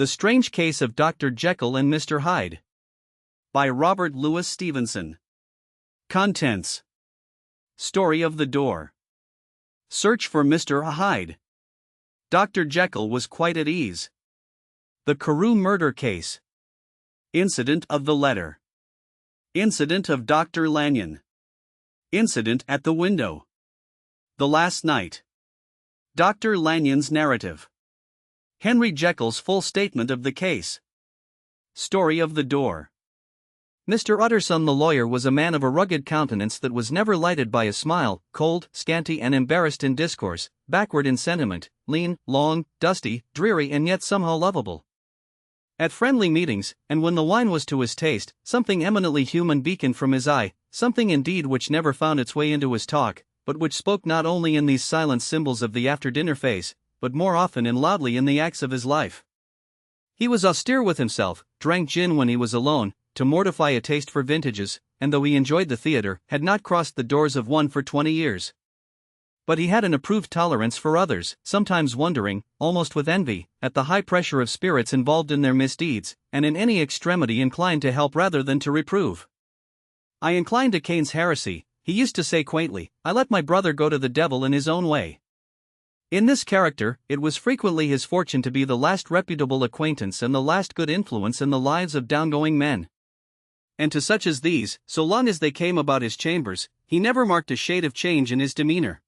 The Strange Case of Dr. Jekyll and Mr. Hyde. By Robert Louis Stevenson. Contents. Story of the Door. Search for Mr. Hyde. Dr. Jekyll was quite at ease. The Carew murder case. Incident of the letter. Incident of Dr. Lanyon. Incident at the window. The last night. Dr. Lanyon's narrative. Henry Jekyll's full statement of the case. Story of the door. Mr. Utterson the lawyer was a man of a rugged countenance that was never lighted by a smile, cold, scanty and embarrassed in discourse, backward in sentiment, lean, long, dusty, dreary and yet somehow lovable. At friendly meetings, and when the wine was to his taste, something eminently human beaconed from his eye, something indeed which never found its way into his talk, but which spoke not only in these silent symbols of the after-dinner phase, but more often and loudly in the acts of his life. He was austere with himself, drank gin when he was alone, to mortify a taste for vintages, and though he enjoyed the theatre, had not crossed the doors of one for 20 years. But he had an approved tolerance for others, sometimes wondering, almost with envy, at the high pressure of spirits involved in their misdeeds, and in any extremity inclined to help rather than to reprove. "I incline to Cain's heresy," he used to say quaintly. "I let my brother go to the devil in his own way." In this character, it was frequently his fortune to be the last reputable acquaintance and the last good influence in the lives of downgoing men. And to such as these, so long as they came about his chambers, he never marked a shade of change in his demeanor.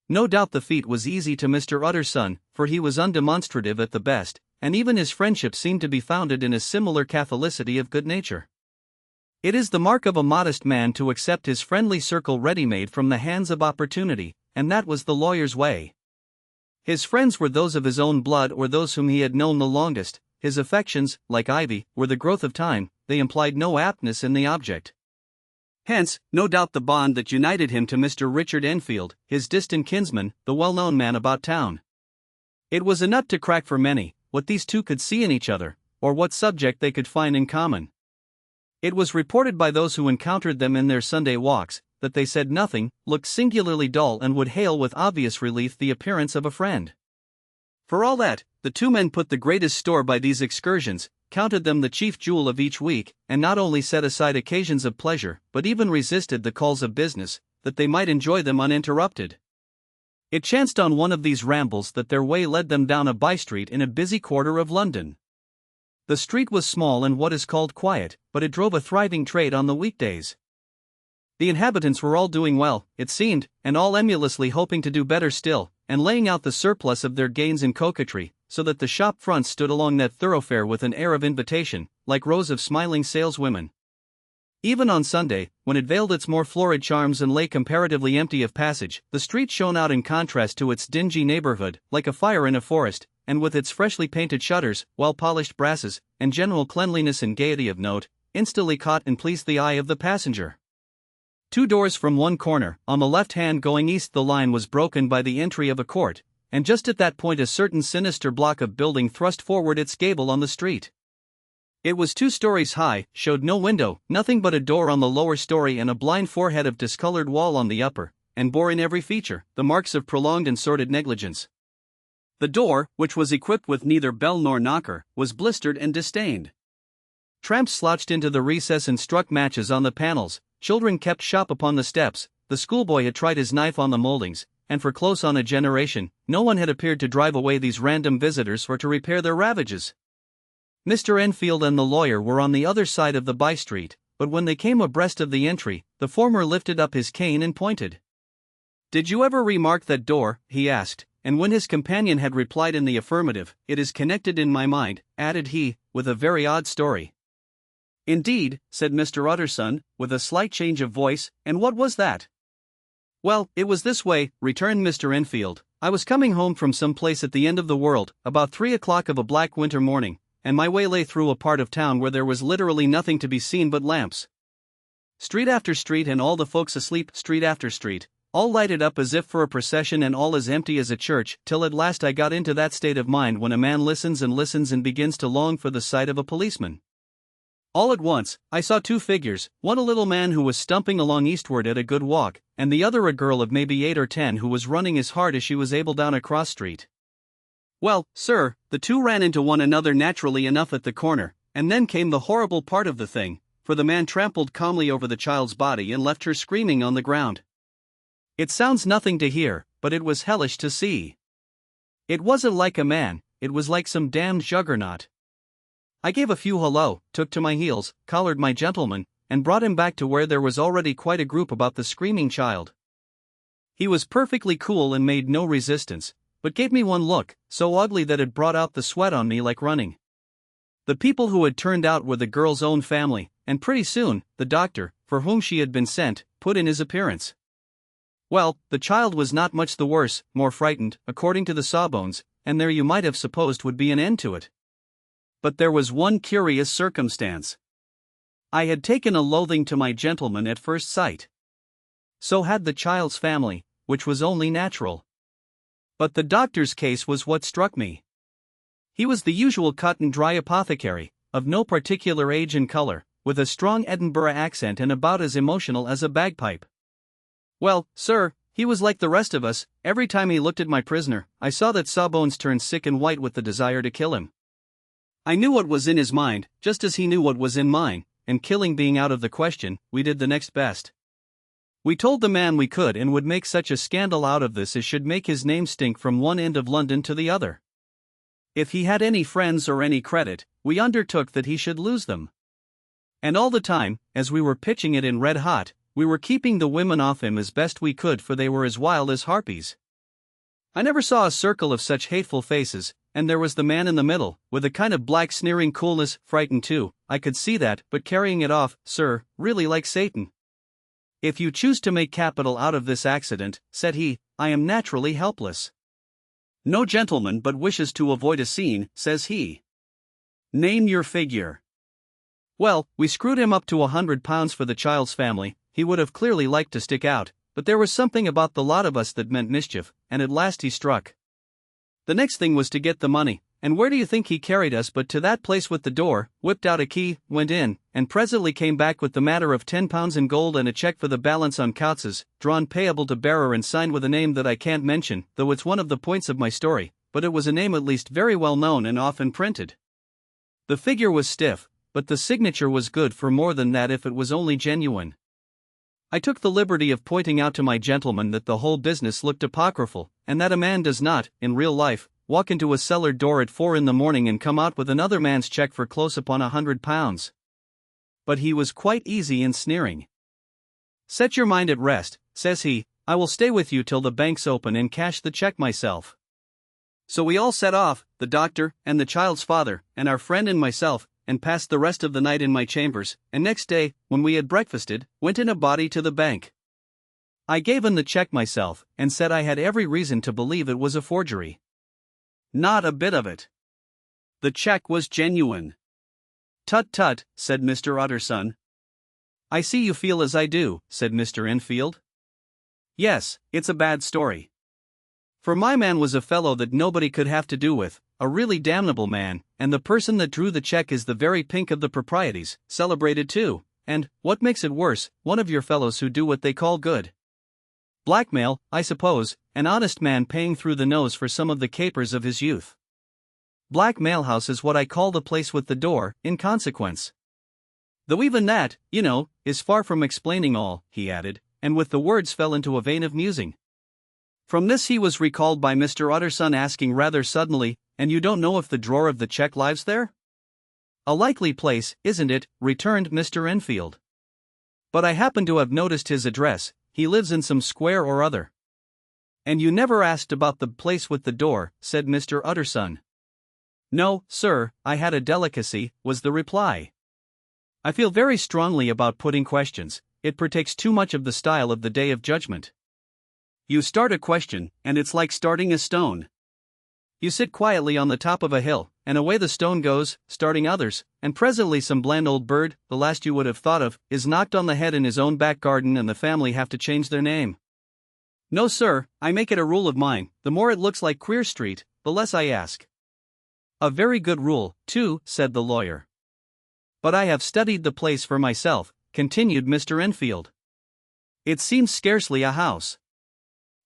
No doubt the feat was easy to Mr. Utterson, for he was undemonstrative at the best, and even his friendship seemed to be founded in a similar catholicity of good nature. It is the mark of a modest man to accept his friendly circle ready-made from the hands of opportunity, and that was the lawyer's way. His friends were those of his own blood or those whom he had known the longest. His affections, like ivy, were the growth of time, they implied no aptness in the object. Hence, no doubt the bond that united him to Mr. Richard Enfield, his distant kinsman, the well-known man about town. It was a nut to crack for many, what these two could see in each other, or what subject they could find in common. It was reported by those who encountered them in their Sunday walks, that they said nothing, looked singularly dull and would hail with obvious relief the appearance of a friend. For all that, the two men put the greatest store by these excursions, counted them the chief jewel of each week, and not only set aside occasions of pleasure, but even resisted the calls of business, that they might enjoy them uninterrupted. It chanced on one of these rambles that their way led them down a by-street in a busy quarter of London. The street was small and what is called quiet, but it drove a thriving trade on the weekdays. The inhabitants were all doing well, it seemed, and all emulously hoping to do better still, and laying out the surplus of their gains in coquetry, so that the shop fronts stood along that thoroughfare with an air of invitation, like rows of smiling saleswomen. Even on Sunday, when it veiled its more florid charms and lay comparatively empty of passage, the street shone out in contrast to its dingy neighborhood, like a fire in a forest, and with its freshly painted shutters, well-polished brasses, and general cleanliness and gaiety of note, instantly caught and pleased the eye of the passenger. 2 doors from one corner, on the left hand going east, the line was broken by the entry of a court, and just at that point a certain sinister block of building thrust forward its gable on the street. It was 2 stories high, showed no window, nothing but a door on the lower story and a blind forehead of discolored wall on the upper, and bore in every feature the marks of prolonged and sordid negligence. The door, which was equipped with neither bell nor knocker, was blistered and disdained. Tramps slouched into the recess and struck matches on the panels. Children kept shop upon the steps, the schoolboy had tried his knife on the moldings, and for close on a generation, no one had appeared to drive away these random visitors or to repair their ravages. Mr. Enfield and the lawyer were on the other side of the by-street, but when they came abreast of the entry, the former lifted up his cane and pointed. "Did you ever remark that door?" he asked, and when his companion had replied in the affirmative, "It is connected in my mind," added he, "with a very odd story." "Indeed," said Mr. Utterson, with a slight change of voice, "and what was that?" "Well, it was this way," returned Mr. Enfield. "I was coming home from some place at the end of the world, about 3 o'clock of a black winter morning, and my way lay through a part of town where there was literally nothing to be seen but lamps. Street after street and all the folks asleep, street after street, all lighted up as if for a procession and all as empty as a church, till at last I got into that state of mind when a man listens and begins to long for the sight of a policeman. All at once, I saw 2 figures, one a little man who was stumping along eastward at a good walk, and the other a girl of maybe 8 or 10 who was running as hard as she was able down a cross street. Well, sir, the two ran into one another naturally enough at the corner, and then came the horrible part of the thing, for the man trampled calmly over the child's body and left her screaming on the ground. It sounds nothing to hear, but it was hellish to see. It wasn't like a man, it was like some damned juggernaut. I gave a few hello, took to my heels, collared my gentleman, and brought him back to where there was already quite a group about the screaming child. He was perfectly cool and made no resistance, but gave me one look, so ugly that it brought out the sweat on me like running. The people who had turned out were the girl's own family, and pretty soon, the doctor, for whom she had been sent, put in his appearance. Well, the child was not much the worse, more frightened, according to the sawbones, and there you might have supposed would be an end to it. But there was one curious circumstance. I had taken a loathing to my gentleman at first sight. So had the child's family, which was only natural. But the doctor's case was what struck me. He was the usual cut-and-dry apothecary, of no particular age and color, with a strong Edinburgh accent and about as emotional as a bagpipe. Well, sir, he was like the rest of us. Every time he looked at my prisoner, I saw that Sawbones turned sick and white with the desire to kill him. I knew what was in his mind, just as he knew what was in mine, and killing being out of the question, we did the next best. We told the man we could and would make such a scandal out of this as should make his name stink from one end of London to the other. If he had any friends or any credit, we undertook that he should lose them. And all the time, as we were pitching it in red hot, we were keeping the women off him as best we could, for they were as wild as harpies. I never saw a circle of such hateful faces, and there was the man in the middle, with a kind of black sneering coolness, frightened too, I could see that, but carrying it off, sir, really like Satan. If you choose to make capital out of this accident, said he, I am naturally helpless. No gentleman but wishes to avoid a scene, says he. Name your figure. Well, we screwed him up to £100 for the child's family. He would have clearly liked to stick out, but there was something about the lot of us that meant mischief, and at last he struck. The next thing was to get the money, and where do you think he carried us but to that place with the door, whipped out a key, went in, and presently came back with the matter of £10 in gold and a cheque for the balance on Couts's, drawn payable to bearer and signed with a name that I can't mention, though it's one of the points of my story, but it was a name at least very well known and often printed. The figure was stiff, but the signature was good for more than that if it was only genuine. I took the liberty of pointing out to my gentleman that the whole business looked apocryphal, and that a man does not, in real life, walk into a cellar door at 4 in the morning and come out with another man's cheque for close upon £100. But he was quite easy in sneering. Set your mind at rest, says he, I will stay with you till the banks open and cash the cheque myself. So we all set off, the doctor, and the child's father, and our friend and myself, and passed the rest of the night in my chambers, and next day, when we had breakfasted, went in a body to the bank. I gave him the cheque myself, and said I had every reason to believe it was a forgery. Not a bit of it. The cheque was genuine. Tut tut, said Mr. Utterson. I see you feel as I do, said Mr. Enfield. Yes, it's a bad story. For my man was a fellow that nobody could have to do with, a really damnable man, and the person that drew the cheque is the very pink of the proprieties, celebrated too, and, what makes it worse, one of your fellows who do what they call good. Blackmail, I suppose, an honest man paying through the nose for some of the capers of his youth. Blackmail House is what I call the place with the door, in consequence. Though even that, you know, is far from explaining all, he added, and with the words fell into a vein of musing. From this he was recalled by Mr. Utterson asking rather suddenly, and you don't know if the drawer of the cheque lies there? A likely place, isn't it? Returned Mr. Enfield. But I happen to have noticed his address, he lives in some square or other. And you never asked about the place with the door, said Mr. Utterson. No, sir, I had a delicacy, was the reply. I feel very strongly about putting questions, it partakes too much of the style of the Day of Judgment. You start a question, and it's like starting a stone. You sit quietly on the top of a hill, and away the stone goes, starting others, and presently some bland old bird, the last you would have thought of, is knocked on the head in his own back garden and the family have to change their name. No sir, I make it a rule of mine, the more it looks like Queer Street, the less I ask. A very good rule, too, said the lawyer. But I have studied the place for myself, continued Mr. Enfield. It seems scarcely a house.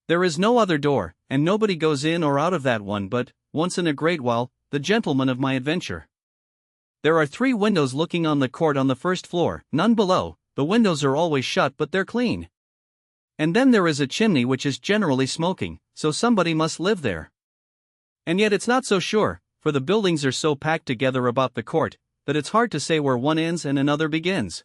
There is no other door, and nobody goes in or out of that one but, once in a great while, the gentleman of my adventure. There are 3 windows looking on the court on the first floor, none below. The windows are always shut but they're clean. And then there is a chimney which is generally smoking, so somebody must live there. And yet it's not so sure, for the buildings are so packed together about the court, that it's hard to say where one ends and another begins.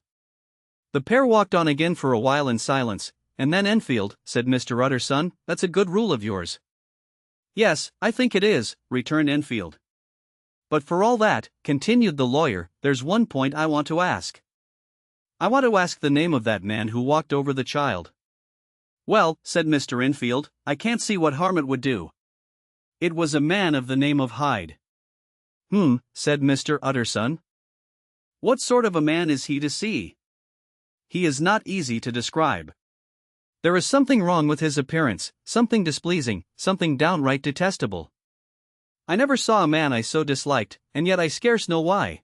The pair walked on again for a while in silence, and then Enfield, said Mr. Utterson, that's a good rule of yours. Yes, I think it is, returned Enfield. But for all that, continued the lawyer, there's one point I want to ask. I want to ask the name of that man who walked over the child. Well, said Mr. Enfield, I can't see what harm it would do. It was a man of the name of Hyde. Said Mr. Utterson. What sort of a man is he to see? He is not easy to describe. There is something wrong with his appearance, something displeasing, something downright detestable. I never saw a man I so disliked, and yet I scarce know why.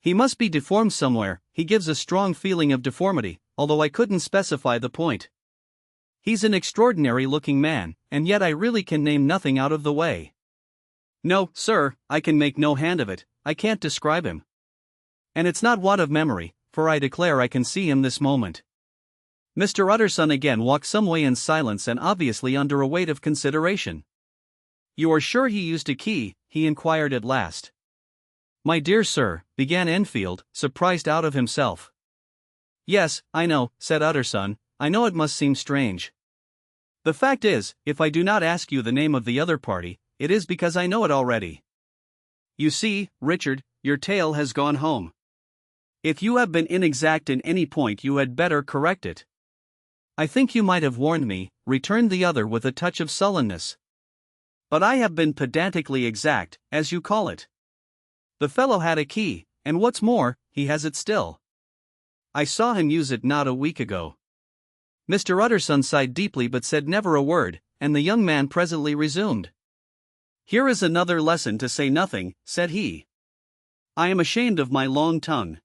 He must be deformed somewhere. He gives a strong feeling of deformity, although I couldn't specify the point. He's an extraordinary-looking man, and yet I really can name nothing out of the way. No, sir, I can make no hand of it, I can't describe him. And it's not want of memory, for I declare I can see him this moment. Mr. Utterson again walked some way in silence and obviously under a weight of consideration. You are sure he used a key? He inquired at last. My dear sir, began Enfield, surprised out of himself. Yes, I know, said Utterson, I know it must seem strange. The fact is, if I do not ask you the name of the other party, it is because I know it already. You see, Richard, your tale has gone home. If you have been inexact in any point, you had better correct it. I think you might have warned me, returned the other with a touch of sullenness. But I have been pedantically exact, as you call it. The fellow had a key, and what's more, he has it still. I saw him use it not a week ago. Mr. Utterson sighed deeply but said never a word, and the young man presently resumed. Here is another lesson to say nothing, said he. I am ashamed of my long tongue.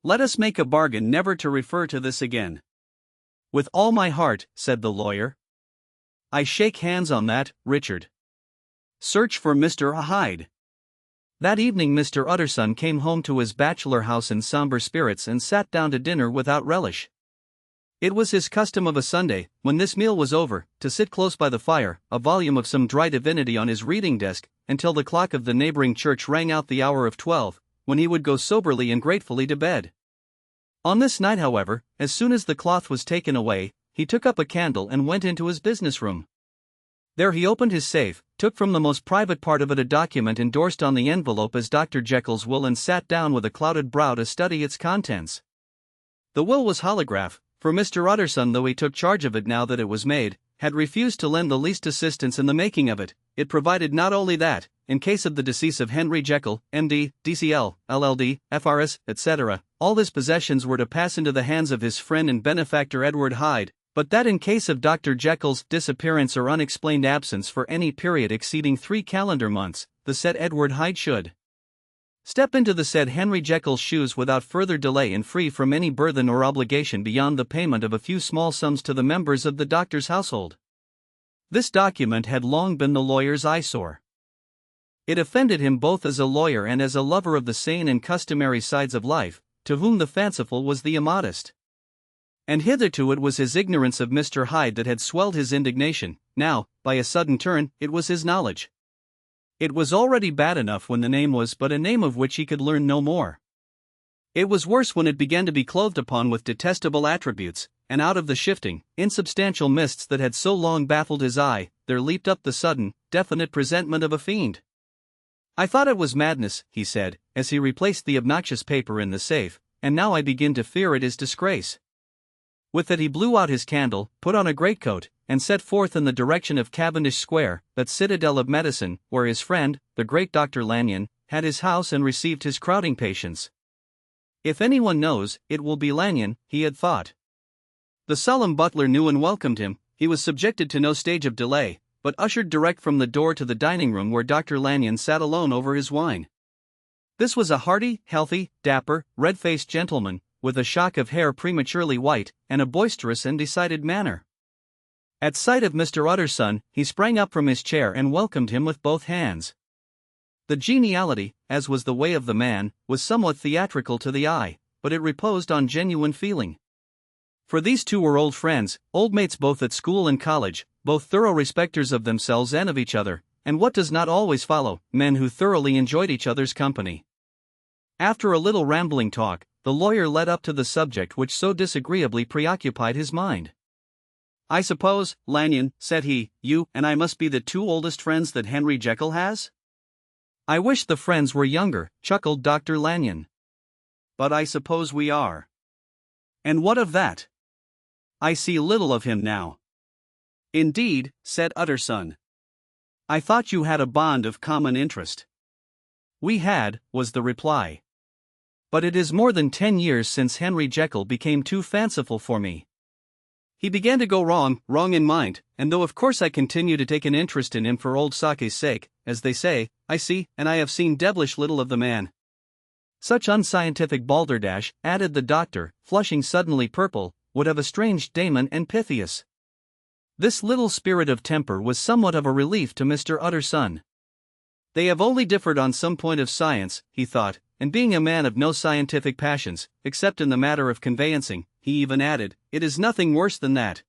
Let us make a bargain never to refer to this again. With all my heart, said the lawyer. I shake hands on that, Richard. Search for Mr. Hyde. That evening Mr. Utterson came home to his bachelor house in somber spirits and sat down to dinner without relish. It was his custom of a Sunday, when this meal was over, to sit close by the fire, a volume of some dry divinity on his reading desk, until the clock of the neighboring church rang out the hour of 12, when he would go soberly and gratefully to bed. On this night, however, as soon as the cloth was taken away, he took up a candle and went into his business room. There he opened his safe, took from the most private part of it a document endorsed on the envelope as Dr. Jekyll's will, and sat down with a clouded brow to study its contents. The will was holograph, for Mr. Utterson, though he took charge of it now that it was made, had refused to lend the least assistance in the making of it. It provided not only that, in case of the decease of Henry Jekyll, M.D., D.C.L., LL.D., F.R.S., etc., all his possessions were to pass into the hands of his friend and benefactor Edward Hyde, but that in case of Dr. Jekyll's disappearance or unexplained absence for any period exceeding 3 calendar months, the said Edward Hyde should step into the said Henry Jekyll's shoes without further delay and free from any burthen or obligation beyond the payment of a few small sums to the members of the doctor's household. This document had long been the lawyer's eyesore. It offended him both as a lawyer and as a lover of the sane and customary sides of life, to whom the fanciful was the immodest. And hitherto it was his ignorance of Mr. Hyde that had swelled his indignation. Now, by a sudden turn, it was his knowledge. It was already bad enough when the name was but a name of which he could learn no more. It was worse when it began to be clothed upon with detestable attributes, and out of the shifting, insubstantial mists that had so long baffled his eye, there leaped up the sudden, definite presentment of a fiend. I thought it was madness, he said, as he replaced the obnoxious paper in the safe, and now I begin to fear it is disgrace. With that he blew out his candle, put on a greatcoat, and set forth in the direction of Cavendish Square, that citadel of medicine, where his friend, the great Dr. Lanyon, had his house and received his crowding patients. If anyone knows, it will be Lanyon, he had thought. The solemn butler knew and welcomed him. He was subjected to no stage of delay, but ushered direct from the door to the dining room where Dr. Lanyon sat alone over his wine. This was a hearty, healthy, dapper, red-faced gentleman, with a shock of hair prematurely white, and a boisterous and decided manner. At sight of Mr. Utterson, he sprang up from his chair and welcomed him with both hands. The geniality, as was the way of the man, was somewhat theatrical to the eye, but it reposed on genuine feeling. For these two were old friends, old mates both at school and college, both thorough respecters of themselves and of each other, and what does not always follow, men who thoroughly enjoyed each other's company. After a little rambling talk, the lawyer led up to the subject which so disagreeably preoccupied his mind. "I suppose, Lanyon," said he, "you and I must be the two oldest friends that Henry Jekyll has?" "I wish the friends were younger," chuckled Dr. Lanyon. "But I suppose we are." "And what of that? I see little of him now." "Indeed," said Utterson. "I thought you had a bond of common interest." "We had," was the reply. "But it is more than 10 years since Henry Jekyll became too fanciful for me. He began to go wrong in mind, and though of course I continue to take an interest in him for old sake's sake, as they say, I see, and I have seen devilish little of the man." Such unscientific balderdash, added the doctor, flushing suddenly purple, would have estranged Damon and Pythias. This little spirit of temper was somewhat of a relief to Mr. Utterson. They have only differed on some point of science, he thought, and being a man of no scientific passions, except in the matter of conveyancing, he even added, "It is nothing worse than that."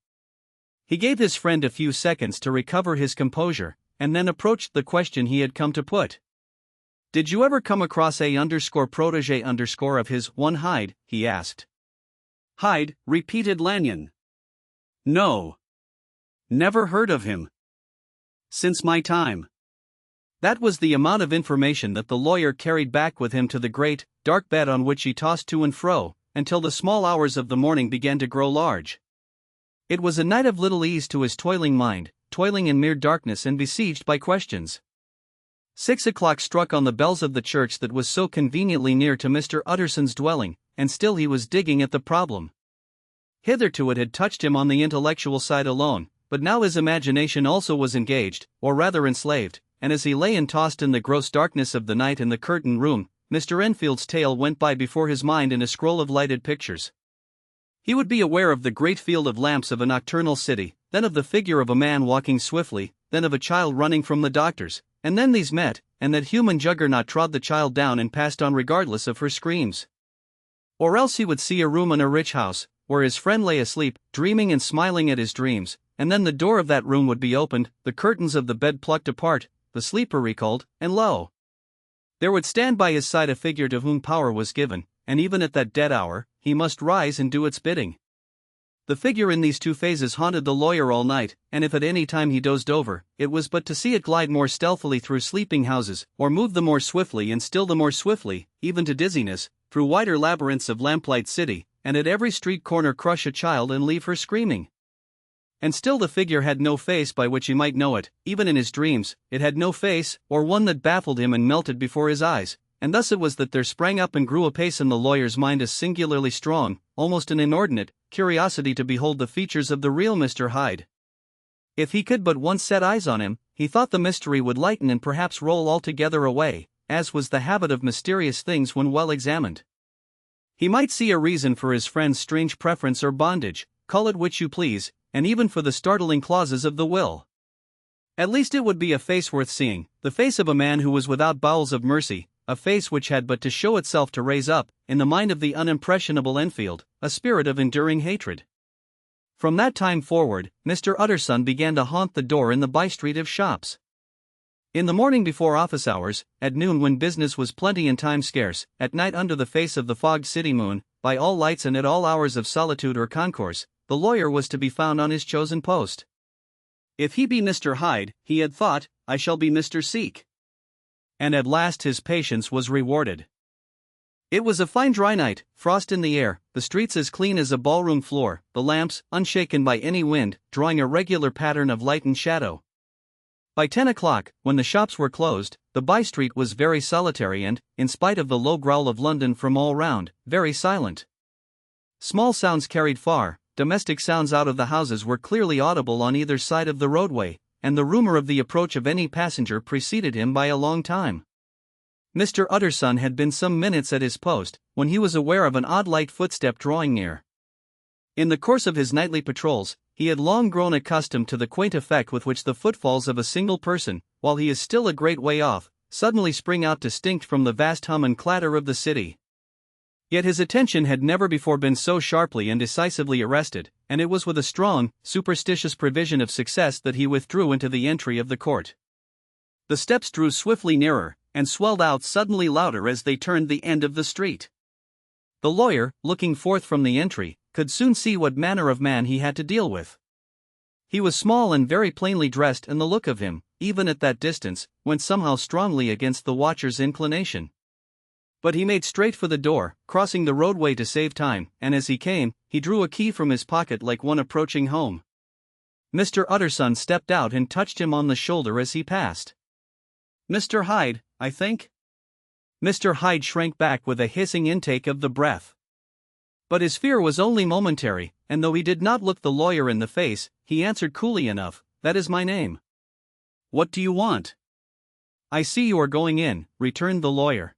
He gave his friend a few seconds to recover his composure, and then approached the question he had come to put. "Did you ever come across a_protege_ of his, one Hyde?" he asked. "Hyde," repeated Lanyon. "No. Never heard of him. Since my time." That was the amount of information that the lawyer carried back with him to the great, dark bed on which he tossed to and fro, until the small hours of the morning began to grow large. It was a night of little ease to his toiling mind, toiling in mere darkness and besieged by questions. 6 o'clock struck on the bells of the church that was so conveniently near to Mr. Utterson's dwelling, and still he was digging at the problem. Hitherto it had touched him on the intellectual side alone, but now his imagination also was engaged, or rather enslaved, and as he lay and tossed in the gross darkness of the night in the curtained room, Mr. Enfield's tale went by before his mind in a scroll of lighted pictures. He would be aware of the great field of lamps of a nocturnal city, then of the figure of a man walking swiftly, then of a child running from the doctors, and then these met, and that human juggernaut trod the child down and passed on regardless of her screams. Or else he would see a room in a rich house, where his friend lay asleep, dreaming and smiling at his dreams, and then the door of that room would be opened, the curtains of the bed plucked apart, the sleeper recalled, and lo! There would stand by his side a figure to whom power was given, and even at that dead hour, he must rise and do its bidding. The figure in these two phases haunted the lawyer all night, and if at any time he dozed over, it was but to see it glide more stealthily through sleeping houses, or move the more swiftly and still the more swiftly, even to dizziness, through wider labyrinths of lamplight city, and at every street corner crush a child and leave her screaming. And still the figure had no face by which he might know it, even in his dreams, it had no face, or one that baffled him and melted before his eyes, and thus it was that there sprang up and grew apace in the lawyer's mind a singularly strong, almost an inordinate, curiosity to behold the features of the real Mr. Hyde. If he could but once set eyes on him, he thought the mystery would lighten and perhaps roll altogether away, as was the habit of mysterious things when well examined. He might see a reason for his friend's strange preference or bondage, call it which you please, and even for the startling clauses of the will. At least it would be a face worth seeing, the face of a man who was without bowels of mercy, a face which had but to show itself to raise up, in the mind of the unimpressionable Enfield, a spirit of enduring hatred. From that time forward, Mr. Utterson began to haunt the door in the by-street of shops. In the morning before office hours, at noon when business was plenty and time scarce, at night under the face of the fogged city moon, by all lights and at all hours of solitude or concourse, the lawyer was to be found on his chosen post. If he be Mr. Hyde, he had thought, I shall be Mr. Seek. And at last his patience was rewarded. It was a fine dry night, frost in the air, the streets as clean as a ballroom floor, the lamps, unshaken by any wind, drawing a regular pattern of light and shadow. By 10 o'clock, when the shops were closed, the by-street was very solitary and, in spite of the low growl of London from all round, very silent. Small sounds carried far, domestic sounds out of the houses were clearly audible on either side of the roadway, and the rumor of the approach of any passenger preceded him by a long time. Mr. Utterson had been some minutes at his post, when he was aware of an odd light footstep drawing near. In the course of his nightly patrols, he had long grown accustomed to the quaint effect with which the footfalls of a single person, while he is still a great way off, suddenly spring out distinct from the vast hum and clatter of the city. Yet his attention had never before been so sharply and decisively arrested, and it was with a strong, superstitious prevision of success that he withdrew into the entry of the court. The steps drew swiftly nearer, and swelled out suddenly louder as they turned the end of the street. The lawyer, looking forth from the entry, could soon see what manner of man he had to deal with. He was small and very plainly dressed, and the look of him, even at that distance, went somehow strongly against the watcher's inclination. But he made straight for the door, crossing the roadway to save time, and as he came, he drew a key from his pocket like one approaching home. Mr. Utterson stepped out and touched him on the shoulder as he passed. "Mr. Hyde, I think?" Mr. Hyde shrank back with a hissing intake of the breath. But his fear was only momentary, and though he did not look the lawyer in the face, he answered coolly enough, "That is my name." "What do you want?" "I see you are going in," returned the lawyer.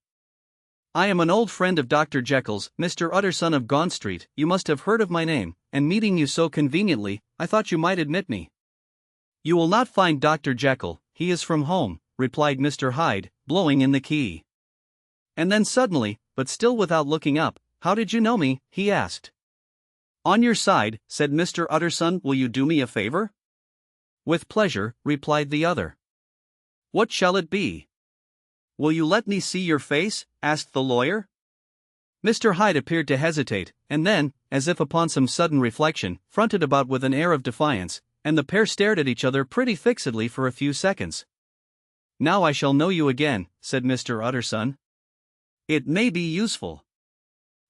"I am an old friend of Dr. Jekyll's, Mr. Utterson of Gaunt Street. You must have heard of my name, and meeting you so conveniently, I thought you might admit me." "You will not find Dr. Jekyll, he is from home," replied Mr. Hyde, blowing in the key. And then suddenly, but still without looking up, "How did you know me?" he asked. "On your side," said Mr. Utterson. "Will you do me a favor?" "With pleasure," replied the other. "What shall it be?" "Will you let me see your face?" asked the lawyer. Mr. Hyde appeared to hesitate, and then, as if upon some sudden reflection, fronted about with an air of defiance, and the pair stared at each other pretty fixedly for a few seconds. "Now I shall know you again," said Mr. Utterson. "It may be useful."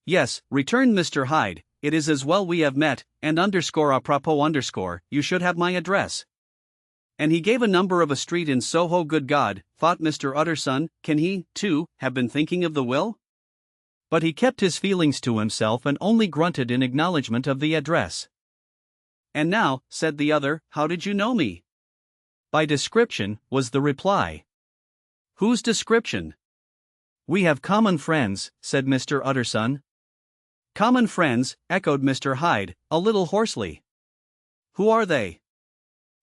"Yes," returned Mr. Hyde, "it is as well we have met, and _apropos_, you should have my address." And he gave a number of a street in Soho. Good God, thought Mr. Utterson, can he, too, have been thinking of the will? But he kept his feelings to himself and only grunted in acknowledgement of the address. "And now," said the other, "how did you know me?" "By description," was the reply. "Whose description?" "We have common friends," said Mr. Utterson. "Common friends," echoed Mr. Hyde, a little hoarsely. "Who are they?"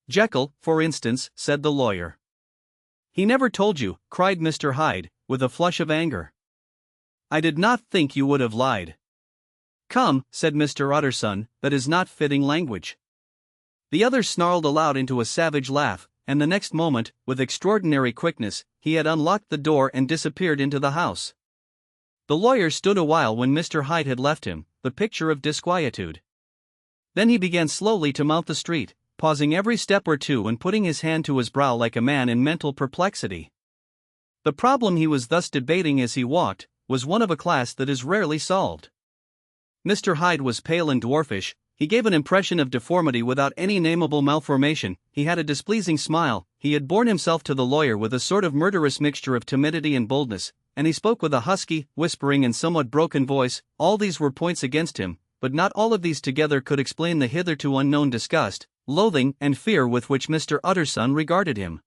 "Jekyll, for instance," said the lawyer. "He never told you," cried Mr. Hyde, with a flush of anger. "I did not think you would have lied." "Come," said Mr. Utterson, "that is not fitting language." The other snarled aloud into a savage laugh, and the next moment, with extraordinary quickness, he had unlocked the door and disappeared into the house. The lawyer stood a while when Mr. Hyde had left him, the picture of disquietude. Then he began slowly to mount the street, pausing every step or two and putting his hand to his brow like a man in mental perplexity. The problem he was thus debating as he walked was one of a class that is rarely solved. Mr. Hyde was pale and dwarfish. He gave an impression of deformity without any nameable malformation. He had a displeasing smile. He had borne himself to the lawyer with a sort of murderous mixture of timidity and boldness, and he spoke with a husky, whispering and somewhat broken voice. All these were points against him, but not all of these together could explain the hitherto unknown disgust, loathing, and fear with which Mr. Utterson regarded him.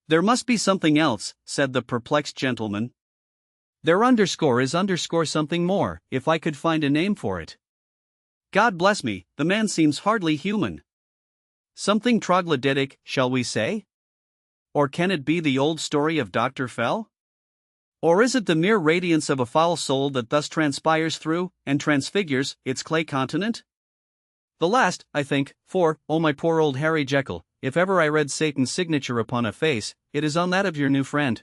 "There must be something else," said the perplexed gentleman. "There is something more, if I could find a name for it. God bless me, the man seems hardly human. Something troglodytic, shall we say? Or can it be the old story of Dr. Fell? Or is it the mere radiance of a foul soul that thus transpires through, and transfigures, its clay continent? The last, I think, for, oh my poor old Harry Jekyll, if ever I read Satan's signature upon a face, it is on that of your new friend."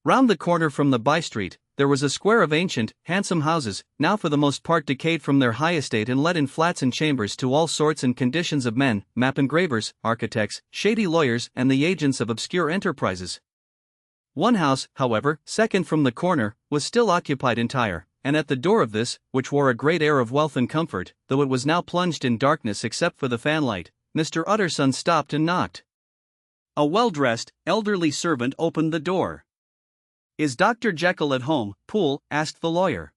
Round the corner from the by-street, there was a square of ancient, handsome houses, now for the most part decayed from their high estate and let in flats and chambers to all sorts and conditions of men, map engravers, architects, shady lawyers, and the agents of obscure enterprises. One house, however, second from the corner, was still occupied entire, and at the door of this, which wore a great air of wealth and comfort, though it was now plunged in darkness except for the fanlight, Mr. Utterson stopped and knocked. A well-dressed, elderly servant opened the door. "Is Dr. Jekyll at home, Poole?" asked the lawyer.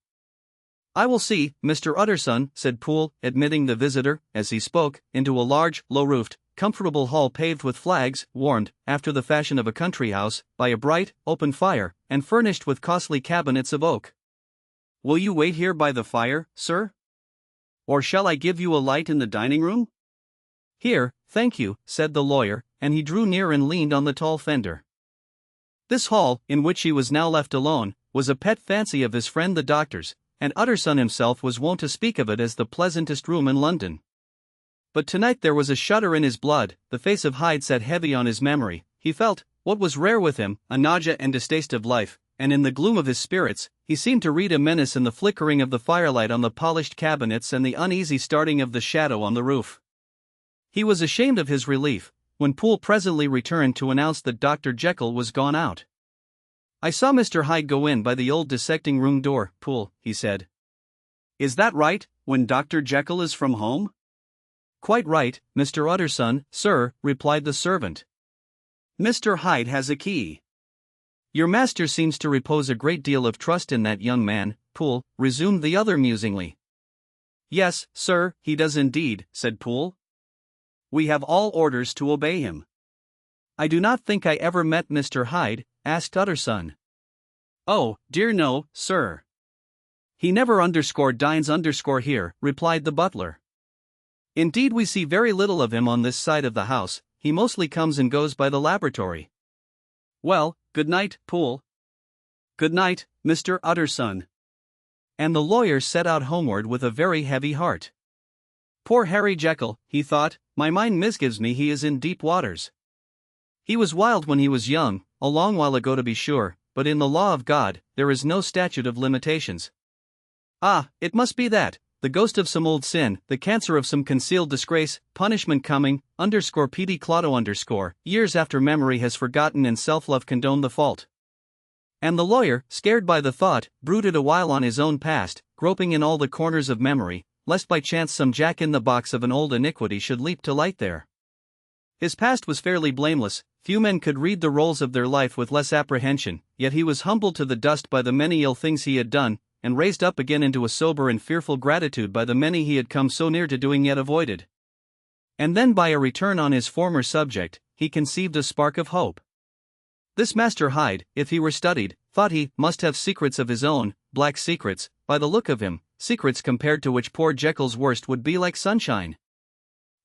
"I will see, Mr. Utterson," said Poole, admitting the visitor, as he spoke, into a large, low-roofed, comfortable hall paved with flags, warmed, after the fashion of a country house, by a bright, open fire, and furnished with costly cabinets of oak. "Will you wait here by the fire, sir? Or shall I give you a light in the dining room?" "Here, thank you," said the lawyer, and he drew near and leaned on the tall fender. This hall, in which he was now left alone, was a pet fancy of his friend the doctor's, and Utterson himself was wont to speak of it as the pleasantest room in London. But tonight there was a shudder in his blood, the face of Hyde sat heavy on his memory, he felt, what was rare with him, a nausea and distaste of life, and in the gloom of his spirits, he seemed to read a menace in the flickering of the firelight on the polished cabinets and the uneasy starting of the shadow on the roof. He was ashamed of his relief, when Poole presently returned to announce that Dr. Jekyll was gone out. "I saw Mr. Hyde go in by the old dissecting room door, Poole," he said. "Is that right, when Dr. Jekyll is from home?" "Quite right, Mr. Utterson, sir," replied the servant. "Mr. Hyde has a key." "Your master seems to repose a great deal of trust in that young man, Poole," resumed the other musingly. "Yes, sir, he does indeed," said Poole. "We have all orders to obey him." "I do not think I ever met Mr. Hyde," asked Utterson. "Oh, dear no, sir. He never dines here," replied the butler. "Indeed, we see very little of him on this side of the house, he mostly comes and goes by the laboratory." "Well, good night, Poole." "Good night, Mr. Utterson." And the lawyer set out homeward with a very heavy heart. "Poor Harry Jekyll," he thought, "my mind misgives me he is in deep waters. He was wild when he was young, a long while ago to be sure, but in the law of God, there is no statute of limitations. Ah, it must be that, the ghost of some old sin, the cancer of some concealed disgrace, punishment coming, _pd clotto_, years after memory has forgotten and self-love condoned the fault." And the lawyer, scared by the thought, brooded a while on his own past, groping in all the corners of memory, lest by chance some jack-in-the-box of an old iniquity should leap to light there. His past was fairly blameless, few men could read the rolls of their life with less apprehension, yet he was humbled to the dust by the many ill things he had done, and raised up again into a sober and fearful gratitude by the many he had come so near to doing yet avoided. And then by a return on his former subject, he conceived a spark of hope. This Master Hyde, if he were studied, thought he must have secrets of his own, black secrets, by the look of him, secrets compared to which poor Jekyll's worst would be like sunshine.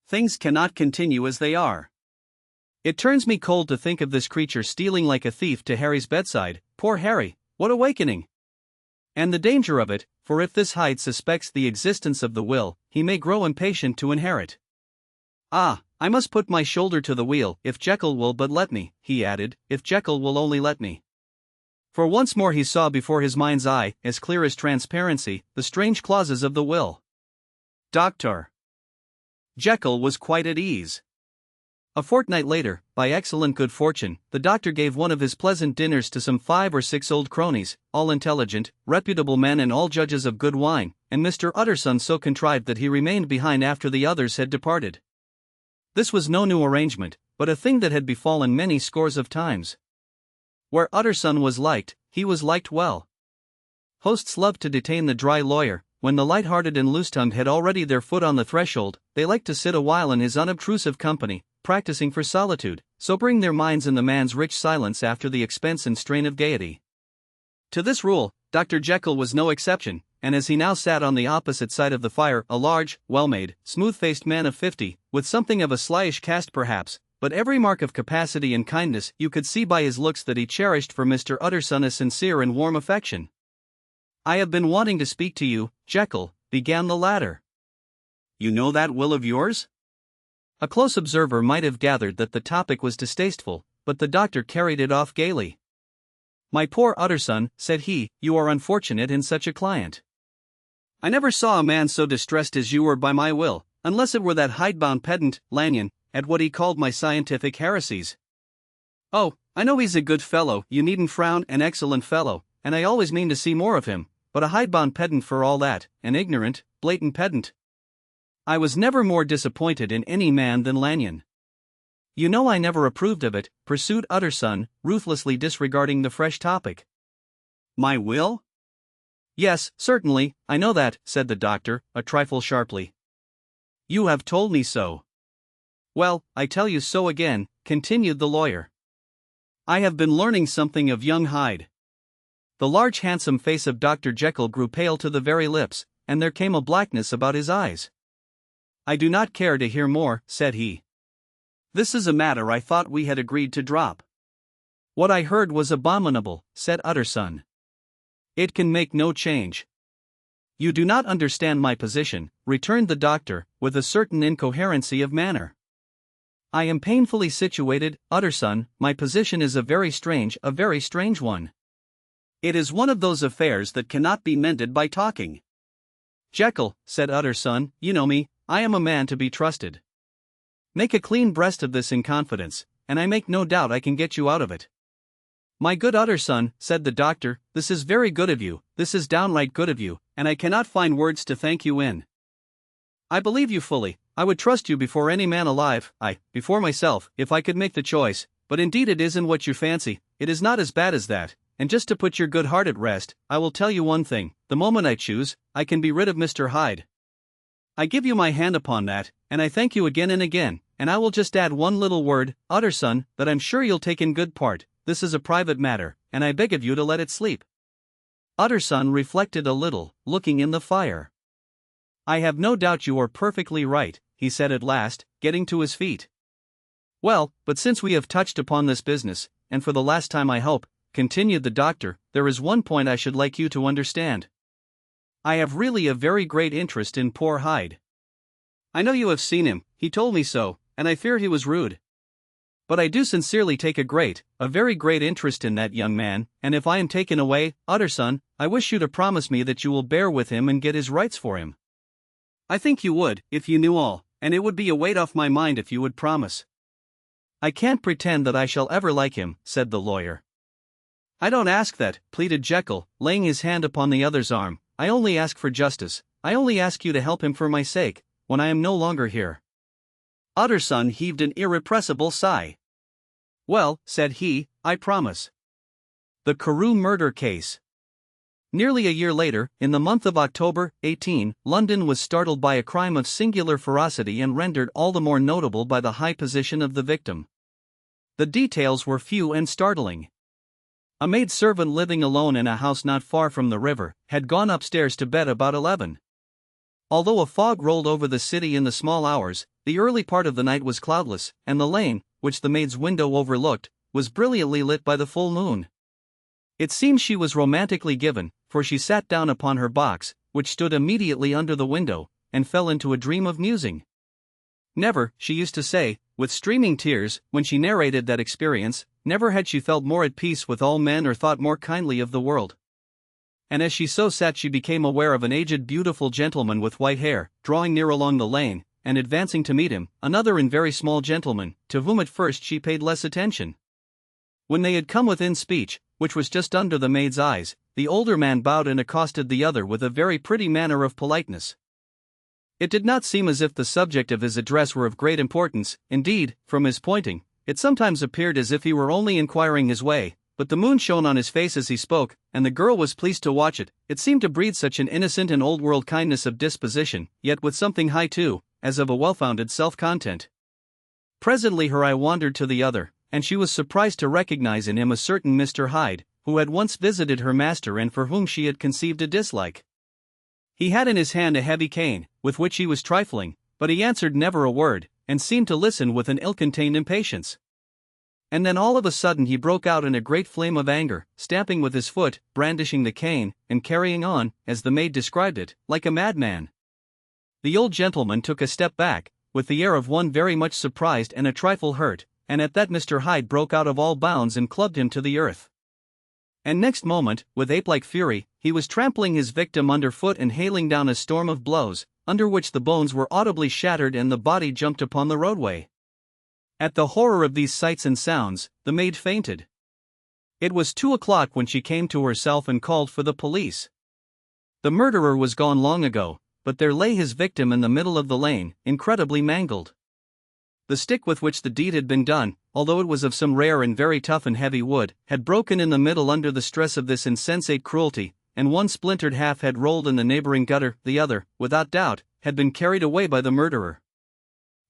Things cannot continue as they are. It turns me cold to think of this creature stealing like a thief to Harry's bedside. Poor Harry, what awakening! And the danger of it, for if this Hyde suspects the existence of the will, he may grow impatient to inherit. "Ah, I must put my shoulder to the wheel, if Jekyll will but let me," he added, "if Jekyll will only let me." For once more he saw before his mind's eye, as clear as transparency, the strange clauses of the will. Dr. Jekyll was quite at ease. A fortnight later, by excellent good fortune, the doctor gave one of his pleasant dinners to some 5 or 6 old cronies, all intelligent, reputable men and all judges of good wine, and Mr. Utterson so contrived that he remained behind after the others had departed. This was no new arrangement, but a thing that had befallen many scores of times. Where Utterson was liked, he was liked well. Hosts loved to detain the dry lawyer. When the light-hearted and loose-tongued had already their foot on the threshold, they liked to sit a while in his unobtrusive company, practicing for solitude, sobering their minds in the man's rich silence after the expense and strain of gaiety. To this rule, Dr. Jekyll was no exception, and as he now sat on the opposite side of the fire, a large, well-made, smooth-faced man of 50, with something of a slyish cast perhaps, but every mark of capacity and kindness, you could see by his looks that he cherished for Mr. Utterson a sincere and warm affection. "I have been wanting to speak to you, Jekyll," began the latter. "You know that will of yours?" A close observer might have gathered that the topic was distasteful, but the doctor carried it off gaily. "My poor Utterson," said he, "you are unfortunate in such a client. I never saw a man so distressed as you were by my will, unless it were that hidebound pedant, Lanyon, at what he called my scientific heresies. Oh, I know he's a good fellow, you needn't frown, an excellent fellow, and I always mean to see more of him, but a hidebound pedant for all that, an ignorant, blatant pedant. I was never more disappointed in any man than Lanyon. You know I never approved of it," pursued Utterson, ruthlessly disregarding the fresh topic. "My will?" "Yes, certainly, I know that," said the doctor, a trifle sharply. "You have told me so." "Well, I tell you so again," continued the lawyer. "I have been learning something of young Hyde." The large handsome face of Dr. Jekyll grew pale to the very lips, and there came a blackness about his eyes. "I do not care to hear more," said he. "This is a matter I thought we had agreed to drop." "What I heard was abominable," said Utterson. "It can make no change." "You do not understand my position," returned the doctor, with a certain incoherency of manner. "I am painfully situated, Utterson. My position is a very strange one. It is one of those affairs that cannot be mended by talking." "Jekyll," said Utterson, "you know me, I am a man to be trusted. Make a clean breast of this in confidence, and I make no doubt I can get you out of it." "My good Utterson," said the doctor, "this is very good of you, this is downright good of you, and I cannot find words to thank you in. I believe you fully, I would trust you before any man alive, before myself, if I could make the choice, but indeed it isn't what you fancy, it is not as bad as that, and just to put your good heart at rest, I will tell you one thing, the moment I choose, I can be rid of Mr. Hyde. I give you my hand upon that, and I thank you again and again, and I will just add one little word, Utterson, that I'm sure you'll take in good part. This is a private matter, and I beg of you to let it sleep." Utterson reflected a little, looking in the fire. "I have no doubt you are perfectly right," he said at last, getting to his feet. "Well, but since we have touched upon this business, and for the last time I hope," continued the doctor, "there is one point I should like you to understand. I have really a very great interest in poor Hyde. I know you have seen him, he told me so, and I fear he was rude. But I do sincerely take a very great interest in that young man, and if I am taken away, Utterson, I wish you to promise me that you will bear with him and get his rights for him. I think you would, if you knew all, and it would be a weight off my mind if you would promise." "I can't pretend that I shall ever like him," said the lawyer. "I don't ask that," pleaded Jekyll, laying his hand upon the other's arm. "I only ask for justice, I only ask you to help him for my sake, when I am no longer here." Utterson heaved an irrepressible sigh. "Well," said he, "I promise." The Carew murder case. Nearly a year later, in the month of October, 18, London was startled by a crime of singular ferocity and rendered all the more notable by the high position of the victim. The details were few and startling. A maid-servant living alone in a house not far from the river had gone upstairs to bed about 11. Although a fog rolled over the city in the small hours, the early part of the night was cloudless, and the lane, which the maid's window overlooked, was brilliantly lit by the full moon. It seems she was romantically given, for she sat down upon her box, which stood immediately under the window, and fell into a dream of musing. Never, she used to say, with streaming tears, when she narrated that experience, never had she felt more at peace with all men or thought more kindly of the world. And as she so sat she became aware of an aged beautiful gentleman with white hair, drawing near along the lane, and advancing to meet him, another and very small gentleman, to whom at first she paid less attention. When they had come within speech, which was just under the maid's eyes, the older man bowed and accosted the other with a very pretty manner of politeness. It did not seem as if the subject of his address were of great importance, indeed, from his pointing, it sometimes appeared as if he were only inquiring his way, but the moon shone on his face as he spoke, and the girl was pleased to watch it. It seemed to breathe such an innocent and old-world kindness of disposition, yet with something high too, as of a well-founded self-content. Presently her eye wandered to the other, and she was surprised to recognize in him a certain Mr. Hyde, who had once visited her master and for whom she had conceived a dislike. He had in his hand a heavy cane, with which he was trifling, but he answered never a word, and seemed to listen with an ill-contained impatience. And then all of a sudden he broke out in a great flame of anger, stamping with his foot, brandishing the cane, and carrying on, as the maid described it, like a madman. The old gentleman took a step back, with the air of one very much surprised and a trifle hurt, and at that Mr. Hyde broke out of all bounds and clubbed him to the earth. And next moment, with ape-like fury, he was trampling his victim underfoot and hailing down a storm of blows, under which the bones were audibly shattered and the body jumped upon the roadway. At the horror of these sights and sounds, the maid fainted. It was 2 o'clock when she came to herself and called for the police. The murderer was gone long ago, but there lay his victim in the middle of the lane, incredibly mangled. The stick with which the deed had been done, although it was of some rare and very tough and heavy wood, had broken in the middle under the stress of this insensate cruelty, and one splintered half had rolled in the neighboring gutter, the other, without doubt, had been carried away by the murderer.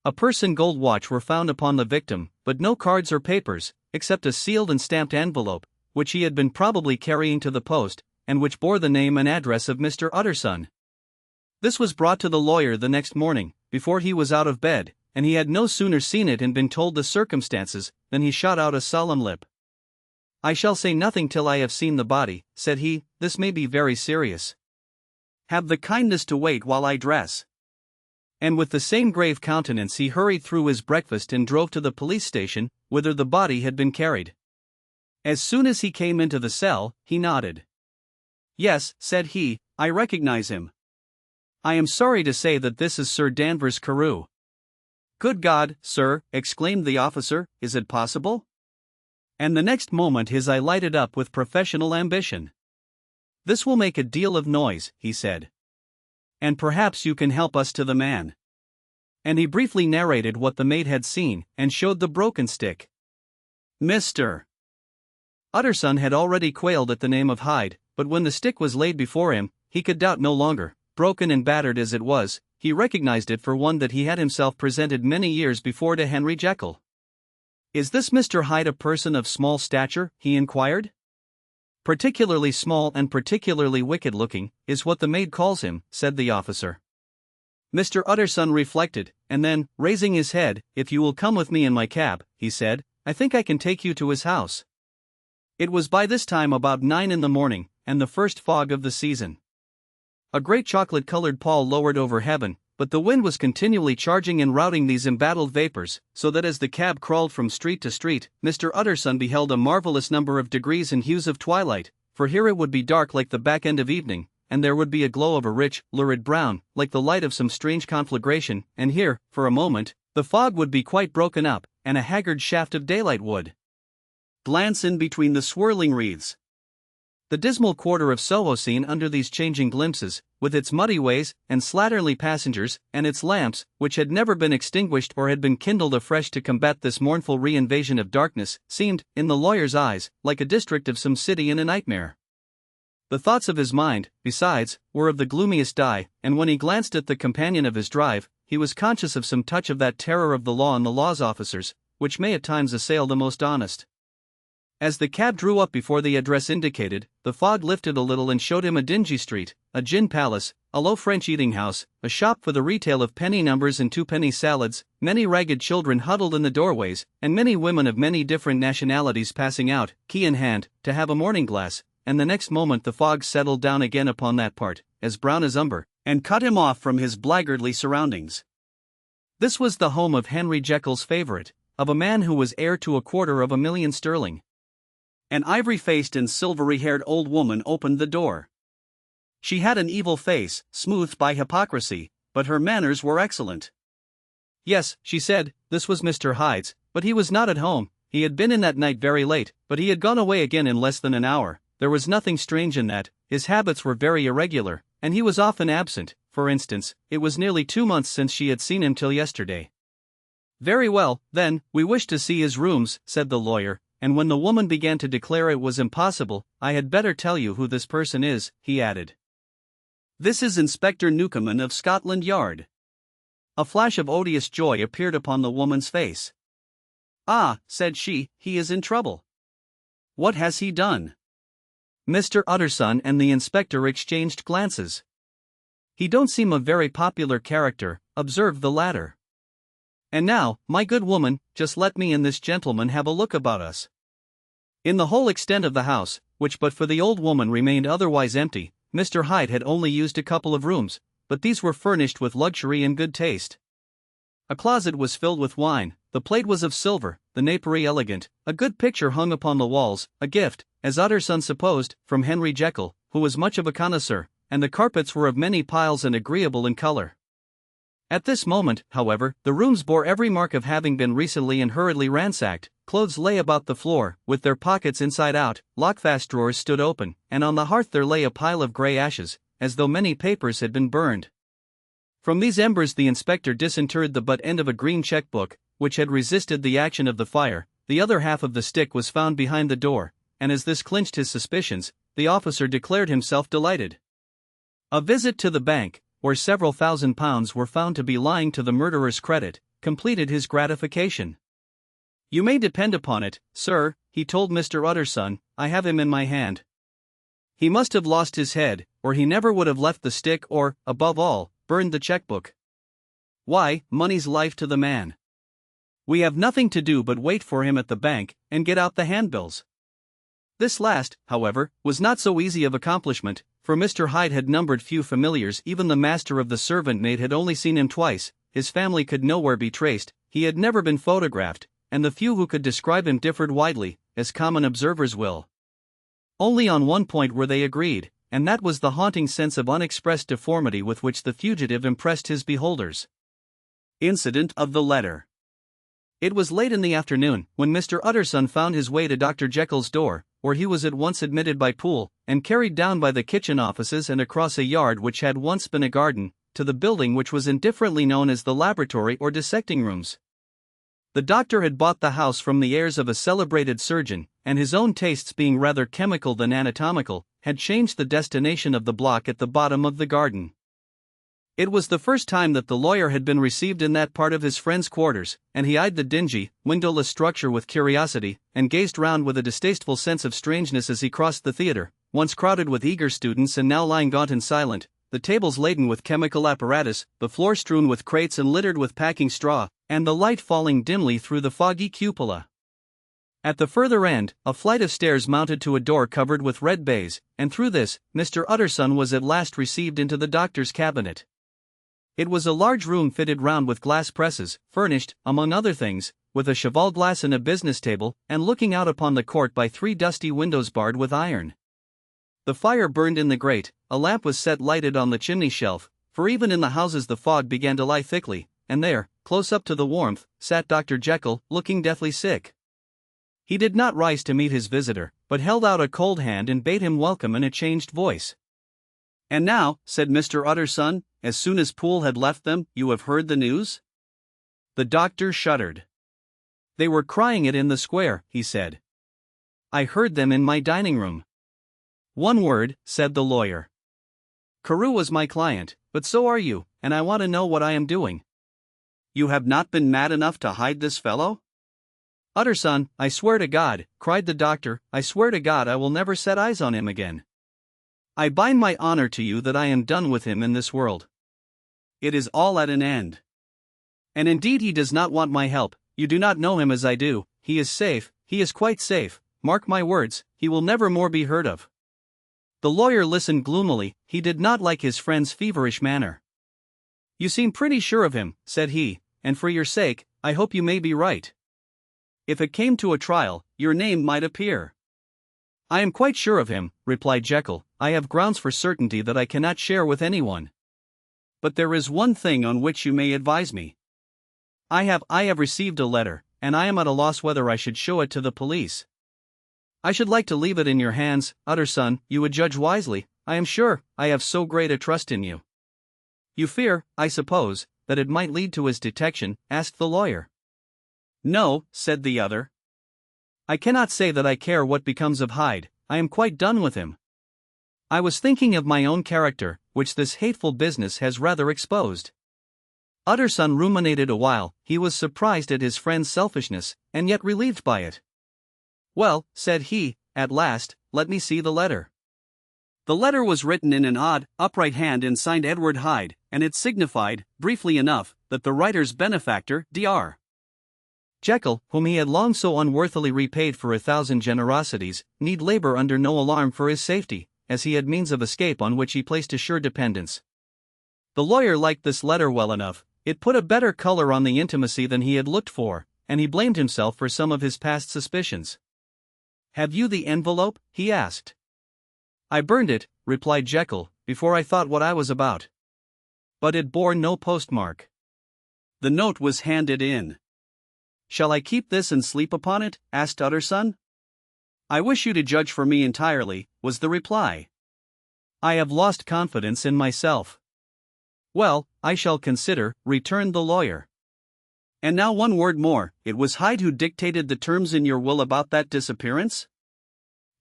A purse and gold watch were found upon the victim, but no cards or papers, except a sealed and stamped envelope, which he had been probably carrying to the post, and which bore the name and address of Mr. Utterson. This was brought to the lawyer the next morning, before he was out of bed, and he had no sooner seen it and been told the circumstances, than he shot out a solemn lip. "I shall say nothing till I have seen the body," said he. "This may be very serious. Have the kindness to wait while I dress." And with the same grave countenance he hurried through his breakfast and drove to the police station, whither the body had been carried. As soon as he came into the cell, he nodded. "Yes," said he, "I recognize him. I am sorry to say that this is Sir Danvers Carew." "Good God, sir," exclaimed the officer, "is it possible?" And the next moment his eye lighted up with professional ambition. "This will make a deal of noise," he said. "And perhaps you can help us to the man." And he briefly narrated what the maid had seen, and showed the broken stick. Mr. Utterson had already quailed at the name of Hyde, but when the stick was laid before him, he could doubt no longer. Broken and battered as it was, he recognized it for one that he had himself presented many years before to Henry Jekyll. "Is this Mr. Hyde a person of small stature?" he inquired. "Particularly small and particularly wicked-looking, is what the maid calls him," said the officer. Mr. Utterson reflected, and then, raising his head, "If you will come with me in my cab," he said, "I think I can take you to his house." It was by this time about 9 in the morning, and the first fog of the season. A great chocolate-colored pall lowered over heaven, but the wind was continually charging and routing these embattled vapors, so that as the cab crawled from street to street, Mr. Utterson beheld a marvelous number of degrees and hues of twilight, for here it would be dark like the back end of evening, and there would be a glow of a rich, lurid brown, like the light of some strange conflagration, and here, for a moment, the fog would be quite broken up, and a haggard shaft of daylight would glance in between the swirling wreaths. The dismal quarter of Soho seen under these changing glimpses, with its muddy ways, and slatternly passengers, and its lamps, which had never been extinguished or had been kindled afresh to combat this mournful re-invasion of darkness, seemed, in the lawyer's eyes, like a district of some city in a nightmare. The thoughts of his mind, besides, were of the gloomiest dye, and when he glanced at the companion of his drive, he was conscious of some touch of that terror of the law and the law's officers, which may at times assail the most honest. As the cab drew up before the address indicated, the fog lifted a little and showed him a dingy street, a gin palace, a low French eating-house, a shop for the retail of penny numbers and twopenny salads, many ragged children huddled in the doorways, and many women of many different nationalities passing out, key in hand, to have a morning glass, and the next moment the fog settled down again upon that part, as brown as umber, and cut him off from his blackguardly surroundings. This was the home of Henry Jekyll's favorite, of a man who was heir to £250,000. An ivory-faced and silvery-haired old woman opened the door. She had an evil face, smoothed by hypocrisy, but her manners were excellent. Yes, she said, this was Mr. Hyde's, but he was not at home. He had been in that night very late, but he had gone away again in less than an hour. There was nothing strange in that. His habits were very irregular, and he was often absent. For instance, it was nearly 2 months since she had seen him till yesterday. "Very well, then, we wish to see his rooms," said the lawyer. And when the woman began to declare it was impossible, "I had better tell you who this person is," he added. "This is Inspector Newcomen of Scotland Yard." A flash of odious joy appeared upon the woman's face. "Ah," said she, "he is in trouble. What has he done?" Mr. Utterson and the inspector exchanged glances. "He don't seem a very popular character," observed the latter. "And now, my good woman, just let me and this gentleman have a look about us." In the whole extent of the house, which but for the old woman remained otherwise empty, Mr. Hyde had only used a couple of rooms, but these were furnished with luxury and good taste. A closet was filled with wine, the plate was of silver, the napery elegant, a good picture hung upon the walls, a gift, as Utterson supposed, from Henry Jekyll, who was much of a connoisseur, and the carpets were of many piles and agreeable in color. At this moment, however, the rooms bore every mark of having been recently and hurriedly ransacked. Clothes lay about the floor, with their pockets inside out, lockfast drawers stood open, and on the hearth there lay a pile of grey ashes, as though many papers had been burned. From these embers the inspector disinterred the butt end of a green cheque-book, which had resisted the action of the fire. The other half of the stick was found behind the door, and as this clinched his suspicions, the officer declared himself delighted. A visit to the bank, where several £1,000s were found to be lying to the murderer's credit, completed his gratification. "You may depend upon it, sir," he told Mr. Utterson, "I have him in my hand. He must have lost his head, or he never would have left the stick or, above all, burned the checkbook." Why, money's life to the man. We have nothing to do but wait for him at the bank, and get out the handbills. This last, however, was not so easy of accomplishment, for Mr. Hyde had numbered few familiars. Even the master of the servant maid had only seen him twice, his family could nowhere be traced, he had never been photographed, and the few who could describe him differed widely, as common observers will. Only on one point were they agreed, and that was the haunting sense of unexpressed deformity with which the fugitive impressed his beholders. Incident of the letter. It was late in the afternoon when Mr. Utterson found his way to Dr. Jekyll's door, where he was at once admitted by Poole, and carried down by the kitchen offices and across a yard which had once been a garden, to the building which was indifferently known as the laboratory or dissecting rooms. The doctor had bought the house from the heirs of a celebrated surgeon, and his own tastes being rather chemical than anatomical, had changed the destination of the block at the bottom of the garden. It was the first time that the lawyer had been received in that part of his friend's quarters, and he eyed the dingy, windowless structure with curiosity, and gazed round with a distasteful sense of strangeness as he crossed the theatre, once crowded with eager students and now lying gaunt and silent, the tables laden with chemical apparatus, the floor strewn with crates and littered with packing straw, and the light falling dimly through the foggy cupola. At the further end, a flight of stairs mounted to a door covered with red baize, and through this, Mr. Utterson was at last received into the doctor's cabinet. It was a large room fitted round with glass presses, furnished, among other things, with a cheval glass and a business table, and looking out upon the court by 3 dusty windows barred with iron. The fire burned in the grate, a lamp was set lighted on the chimney shelf, for even in the houses the fog began to lie thickly, and there, close up to the warmth, sat Dr. Jekyll, looking deathly sick. He did not rise to meet his visitor, but held out a cold hand and bade him welcome in a changed voice. "And now," said Mr. Utterson, as soon as Poole had left them, "you have heard the news?" The doctor shuddered. "They were crying it in the square," he said. "I heard them in my dining room." "One word," said the lawyer. "Carew was my client, but so are you, and I want to know what I am doing." "You have not been mad enough to hide this fellow?" "Utterson, I swear to God," cried the doctor, "I swear to God I will never set eyes on him again. I bind my honor to you that I am done with him in this world. It is all at an end. And indeed he does not want my help, you do not know him as I do, he is safe, he is quite safe, mark my words, he will never more be heard of." The lawyer listened gloomily, he did not like his friend's feverish manner. "You seem pretty sure of him," said he, "and for your sake, I hope you may be right. If it came to a trial, your name might appear." "I am quite sure of him," replied Jekyll, "I have grounds for certainty that I cannot share with anyone. But there is one thing on which you may advise me. I have received a letter, and I am at a loss whether I should show it to the police. I should like to leave it in your hands, Utterson, you would judge wisely, I am sure, I have so great a trust in you." "You fear, I suppose, that it might lead to his detection?" asked the lawyer. "No," said the other. "I cannot say that I care what becomes of Hyde, I am quite done with him. I was thinking of my own character, which this hateful business has rather exposed." Utterson ruminated a while, he was surprised at his friend's selfishness, and yet relieved by it. "Well," said he, at last, "let me see the letter." The letter was written in an odd, upright hand and signed Edward Hyde, and it signified, briefly enough, that the writer's benefactor, Dr. Jekyll, whom he had long so unworthily repaid for 1,000 generosities, need labor under no alarm for his safety, as he had means of escape on which he placed a sure dependence. The lawyer liked this letter well enough, it put a better color on the intimacy than he had looked for, and he blamed himself for some of his past suspicions. "Have you the envelope?" he asked. "I burned it," replied Jekyll, "before I thought what I was about." But it bore no postmark. The note was handed in. "Shall I keep this and sleep upon it?" asked Utterson. "I wish you to judge for me entirely," was the reply. "I have lost confidence in myself." "Well, I shall consider," returned the lawyer. "And now one word more, it was Hyde who dictated the terms in your will about that disappearance?"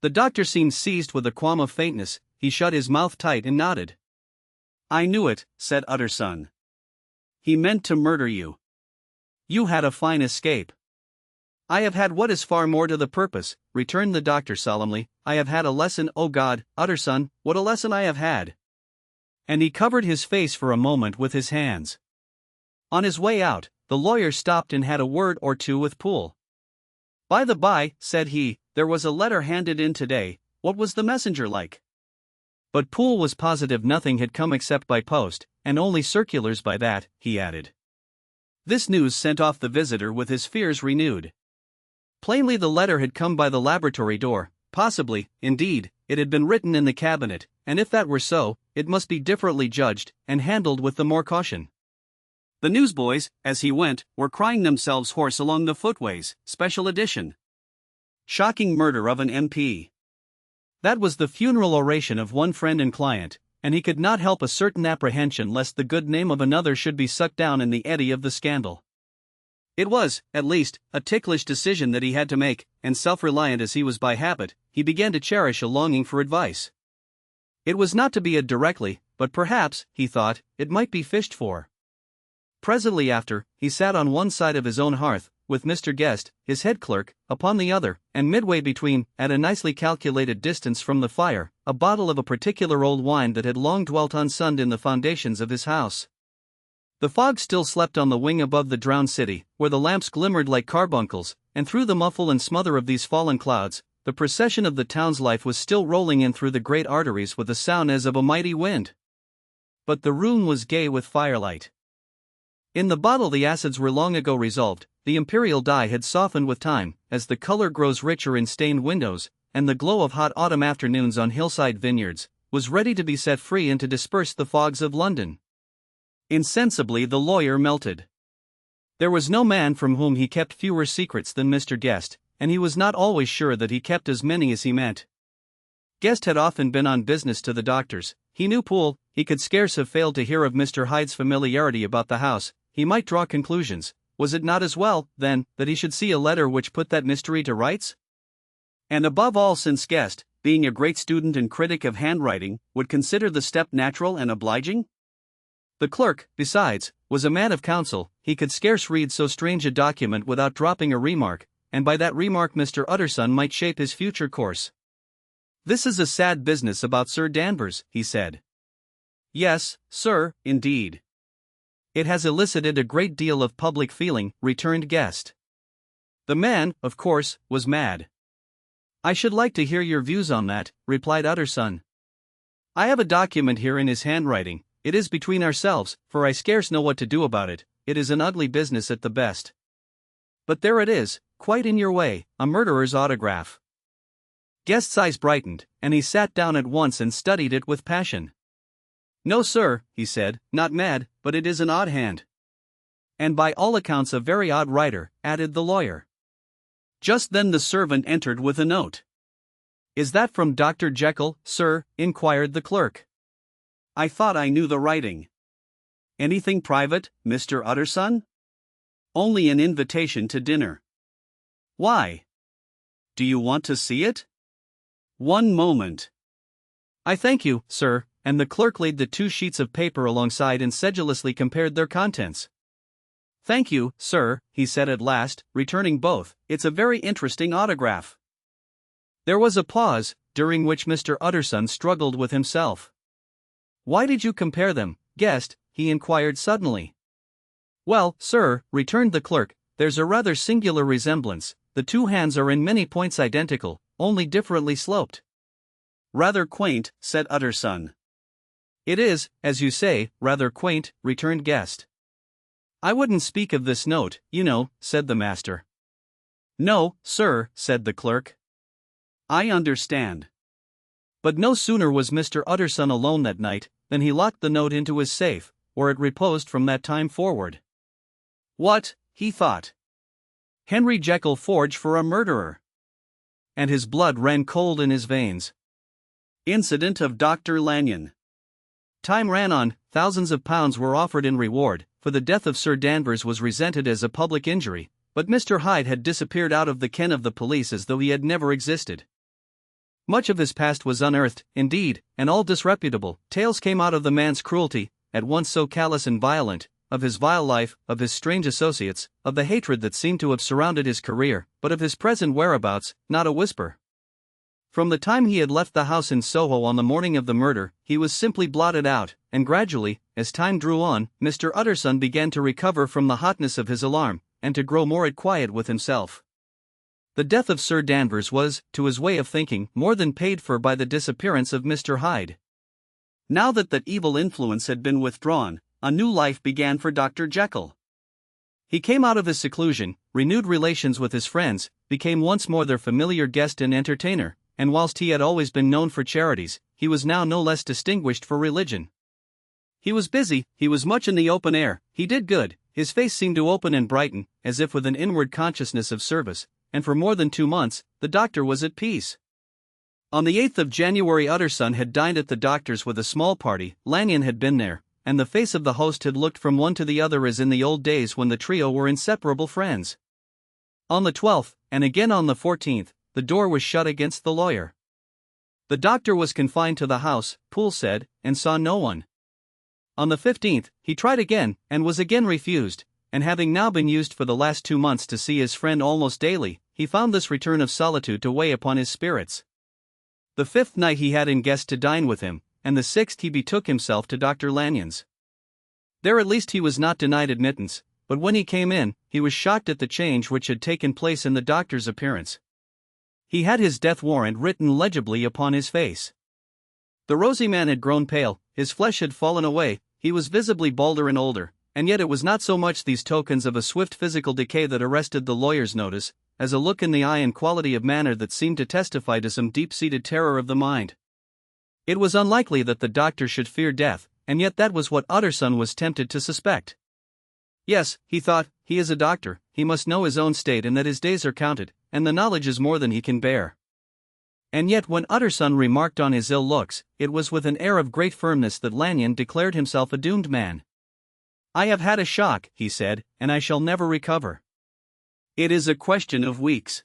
The doctor seemed seized with a qualm of faintness, he shut his mouth tight and nodded. "I knew it," said Utterson. "He meant to murder you. You had a fine escape." "I have had what is far more to the purpose," returned the doctor solemnly, "I have had a lesson, oh God, Utterson, what a lesson I have had." And he covered his face for a moment with his hands. On his way out, the lawyer stopped and had a word or two with Poole. "By the by," said he, "there was a letter handed in today. What was the messenger like?" But Poole was positive nothing had come except by post, and only circulars by that, he added. This news sent off the visitor with his fears renewed. Plainly the letter had come by the laboratory door, possibly, indeed, it had been written in the cabinet, and if that were so, it must be differently judged, and handled with the more caution. The newsboys, as he went, were crying themselves hoarse along the footways, special edition. Shocking murder of an MP. That was the funeral oration of one friend and client, and he could not help a certain apprehension lest the good name of another should be sucked down in the eddy of the scandal. It was, at least, a ticklish decision that he had to make, and self-reliant as he was by habit, he began to cherish a longing for advice. It was not to be had directly, but perhaps, he thought, it might be fished for. Presently after, he sat on one side of his own hearth, with Mr. Guest, his head clerk, upon the other, and midway between, at a nicely calculated distance from the fire, a bottle of a particular old wine that had long dwelt unsunned in the foundations of his house. The fog still slept on the wing above the drowned city, where the lamps glimmered like carbuncles, and through the muffle and smother of these fallen clouds, the procession of the town's life was still rolling in through the great arteries with a sound as of a mighty wind. But the room was gay with firelight. In the bottle the acids were long ago resolved, the imperial dye had softened with time, as the color grows richer in stained windows, and the glow of hot autumn afternoons on hillside vineyards was ready to be set free and to disperse the fogs of London. Insensibly the lawyer melted. There was no man from whom he kept fewer secrets than Mr. Guest, and he was not always sure that he kept as many as he meant. Guest had often been on business to the doctor's. He knew Poole. He could scarce have failed to hear of Mr. Hyde's familiarity about the house. He might draw conclusions. Was it not as well, then, that he should see a letter which put that mystery to rights? And above all, since Guest, being a great student and critic of handwriting, would consider the step natural and obliging? The clerk, besides, was a man of counsel. He could scarce read so strange a document without dropping a remark, and by that remark Mr. Utterson might shape his future course. "This is a sad business about Sir Danvers," he said. "Yes, sir, indeed. It has elicited a great deal of public feeling," returned Guest. "The man, of course, was mad." "I should like to hear your views on that," replied Utterson. "I have a document here in his handwriting. It is between ourselves, for I scarce know what to do about it. It is an ugly business at the best. But there it is, quite in your way, a murderer's autograph." Guest's eyes brightened, and he sat down at once and studied it with passion. "No, sir," he said, "not mad, but it is an odd hand." "And by all accounts a very odd writer," added the lawyer. Just then the servant entered with a note. "Is that from Dr. Jekyll, sir?" inquired the clerk. "I thought I knew the writing." "Anything private, Mr. Utterson?" "Only an invitation to dinner." "Why? Do you want to see it?" "One moment." "I thank you, sir," and the clerk laid the 2 sheets of paper alongside and sedulously compared their contents. "Thank you, sir," he said at last, returning both. "It's a very interesting autograph." There was a pause, during which Mr. Utterson struggled with himself. "Why did you compare them, Guest?" he inquired suddenly. "Well, sir," returned the clerk, "there's a rather singular resemblance. The 2 hands are in many points identical, only differently sloped." "Rather quaint," said Utterson. "It is, as you say, rather quaint," returned Guest. "I wouldn't speak of this note, you know," said the master. "No, sir," said the clerk. "I understand." But no sooner was Mr. Utterson alone that night, than he locked the note into his safe, where it reposed from that time forward. What, he thought. Henry Jekyll forged for a murderer! And his blood ran cold in his veins. Incident of Dr. Lanyon. Time ran on, thousands of pounds were offered in reward, for the death of Sir Danvers was resented as a public injury, but Mr. Hyde had disappeared out of the ken of the police as though he had never existed. Much of his past was unearthed, indeed, and all disreputable. Tales came out of the man's cruelty, at once so callous and violent, of his vile life, of his strange associates, of the hatred that seemed to have surrounded his career, but of his present whereabouts, not a whisper. From the time he had left the house in Soho on the morning of the murder, he was simply blotted out, and gradually, as time drew on, Mr. Utterson began to recover from the hotness of his alarm, and to grow more at quiet with himself. The death of Sir Danvers was, to his way of thinking, more than paid for by the disappearance of Mr. Hyde. Now that that evil influence had been withdrawn, a new life began for Dr. Jekyll. He came out of his seclusion, renewed relations with his friends, became once more their familiar guest and entertainer, and whilst he had always been known for charities, he was now no less distinguished for religion. He was busy, he was much in the open air, he did good, his face seemed to open and brighten, as if with an inward consciousness of service, and for more than 2 months, the doctor was at peace. On the 8th of January Utterson had dined at the doctor's with a small party. Lanyon had been there, and the face of the host had looked from one to the other as in the old days when the trio were inseparable friends. On the 12th, and again on the 14th, the door was shut against the lawyer. The doctor was confined to the house, Poole said, and saw no one. On the 15th, he tried again, and was again refused, and having now been used for the last 2 months to see his friend almost daily, he found this return of solitude to weigh upon his spirits. The 5th night he had in guest to dine with him, and the 6th he betook himself to Dr. Lanyon's. There at least he was not denied admittance, but when he came in, he was shocked at the change which had taken place in the doctor's appearance. He had his death warrant written legibly upon his face. The rosy man had grown pale, his flesh had fallen away, he was visibly balder and older, and yet it was not so much these tokens of a swift physical decay that arrested the lawyer's notice, as a look in the eye and quality of manner that seemed to testify to some deep-seated terror of the mind. It was unlikely that the doctor should fear death, and yet that was what Utterson was tempted to suspect. Yes, he thought, he is a doctor, he must know his own state and that his days are counted, and the knowledge is more than he can bear. And yet when Utterson remarked on his ill looks, it was with an air of great firmness that Lanyon declared himself a doomed man. "I have had a shock," he said, "and I shall never recover. It is a question of weeks.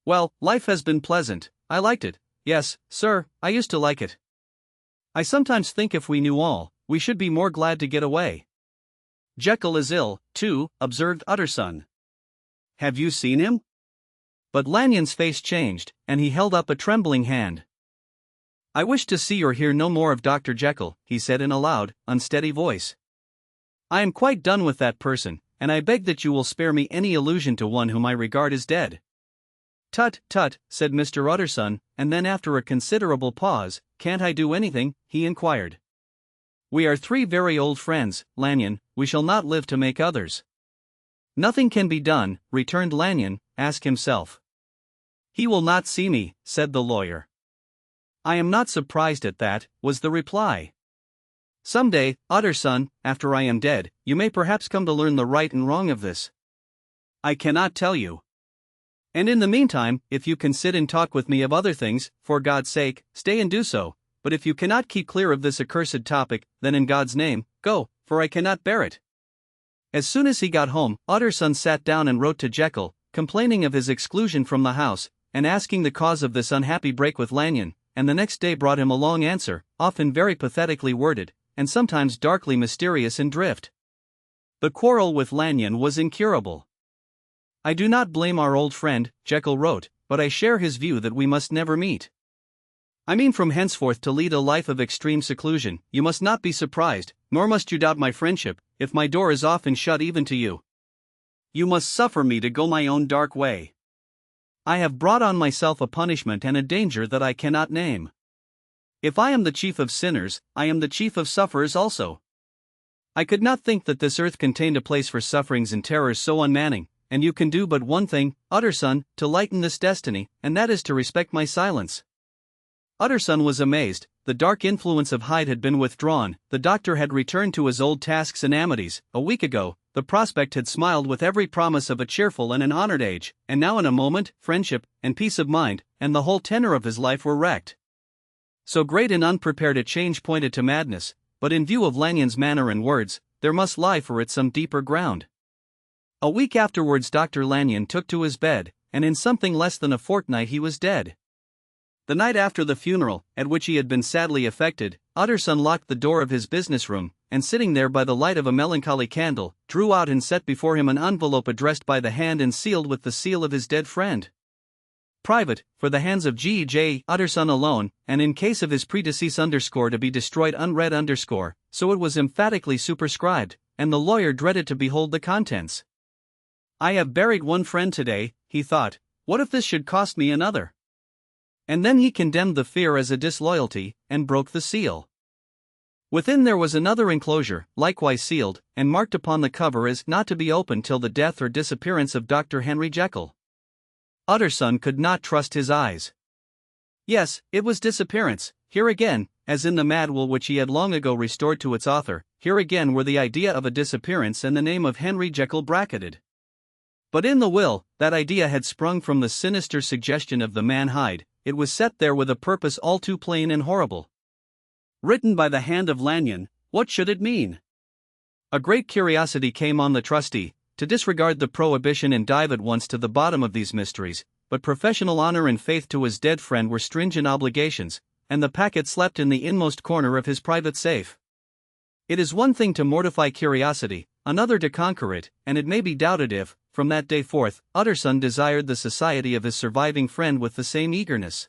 Well, life has been pleasant, I liked it, yes, sir, I used to like it. I sometimes think if we knew all, we should be more glad to get away." "Jekyll is ill, too," observed Utterson. "Have you seen him?" But Lanyon's face changed, and he held up a trembling hand. "I wish to see or hear no more of Dr. Jekyll," he said in a loud, unsteady voice. "I am quite done with that person, and I beg that you will spare me any allusion to one whom I regard as dead." "Tut, tut," said Mr. Utterson, and then after a considerable pause, "Can't I do anything?" he inquired. "We are 3 very old friends, Lanyon, we shall not live to make others." "Nothing can be done," returned Lanyon, "ask himself." "He will not see me," said the lawyer. "I am not surprised at that," was the reply. "Some day, Utterson, after I am dead, you may perhaps come to learn the right and wrong of this. I cannot tell you. And in the meantime, if you can sit and talk with me of other things, for God's sake, stay and do so, but if you cannot keep clear of this accursed topic, then in God's name, go, for I cannot bear it." As soon as he got home, Utterson sat down and wrote to Jekyll, complaining of his exclusion from the house, and asking the cause of this unhappy break with Lanyon, and the next day brought him a long answer, often very pathetically worded, and sometimes darkly mysterious in drift. The quarrel with Lanyon was incurable. "I do not blame our old friend," Jekyll wrote, "but I share his view that we must never meet. I mean from henceforth to lead a life of extreme seclusion. You must not be surprised, nor must you doubt my friendship, if my door is often shut even to you. You must suffer me to go my own dark way. I have brought on myself a punishment and a danger that I cannot name. If I am the chief of sinners, I am the chief of sufferers also. I could not think that this earth contained a place for sufferings and terrors so unmanning, and you can do but one thing, Utterson, to lighten this destiny, and that is to respect my silence." Utterson was amazed. The dark influence of Hyde had been withdrawn, the doctor had returned to his old tasks and amities. A week ago, the prospect had smiled with every promise of a cheerful and an honored age, and now in a moment, friendship, and peace of mind, and the whole tenor of his life were wrecked. So great and unprepared a change pointed to madness, but in view of Lanyon's manner and words, there must lie for it some deeper ground. A week afterwards Dr. Lanyon took to his bed, and in something less than a fortnight he was dead. The night after the funeral, at which he had been sadly affected, Utterson locked the door of his business room, and sitting there by the light of a melancholy candle, drew out and set before him an envelope addressed by the hand and sealed with the seal of his dead friend. Private, for the hands of G.J. Utterson alone, and in case of his predecease underscore to be destroyed unread underscore, so it was emphatically superscribed, and the lawyer dreaded to behold the contents. I have buried one friend today, he thought, what if this should cost me another? And then he condemned the fear as a disloyalty, and broke the seal. Within there was another enclosure, likewise sealed, and marked upon the cover as not to be opened till the death or disappearance of Dr. Henry Jekyll. Utterson could not trust his eyes. Yes, it was disappearance. Here again, as in the mad will which he had long ago restored to its author, here again were the idea of a disappearance and the name of Henry Jekyll bracketed. But in the will, that idea had sprung from the sinister suggestion of the man Hyde. It was set there with a purpose all too plain and horrible. Written by the hand of Lanyon, what should it mean? A great curiosity came on the trustee, to disregard the prohibition and dive at once to the bottom of these mysteries, but professional honor and faith to his dead friend were stringent obligations, and the packet slept in the inmost corner of his private safe. It is one thing to mortify curiosity, another to conquer it, and it may be doubted if, from that day forth, Utterson desired the society of his surviving friend with the same eagerness.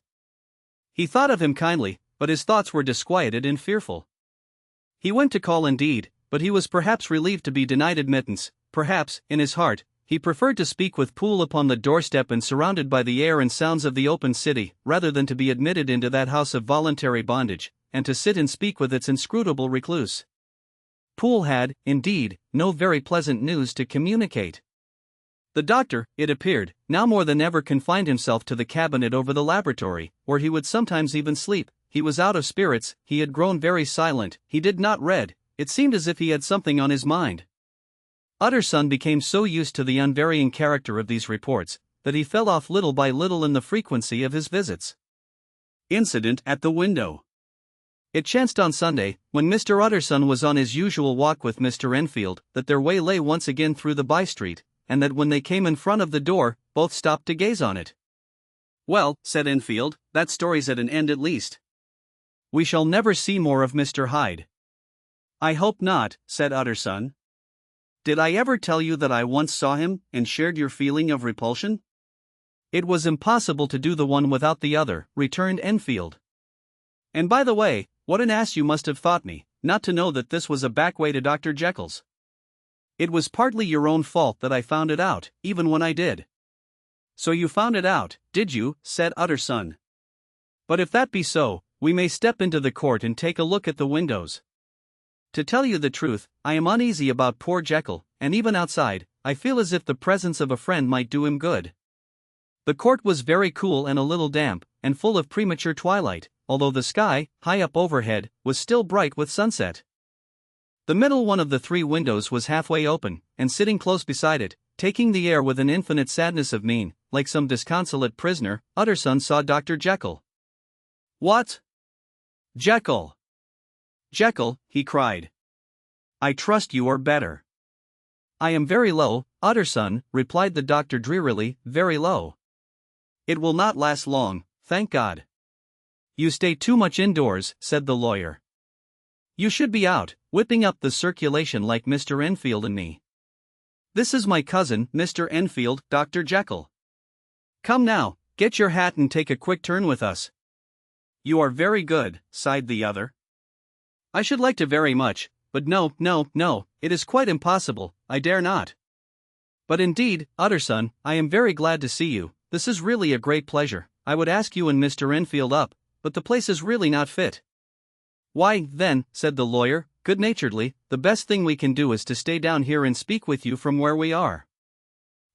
He thought of him kindly, but his thoughts were disquieted and fearful. He went to call indeed, but he was perhaps relieved to be denied admittance, perhaps, in his heart, he preferred to speak with Poole upon the doorstep and surrounded by the air and sounds of the open city, rather than to be admitted into that house of voluntary bondage, and to sit and speak with its inscrutable recluse. Poole had, indeed, no very pleasant news to communicate. The doctor, it appeared, now more than ever confined himself to the cabinet over the laboratory, where he would sometimes even sleep. He was out of spirits, he had grown very silent, he did not read, it seemed as if he had something on his mind. Utterson became so used to the unvarying character of these reports, that he fell off little by little in the frequency of his visits. Incident at the window. It chanced on Sunday, when Mr. Utterson was on his usual walk with Mr. Enfield, that their way lay once again through the by-street, and that when they came in front of the door, both stopped to gaze on it. Well, said Enfield, that story's at an end at least. We shall never see more of Mr. Hyde. I hope not, said Utterson. Did I ever tell you that I once saw him, and shared your feeling of repulsion? It was impossible to do the one without the other, returned Enfield. And by the way, what an ass you must have thought me, not to know that this was a back way to Dr. Jekyll's. It was partly your own fault that I found it out, even when I did. So you found it out, did you? Said Utterson. But if that be so, we may step into the court and take a look at the windows. To tell you the truth, I am uneasy about poor Jekyll, and even outside, I feel as if the presence of a friend might do him good. The court was very cool and a little damp, and full of premature twilight, although the sky, high up overhead, was still bright with sunset. The middle one of the three windows was halfway open, and sitting close beside it, taking the air with an infinite sadness of mien, like some disconsolate prisoner, Utterson saw Dr. Jekyll. What? Jekyll! Jekyll, he cried. I trust you are better. I am very low, Utterson, replied the doctor drearily, very low. It will not last long, thank God. You stay too much indoors, said the lawyer. You should be out, whipping up the circulation like Mr. Enfield and me. This is my cousin, Mr. Enfield, Dr. Jekyll. Come now, get your hat and take a quick turn with us. You are very good, sighed the other. I should like to very much, but no, it is quite impossible, I dare not. But indeed, Utterson, I am very glad to see you, this is really a great pleasure. I would ask you and Mr. Enfield up, but the place is really not fit. Why, then, said the lawyer, good-naturedly, the best thing we can do is to stay down here and speak with you from where we are.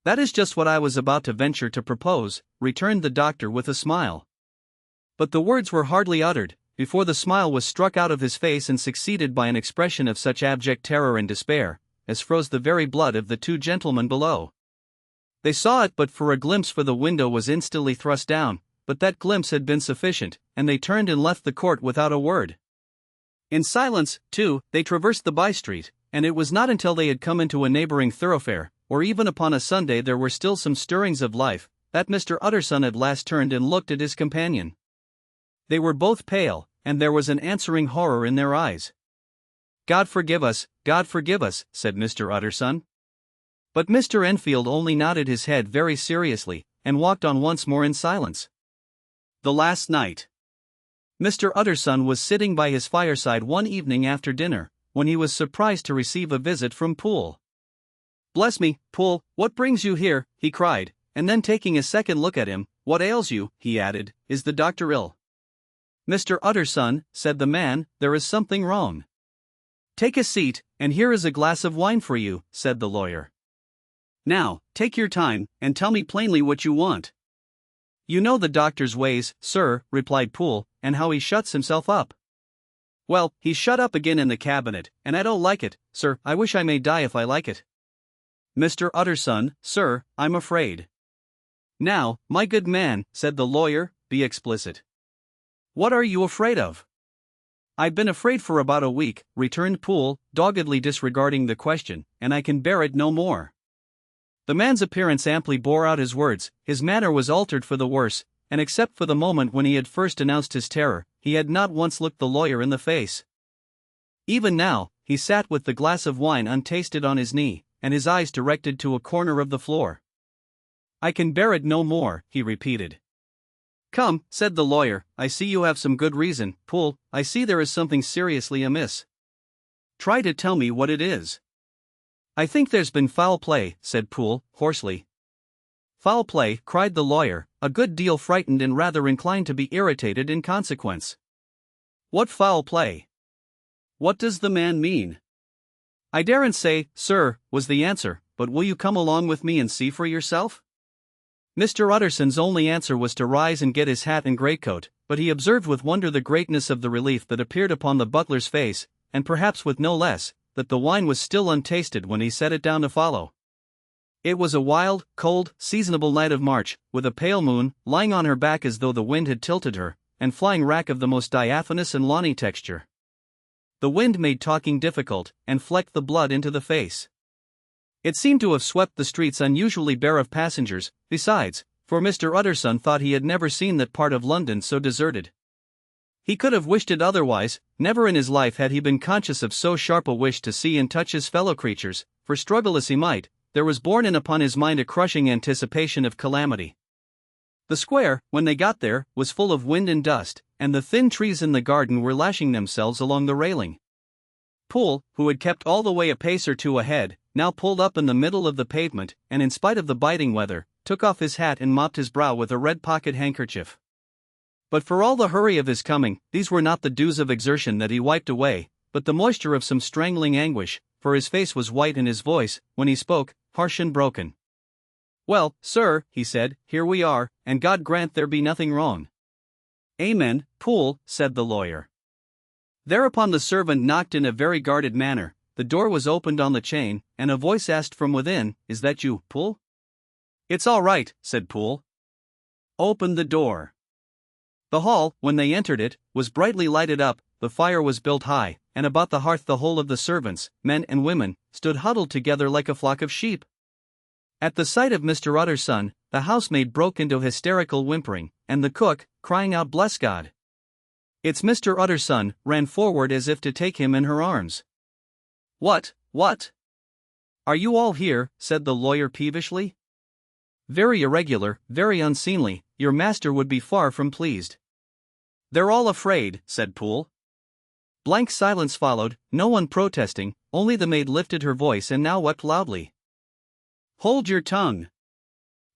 That is just what I was about to venture to propose, returned the doctor with a smile. But the words were hardly uttered, before the smile was struck out of his face and succeeded by an expression of such abject terror and despair, as froze the very blood of the two gentlemen below. They saw it but for a glimpse, for the window was instantly thrust down, but that glimpse had been sufficient, and they turned and left the court without a word. In silence, too, they traversed the by-street, and it was not until they had come into a neighboring thoroughfare, or even upon a Sunday there were still some stirrings of life, that Mr. Utterson at last turned and looked at his companion. They were both pale, and there was an answering horror in their eyes. God forgive us, said Mr. Utterson. But Mr. Enfield only nodded his head very seriously, and walked on once more in silence. The last night. Mr. Utterson was sitting by his fireside one evening after dinner, when he was surprised to receive a visit from Poole. "Bless me, Poole, what brings you here?" he cried, and then taking a second look at him. "What ails you?" he added. "Is the doctor ill?" "Mr. Utterson," said the man, "there is something wrong." "Take a seat, and here is a glass of wine for you," said the lawyer. "Now, take your time, and tell me plainly what you want." "You know the doctor's ways, sir," replied Poole, "and how he shuts himself up." "Well, he's shut up again in the cabinet, and I don't like it, sir. I wish I may die if I like it." "Mr. Utterson, sir, I'm afraid." "Now, my good man," said the lawyer, "be explicit. What are you afraid of?" "I've been afraid for about a week," returned Poole, doggedly disregarding the question, "and I can bear it no more." The man's appearance amply bore out his words. His manner was altered for the worse, and except for the moment when he had first announced his terror, he had not once looked the lawyer in the face. Even now, he sat with the glass of wine untasted on his knee, and his eyes directed to a corner of the floor. "I can bear it no more," he repeated. "Come," said the lawyer, "I see you have some good reason, Poole. I see there is something seriously amiss. Try to tell me what it is." "I think there's been foul play," said Poole, hoarsely. "Foul play," cried the lawyer, a good deal frightened and rather inclined to be irritated in consequence. "What foul play? What does the man mean?" "I daren't say, sir," was the answer, "but will you come along with me and see for yourself?" Mr. Utterson's only answer was to rise and get his hat and greatcoat, but he observed with wonder the greatness of the relief that appeared upon the butler's face, and perhaps with no less, that the wine was still untasted when he set it down to follow. It was a wild, cold, seasonable night of March, with a pale moon, lying on her back as though the wind had tilted her, and flying rack of the most diaphanous and lawny texture. The wind made talking difficult, and flecked the blood into the face. It seemed to have swept the streets unusually bare of passengers, besides, for Mr. Utterson thought he had never seen that part of London so deserted. He could have wished it otherwise. Never in his life had he been conscious of so sharp a wish to see and touch his fellow creatures, for struggle as he might, there was borne in upon his mind a crushing anticipation of calamity. The square, when they got there, was full of wind and dust, and the thin trees in the garden were lashing themselves along the railing. Poole, who had kept all the way a pace or two ahead, now pulled up in the middle of the pavement, and in spite of the biting weather, took off his hat and mopped his brow with a red pocket handkerchief. But for all the hurry of his coming, these were not the dews of exertion that he wiped away, but the moisture of some strangling anguish, for his face was white and his voice, when he spoke, harsh and broken. "Well, sir," he said, "here we are, and God grant there be nothing wrong." "Amen, Poole," said the lawyer. Thereupon the servant knocked in a very guarded manner, the door was opened on the chain, and a voice asked from within, "Is that you, Poole?" "It's all right," said Poole. "Open the door." The hall, when they entered it, was brightly lighted up, the fire was built high, and about the hearth the whole of the servants, men and women, stood huddled together like a flock of sheep. At the sight of Mr. Utterson, the housemaid broke into hysterical whimpering, and the cook, crying out "Bless God! It's Mr. Utterson," ran forward as if to take him in her arms. What? Are you all here?" said the lawyer peevishly. "Very irregular, very unseemly, your master would be far from pleased." "They're all afraid," said Poole. Blank silence followed, no one protesting, only the maid lifted her voice and now wept loudly. "Hold your tongue,"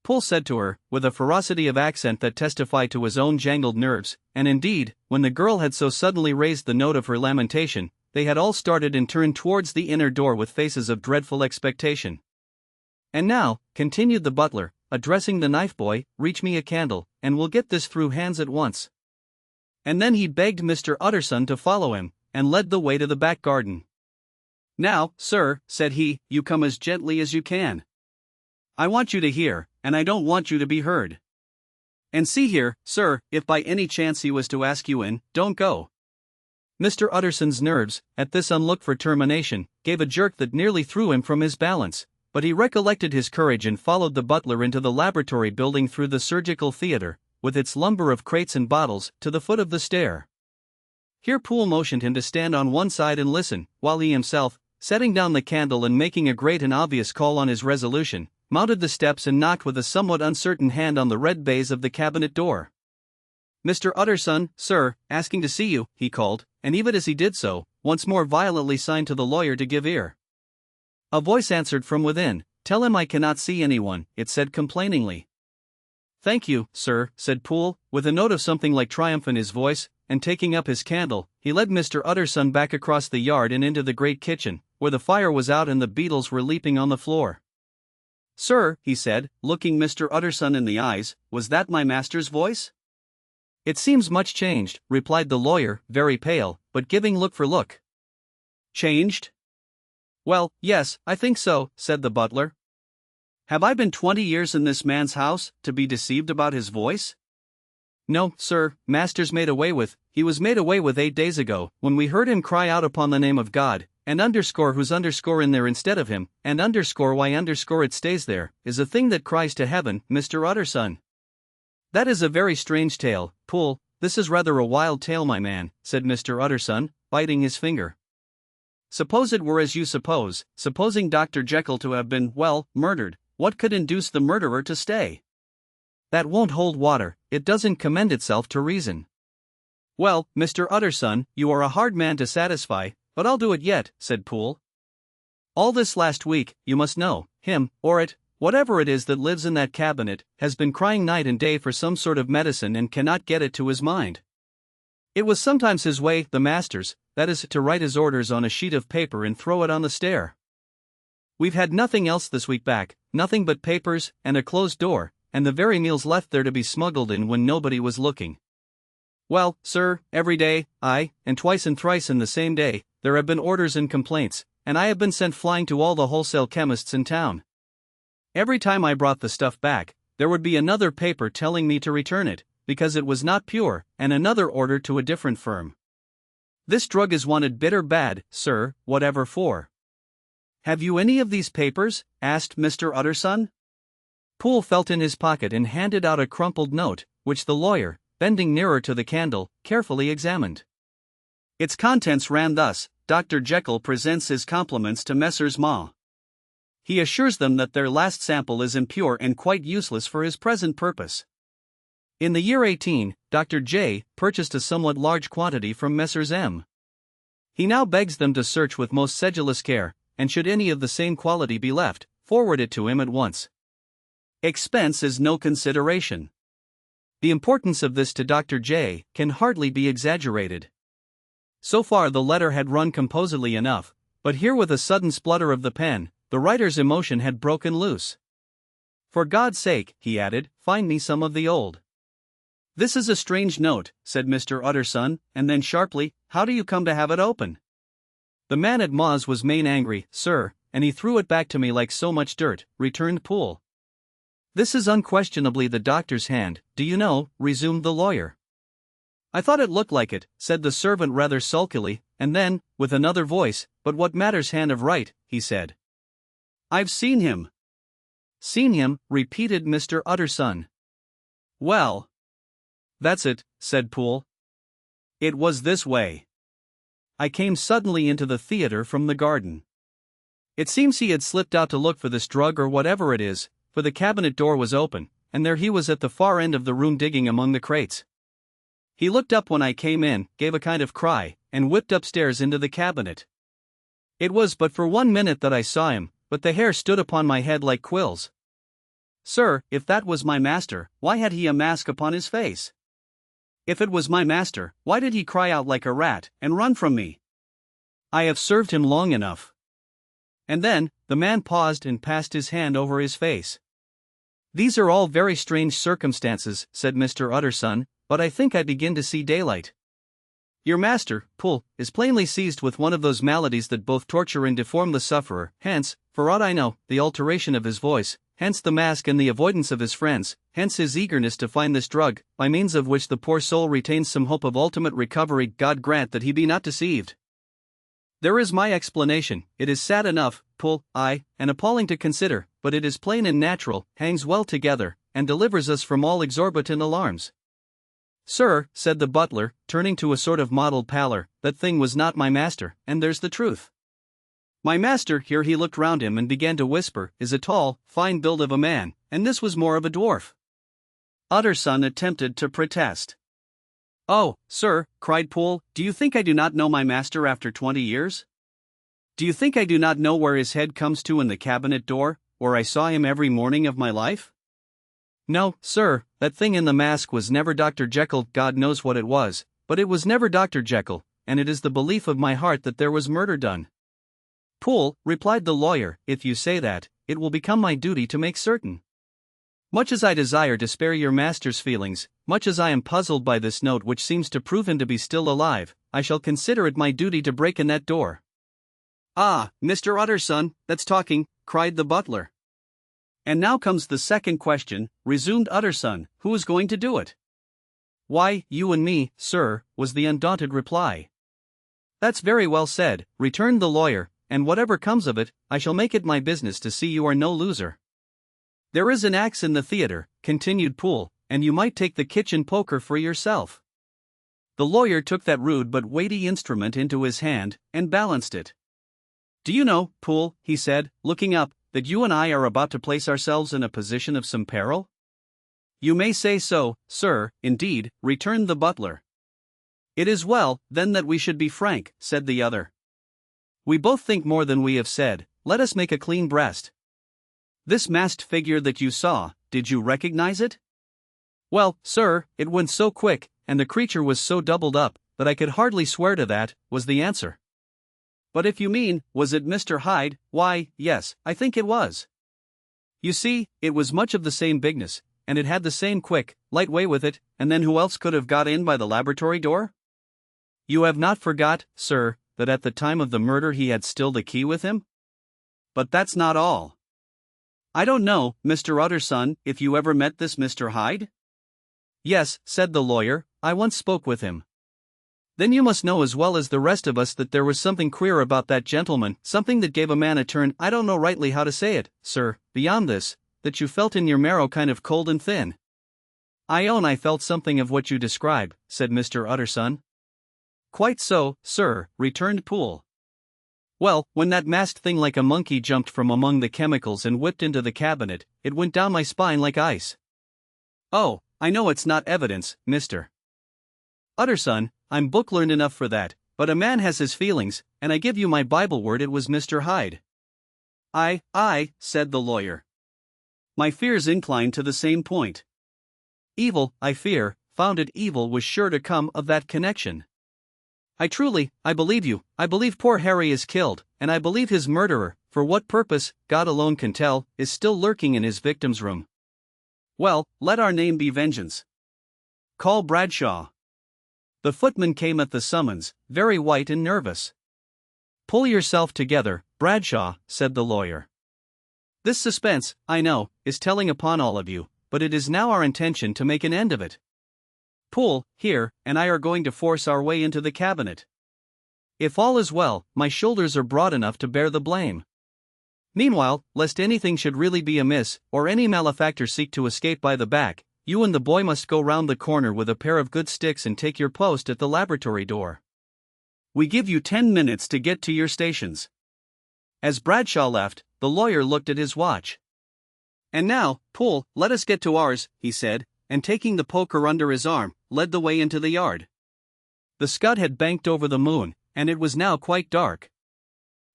Poole said to her, with a ferocity of accent that testified to his own jangled nerves, and indeed, when the girl had so suddenly raised the note of her lamentation, they had all started and turned towards the inner door with faces of dreadful expectation. "And now," continued the butler, addressing the knife boy, "reach me a candle, and we'll get this through hands at once." And then he begged Mr. Utterson to follow him, and led the way to the back garden. "Now, sir," said he, "you come as gently as you can. I want you to hear, and I don't want you to be heard. And see here, sir, if by any chance he was to ask you in, don't go." Mr. Utterson's nerves, at this unlooked-for termination, gave a jerk that nearly threw him from his balance, but he recollected his courage and followed the butler into the laboratory building through the surgical theater, with its lumber of crates and bottles, to the foot of the stair. Here Poole motioned him to stand on one side and listen, while he himself, setting down the candle and making a great and obvious call on his resolution, mounted the steps and knocked with a somewhat uncertain hand on the red baize of the cabinet door. "Mr. Utterson, sir, asking to see you," he called, and even as he did so, once more violently signed to the lawyer to give ear. A voice answered from within. "Tell him I cannot see anyone," it said complainingly. "Thank you, sir," said Poole, with a note of something like triumph in his voice, and taking up his candle, he led Mr. Utterson back across the yard and into the great kitchen, where the fire was out and the beetles were leaping on the floor. "Sir," he said, looking Mr. Utterson in the eyes, "was that my master's voice?" "It seems much changed," replied the lawyer, very pale, but giving look for look. "Changed? Well, yes, I think so," said the butler. "Have I been 20 years in this man's house, to be deceived about his voice?" "No, sir, master's made away with. He was made away with 8 days ago, when we heard him cry out upon the name of God, and underscore who's underscore in there instead of him, and underscore why underscore it stays there, is a thing that cries to heaven, Mr. Utterson." "That is a very strange tale, Poole. This is rather a wild tale, my man," said Mr. Utterson, biting his finger. "Suppose it were as you suppose, supposing Dr. Jekyll to have been, well, murdered, what could induce the murderer to stay?" "That won't hold water, it doesn't commend itself to reason." "Well, Mr. Utterson, you are a hard man to satisfy, but I'll do it yet," said Poole. "All this last week, you must know, him, or it, whatever it is that lives in that cabinet, has been crying night and day for some sort of medicine and cannot get it to his mind. It was sometimes his way, the master's, that is, to write his orders on a sheet of paper and throw it on the stair. We've had nothing else this week back, nothing but papers, and a closed door, and the very meals left there to be smuggled in when nobody was looking. Well, sir, every day, aye, and twice and thrice in the same day, there have been orders and complaints, and I have been sent flying to all the wholesale chemists in town. Every time I brought the stuff back, there would be another paper telling me to return it, because it was not pure, and another order to a different firm. This drug is wanted bitter bad, sir, whatever for." "Have you any of these papers?" asked Mr. Utterson. Poole felt in his pocket and handed out a crumpled note, which the lawyer, bending nearer to the candle, carefully examined. Its contents ran thus: "Dr. Jekyll presents his compliments to Messrs. Ma. He assures them that their last sample is impure and quite useless for his present purpose. In the year 18, Dr. J. purchased a somewhat large quantity from Messrs. M. He now begs them to search with most sedulous care, and should any of the same quality be left, forward it to him at once. Expense is no consideration." The importance of this to Dr. J. can hardly be exaggerated. So far the letter had run composedly enough, but here with a sudden splutter of the pen, the writer's emotion had broken loose. "For God's sake," he added, "find me some of the old." "This is a strange note," said Mr. Utterson, and then sharply, "how do you come to have it open?" "The man at Ma's was main angry, sir, and he threw it back to me like so much dirt," returned Poole. "This is unquestionably the doctor's hand, do you know," resumed the lawyer. "I thought it looked like it," said the servant rather sulkily, and then, with another voice, "But what matters hand of right," he said. "I've seen him." "Seen him," repeated Mr. Utterson. "Well, that's it," said Poole. "It was this way. I came suddenly into the theater from the garden. It seems he had slipped out to look for this drug or whatever it is, for the cabinet door was open, and there he was at the far end of the room digging among the crates. He looked up when I came in, gave a kind of cry, and whipped upstairs into the cabinet. It was but for 1 minute that I saw him, but the hair stood upon my head like quills. Sir, if that was my master, why had he a mask upon his face? If it was my master, why did he cry out like a rat, and run from me? I have served him long enough." And then, the man paused and passed his hand over his face. "These are all very strange circumstances," said Mr. Utterson, "but I think I begin to see daylight. Your master, Poole, is plainly seized with one of those maladies that both torture and deform the sufferer, hence, for aught I know, the alteration of his voice, hence the mask and the avoidance of his friends, hence his eagerness to find this drug, by means of which the poor soul retains some hope of ultimate recovery. God grant that he be not deceived. There is my explanation. It is sad enough, Poole, aye, and appalling to consider, but it is plain and natural, hangs well together, and delivers us from all exorbitant alarms." "Sir," said the butler, turning to a sort of mottled pallor, "that thing was not my master, and there's the truth." My master," here he looked round him and began to whisper, "is a tall, fine build of a man, and this was more of a dwarf." Utterson attempted to protest. "Oh, sir," cried Poole, "do you think I do not know my master after 20 years? Do you think I do not know where his head comes to in the cabinet door, where I saw him every morning of my life? No, sir, that thing in the mask was never Dr. Jekyll. God knows what it was, but it was never Dr. Jekyll, and it is the belief of my heart that there was murder done." "Poole," replied the lawyer, "if you say that, it will become my duty to make certain. Much as I desire to spare your master's feelings, much as I am puzzled by this note which seems to prove him to be still alive, I shall consider it my duty to break in that door." "Ah, Mr. Utterson, that's talking," cried the butler. "And now comes the second question," resumed Utterson, "who is going to do it?" "Why, you and me, sir," was the undaunted reply. "That's very well said," returned the lawyer, "and whatever comes of it, I shall make it my business to see you are no loser." "There is an axe in the theatre," continued Poole, "and you might take the kitchen poker for yourself." The lawyer took that rude but weighty instrument into his hand, and balanced it. "Do you know, Poole," he said, looking up, "that you and I are about to place ourselves in a position of some peril?" "You may say so, sir, indeed," returned the butler. "It is well, then, that we should be frank," said the other. "We both think more than we have said, let us make a clean breast. This masked figure that you saw, did you recognize it?" "Well, sir, it went so quick, and the creature was so doubled up, that I could hardly swear to that," was the answer. "But if you mean, was it Mr. Hyde, why, yes, I think it was. You see, it was much of the same bigness, and it had the same quick, light way with it, and then who else could have got in by the laboratory door? You have not forgot, sir, that at the time of the murder he had still the key with him? But that's not all. I don't know, Mr. Utterson, if you ever met this Mr. Hyde?" "Yes," said the lawyer, "I once spoke with him." "Then you must know as well as the rest of us that there was something queer about that gentleman, something that gave a man a turn, I don't know rightly how to say it, sir, beyond this, that you felt in your marrow kind of cold and thin." "I own I felt something of what you describe," said Mr. Utterson. "Quite so, sir," returned Poole. "Well, when that masked thing like a monkey jumped from among the chemicals and whipped into the cabinet, it went down my spine like ice." "Oh, I know it's not evidence, Mr. Utterson, I'm book-learned enough for that, but a man has his feelings, and I give you my Bible word it was Mr. Hyde." I, said the lawyer. "My fears incline to the same point. Evil, I fear, founded evil was sure to come of that connection. I believe you, I believe poor Harry is killed, and I believe his murderer, for what purpose, God alone can tell, is still lurking in his victim's room. Well, let our name be Vengeance. Call Bradshaw." The footman came at the summons, very white and nervous. "Pull yourself together, Bradshaw," said the lawyer. "This suspense, I know, is telling upon all of you, but it is now our intention to make an end of it. Poole, here, and I are going to force our way into the cabinet. If all is well, my shoulders are broad enough to bear the blame. Meanwhile, lest anything should really be amiss, or any malefactor seek to escape by the back, you and the boy must go round the corner with a pair of good sticks and take your post at the laboratory door. We give you 10 minutes to get to your stations." As Bradshaw left, the lawyer looked at his watch. "And now, Poole, let us get to ours," he said, and taking the poker under his arm, led the way into the yard. The scud had banked over the moon, and it was now quite dark.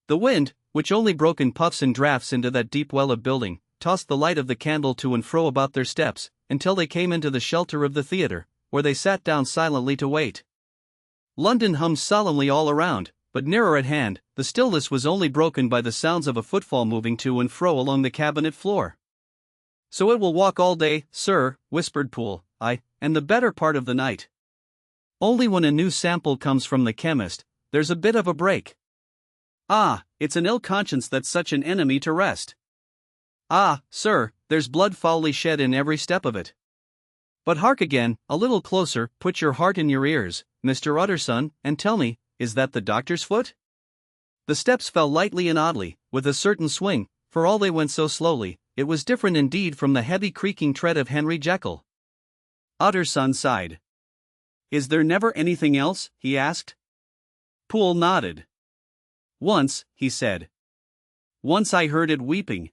The wind, which only broke in puffs and drafts into that deep well of building, tossed the light of the candle to and fro about their steps, until they came into the shelter of the theatre, where they sat down silently to wait. London hummed solemnly all around, but nearer at hand, the stillness was only broken by the sounds of a footfall moving to and fro along the cabinet floor. "So it will walk all day, sir," whispered Poole, "and the better part of the night. Only when a new sample comes from the chemist, there's a bit of a break. Ah, it's an ill conscience that's such an enemy to rest. Ah, sir, there's blood foully shed in every step of it. But hark again, a little closer, put your heart in your ears, Mr. Utterson, and tell me, is that the doctor's foot?" The steps fell lightly and oddly, with a certain swing, for all they went so slowly. It was different indeed from the heavy creaking tread of Henry Jekyll. Utterson sighed. "Is there never anything else?" he asked. Poole nodded. "Once," he said, Once I heard it weeping.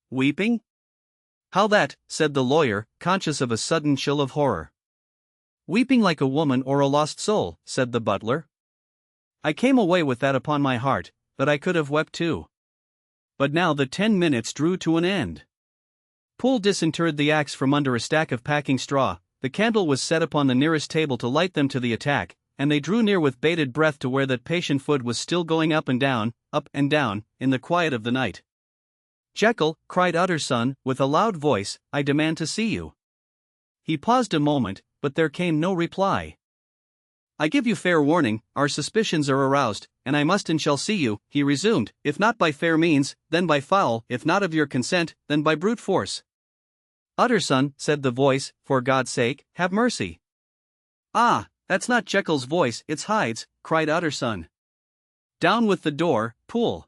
Weeping? How that? Said the lawyer, conscious of a sudden chill of horror. Weeping like a woman or a lost soul, said the butler. I came away with that upon my heart, but I could have wept too. But now the 10 minutes drew to an end. Poole disinterred the axe from under a stack of packing straw, the candle was set upon the nearest table to light them to the attack, and they drew near with bated breath to where that patient foot was still going up and down, in the quiet of the night. Jekyll, cried Utterson, with a loud voice, I demand to see you. He paused a moment, but there came no reply. I give you fair warning, our suspicions are aroused, and I must and shall see you, he resumed, if not by fair means, then by foul, if not of your consent, then by brute force. Utterson, said the voice, for God's sake, have mercy. Ah, that's not Jekyll's voice, it's Hyde's, cried Utterson. Down with the door, Poole.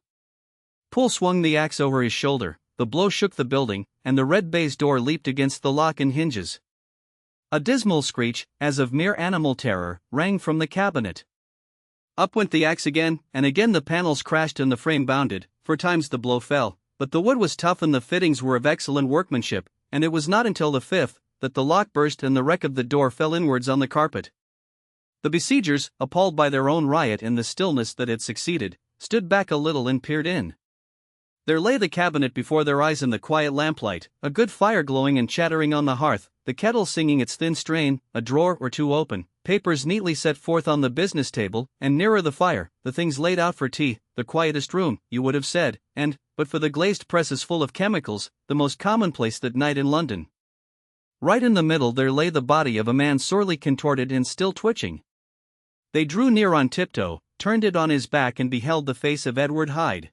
Poole swung the axe over his shoulder, the blow shook the building, and the red baize door leaped against the lock and hinges. A dismal screech, as of mere animal terror, rang from the cabinet. Up went the axe again, and again the panels crashed and the frame bounded, for times the blow fell, but the wood was tough and the fittings were of excellent workmanship, and it was not until the fifth, that the lock burst and the wreck of the door fell inwards on the carpet. The besiegers, appalled by their own riot and the stillness that had succeeded, stood back a little and peered in. There lay the cabinet before their eyes in the quiet lamplight, a good fire glowing and chattering on the hearth, the kettle singing its thin strain, a drawer or two open, papers neatly set forth on the business table, and nearer the fire, the things laid out for tea, the quietest room, you would have said, and, but for the glazed presses full of chemicals, the most commonplace that night in London. Right in the middle there lay the body of a man sorely contorted and still twitching. They drew near on tiptoe, turned it on his back and beheld the face of Edward Hyde.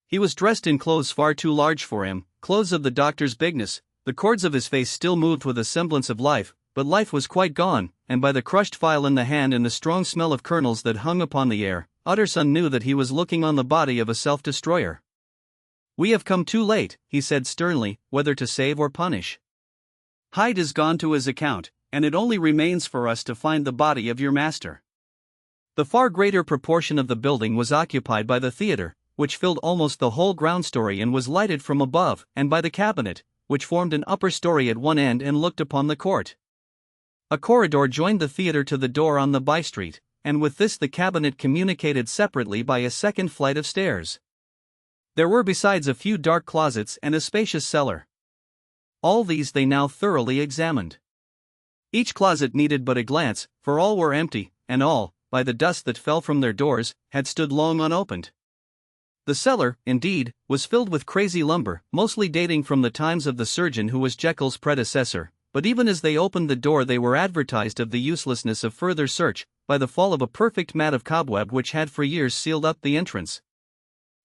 He was dressed in clothes far too large for him, clothes of the doctor's bigness. The cords of his face still moved with a semblance of life, but life was quite gone, and by the crushed file in the hand and the strong smell of kernels that hung upon the air, Utterson knew that he was looking on the body of a self-destroyer. We have come too late, he said sternly, whether to save or punish. Hyde is gone to his account, and it only remains for us to find the body of your master. The far greater proportion of the building was occupied by the theatre, which filled almost the whole ground story and was lighted from above, and by the cabinet, which formed an upper story at one end and looked upon the court. A corridor joined the theatre to the door on the by-street, and with this the cabinet communicated separately by a second flight of stairs. There were besides a few dark closets and a spacious cellar. All these they now thoroughly examined. Each closet needed but a glance, for all were empty, and all, by the dust that fell from their doors, had stood long unopened. The cellar, indeed, was filled with crazy lumber, mostly dating from the times of the surgeon who was Jekyll's predecessor, but even as they opened the door they were advertised of the uselessness of further search, by the fall of a perfect mat of cobweb which had for years sealed up the entrance.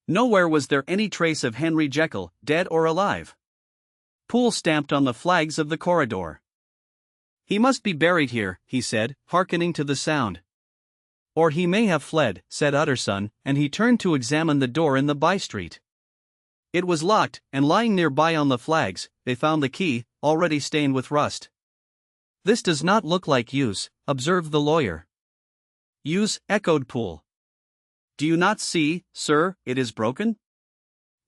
Nowhere was there any trace of Henry Jekyll, dead or alive. Poole stamped on the flags of the corridor. He must be buried here, he said, hearkening to the sound. Or he may have fled, said Utterson, and he turned to examine the door in the by-street. It was locked, and lying nearby on the flags, they found the key, already stained with rust. This does not look like use, observed the lawyer. Use, echoed Poole. Do you not see, sir, it is broken?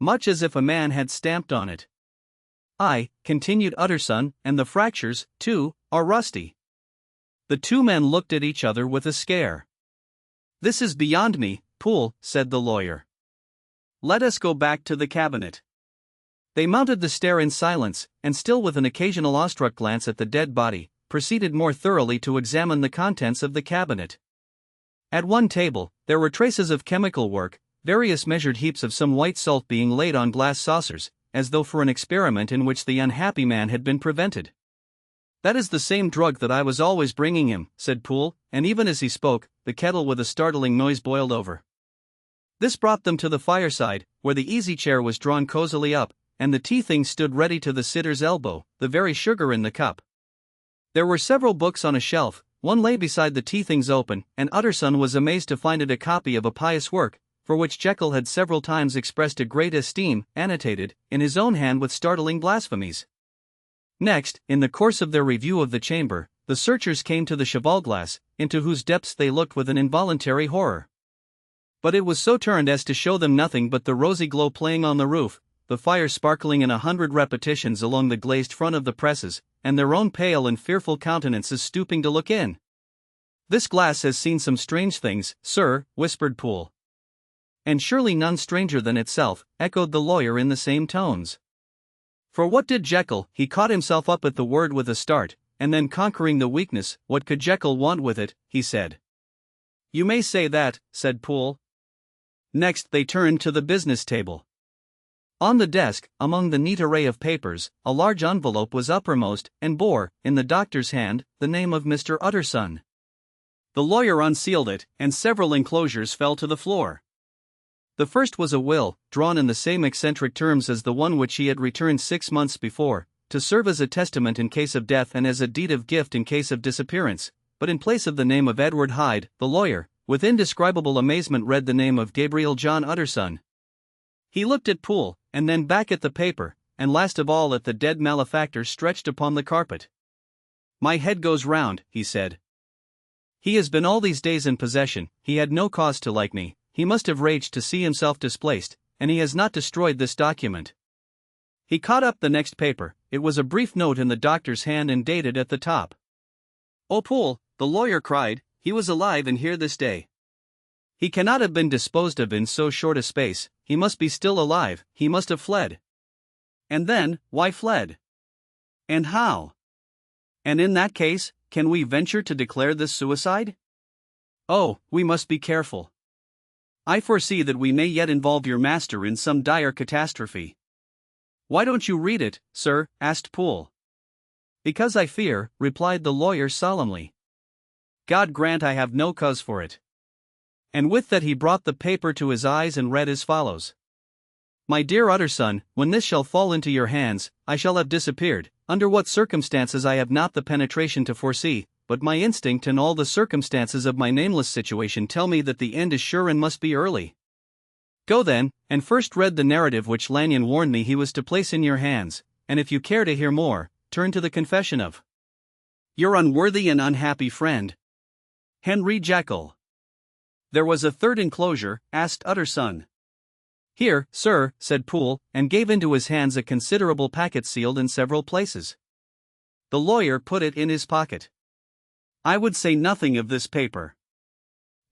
Much as if a man had stamped on it. Aye, continued Utterson, and the fractures, too, are rusty. The two men looked at each other with a scare. This is beyond me, Poole, said the lawyer. Let us go back to the cabinet. They mounted the stair in silence, and still with an occasional awestruck glance at the dead body, proceeded more thoroughly to examine the contents of the cabinet. At one table, there were traces of chemical work, various measured heaps of some white salt being laid on glass saucers, as though for an experiment in which the unhappy man had been prevented. That is the same drug that I was always bringing him, said Poole, and even as he spoke, the kettle with a startling noise boiled over. This brought them to the fireside, where the easy-chair was drawn cosily up, and the tea-things stood ready to the sitter's elbow, the very sugar in the cup. There were several books on a shelf, one lay beside the tea-things open, and Utterson was amazed to find it a copy of a pious work, for which Jekyll had several times expressed a great esteem, annotated, in his own hand with startling blasphemies. Next, in the course of their review of the chamber, the searchers came to the cheval glass, into whose depths they looked with an involuntary horror. But it was so turned as to show them nothing but the rosy glow playing on the roof, the fire sparkling in 100 repetitions along the glazed front of the presses, and their own pale and fearful countenances stooping to look in. "This glass has seen some strange things, sir," whispered Poole. "And surely none stranger than itself," echoed the lawyer in the same tones. For what did Jekyll? He caught himself up at the word with a start, and then conquering the weakness, what could Jekyll want with it, he said. "You may say that," said Poole. Next they turned to the business table. On the desk, among the neat array of papers, a large envelope was uppermost, and bore, in the doctor's hand, the name of Mr. Utterson. The lawyer unsealed it, and several enclosures fell to the floor. The first was a will, drawn in the same eccentric terms as the one which he had returned 6 months before, to serve as a testament in case of death and as a deed of gift in case of disappearance, but in place of the name of Edward Hyde, the lawyer, with indescribable amazement read the name of Gabriel John Utterson. He looked at Poole, and then back at the paper, and last of all at the dead malefactor stretched upon the carpet. "My head goes round," he said. "He has been all these days in possession, he had no cause to like me, he must have raged to see himself displaced, and he has not destroyed this document." He caught up the next paper. It was a brief note in the doctor's hand and dated at the top. "Oh, Poole," the lawyer cried, "he was alive and here this day. He cannot have been disposed of in so short a space, he must be still alive, he must have fled. And then, why fled? And how? And in that case, can we venture to declare this suicide? Oh, we must be careful. I foresee that we may yet involve your master in some dire catastrophe." "Why don't you read it, sir?" asked Poole. "Because I fear," replied the lawyer solemnly. "God grant I have no cause for it." And with that he brought the paper to his eyes and read as follows. "My dear Utterson, when this shall fall into your hands, I shall have disappeared. Under what circumstances I have not the penetration to foresee, but my instinct and all the circumstances of my nameless situation tell me that the end is sure and must be early. Go then, and first read the narrative which Lanyon warned me he was to place in your hands, and if you care to hear more, turn to the confession of your unworthy and unhappy friend, Henry Jekyll." "There was a third enclosure?" asked Utterson. "Here, sir," said Poole, and gave into his hands a considerable packet sealed in several places. The lawyer put it in his pocket. "I would say nothing of this paper.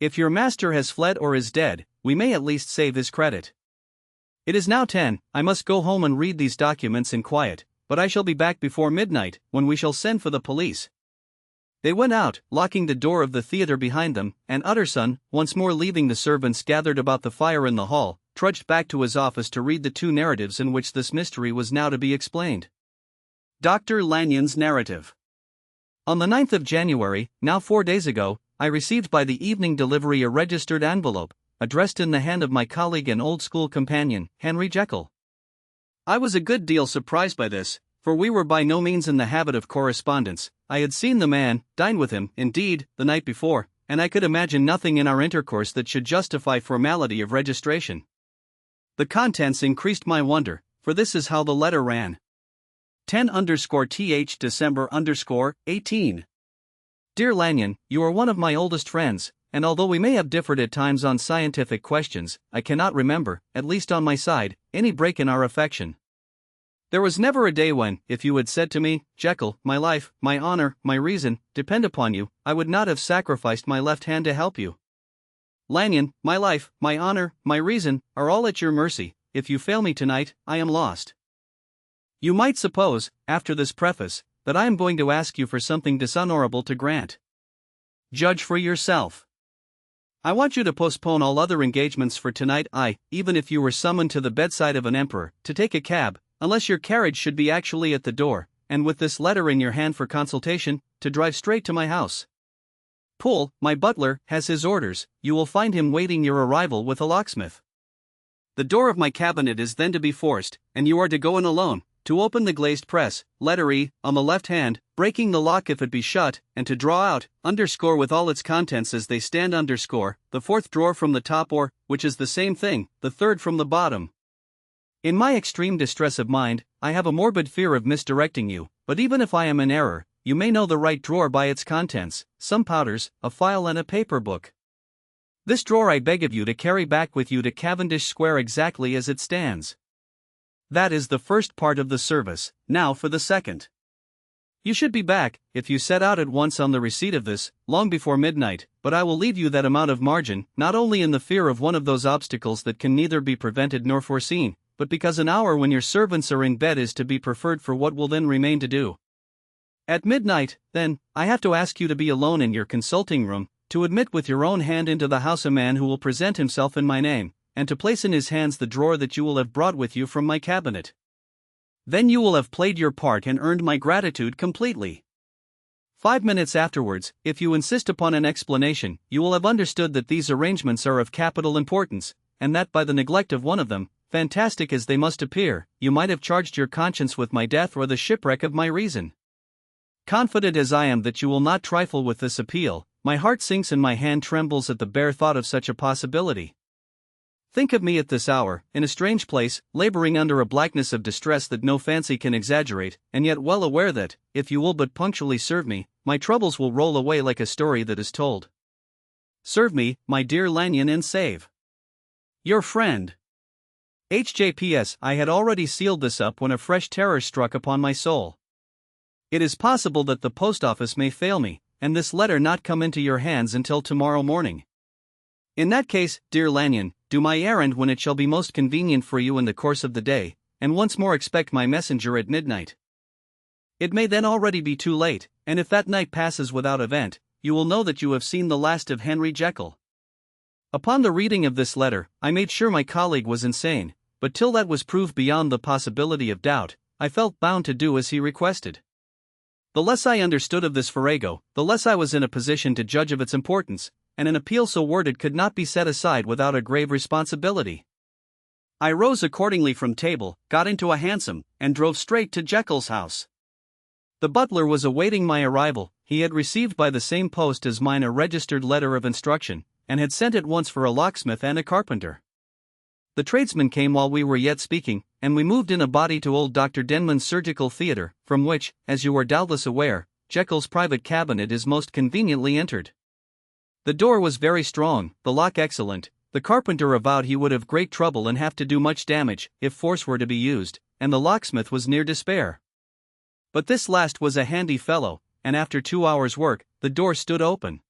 If your master has fled or is dead, we may at least save his credit. It is now 10, I must go home and read these documents in quiet, but I shall be back before midnight, when we shall send for the police." They went out, locking the door of the theater behind them, and Utterson, once more leaving the servants gathered about the fire in the hall, trudged back to his office to read the 2 narratives in which this mystery was now to be explained. Dr. Lanyon's narrative. On the 9th of January, now 4 days ago, I received by the evening delivery a registered envelope, addressed in the hand of my colleague and old school companion, Henry Jekyll. I was a good deal surprised by this, for we were by no means in the habit of correspondence. I had seen the man, dined with him, indeed, the night before, and I could imagine nothing in our intercourse that should justify formality of registration. The contents increased my wonder, for this is how the letter ran. 10_th December_18. Dear Lanyon, you are one of my oldest friends, and although we may have differed at times on scientific questions, I cannot remember, at least on my side, any break in our affection. There was never a day when, if you had said to me, Jekyll, my life, my honor, my reason, depend upon you, I would not have sacrificed my left hand to help you. Lanyon, my life, my honor, my reason, are all at your mercy. If you fail me tonight, I am lost. You might suppose, after this preface, that I am going to ask you for something dishonorable to grant. Judge for yourself. I want you to postpone all other engagements for tonight. Even if you were summoned to the bedside of an emperor, to take a cab, unless your carriage should be actually at the door, and with this letter in your hand for consultation, to drive straight to my house. Poole, my butler, has his orders. You will find him waiting your arrival with a locksmith. The door of my cabinet is then to be forced, and you are to go in alone, to open the glazed press, letter E, on the left hand, breaking the lock if it be shut, and to draw out, underscore with all its contents as they stand underscore, the fourth drawer from the top or, which is the same thing, the third from the bottom. In my extreme distress of mind, I have a morbid fear of misdirecting you, but even if I am in error, you may know the right drawer by its contents, some powders, a file and a paper book. This drawer I beg of you to carry back with you to Cavendish Square exactly as it stands. That is the first part of the service. Now for the second. You should be back, if you set out at once on the receipt of this, long before midnight, but I will leave you that amount of margin, not only in the fear of one of those obstacles that can neither be prevented nor foreseen, but because an hour when your servants are in bed is to be preferred for what will then remain to do. At midnight, then, I have to ask you to be alone in your consulting room, to admit with your own hand into the house a man who will present himself in my name, and to place in his hands the drawer that you will have brought with you from my cabinet. Then you will have played your part and earned my gratitude completely. 5 minutes afterwards, if you insist upon an explanation, you will have understood that these arrangements are of capital importance, and that by the neglect of one of them, fantastic as they must appear, you might have charged your conscience with my death or the shipwreck of my reason. Confident as I am that you will not trifle with this appeal, my heart sinks and my hand trembles at the bare thought of such a possibility. Think of me at this hour, in a strange place, laboring under a blackness of distress that no fancy can exaggerate, and yet well aware that, if you will but punctually serve me, my troubles will roll away like a story that is told. Serve me, my dear Lanyon, and save your friend. HJPS. I had already sealed this up when a fresh terror struck upon my soul. It is possible that the post office may fail me, and this letter not come into your hands until tomorrow morning. In that case, dear Lanyon, do my errand when it shall be most convenient for you in the course of the day, and once more expect my messenger at midnight. It may then already be too late, and if that night passes without event, you will know that you have seen the last of Henry Jekyll. Upon the reading of this letter, I made sure my colleague was insane, but till that was proved beyond the possibility of doubt, I felt bound to do as he requested. The less I understood of this farrago, the less I was in a position to judge of its importance, and an appeal so worded could not be set aside without a grave responsibility. I rose accordingly from table, got into a hansom, and drove straight to Jekyll's house. The butler was awaiting my arrival. He had received by the same post as mine a registered letter of instruction, and had sent at once for a locksmith and a carpenter. The tradesmen came while we were yet speaking, and we moved in a body to old Dr. Denman's surgical theatre, from which, as you are doubtless aware, Jekyll's private cabinet is most conveniently entered. The door was very strong, the lock excellent. The carpenter avowed he would have great trouble and have to do much damage, if force were to be used, and the locksmith was near despair. But this last was a handy fellow, and after 2 hours' work, the door stood open.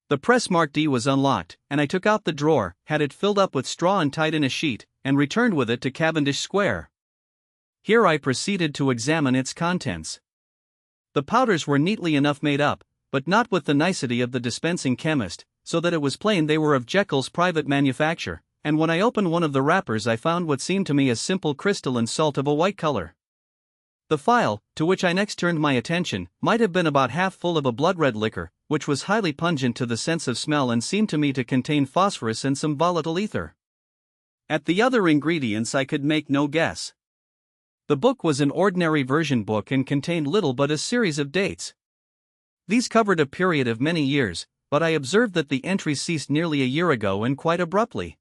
The press marked D was unlocked, and I took out the drawer, had it filled up with straw and tied in a sheet, and returned with it to Cavendish Square. Here I proceeded to examine its contents. The powders were neatly enough made up, but not with the nicety of the dispensing chemist, so that it was plain they were of Jekyll's private manufacture, and when I opened one of the wrappers I found what seemed to me a simple crystalline salt of a white color. The phial, to which I next turned my attention, might have been about half full of a blood-red liquor, which was highly pungent to the sense of smell and seemed to me to contain phosphorus and some volatile ether. At the other ingredients I could make no guess. The book was an ordinary version book and contained little but a series of dates. These covered a period of many years, but I observed that the entries ceased nearly a year ago and quite abruptly.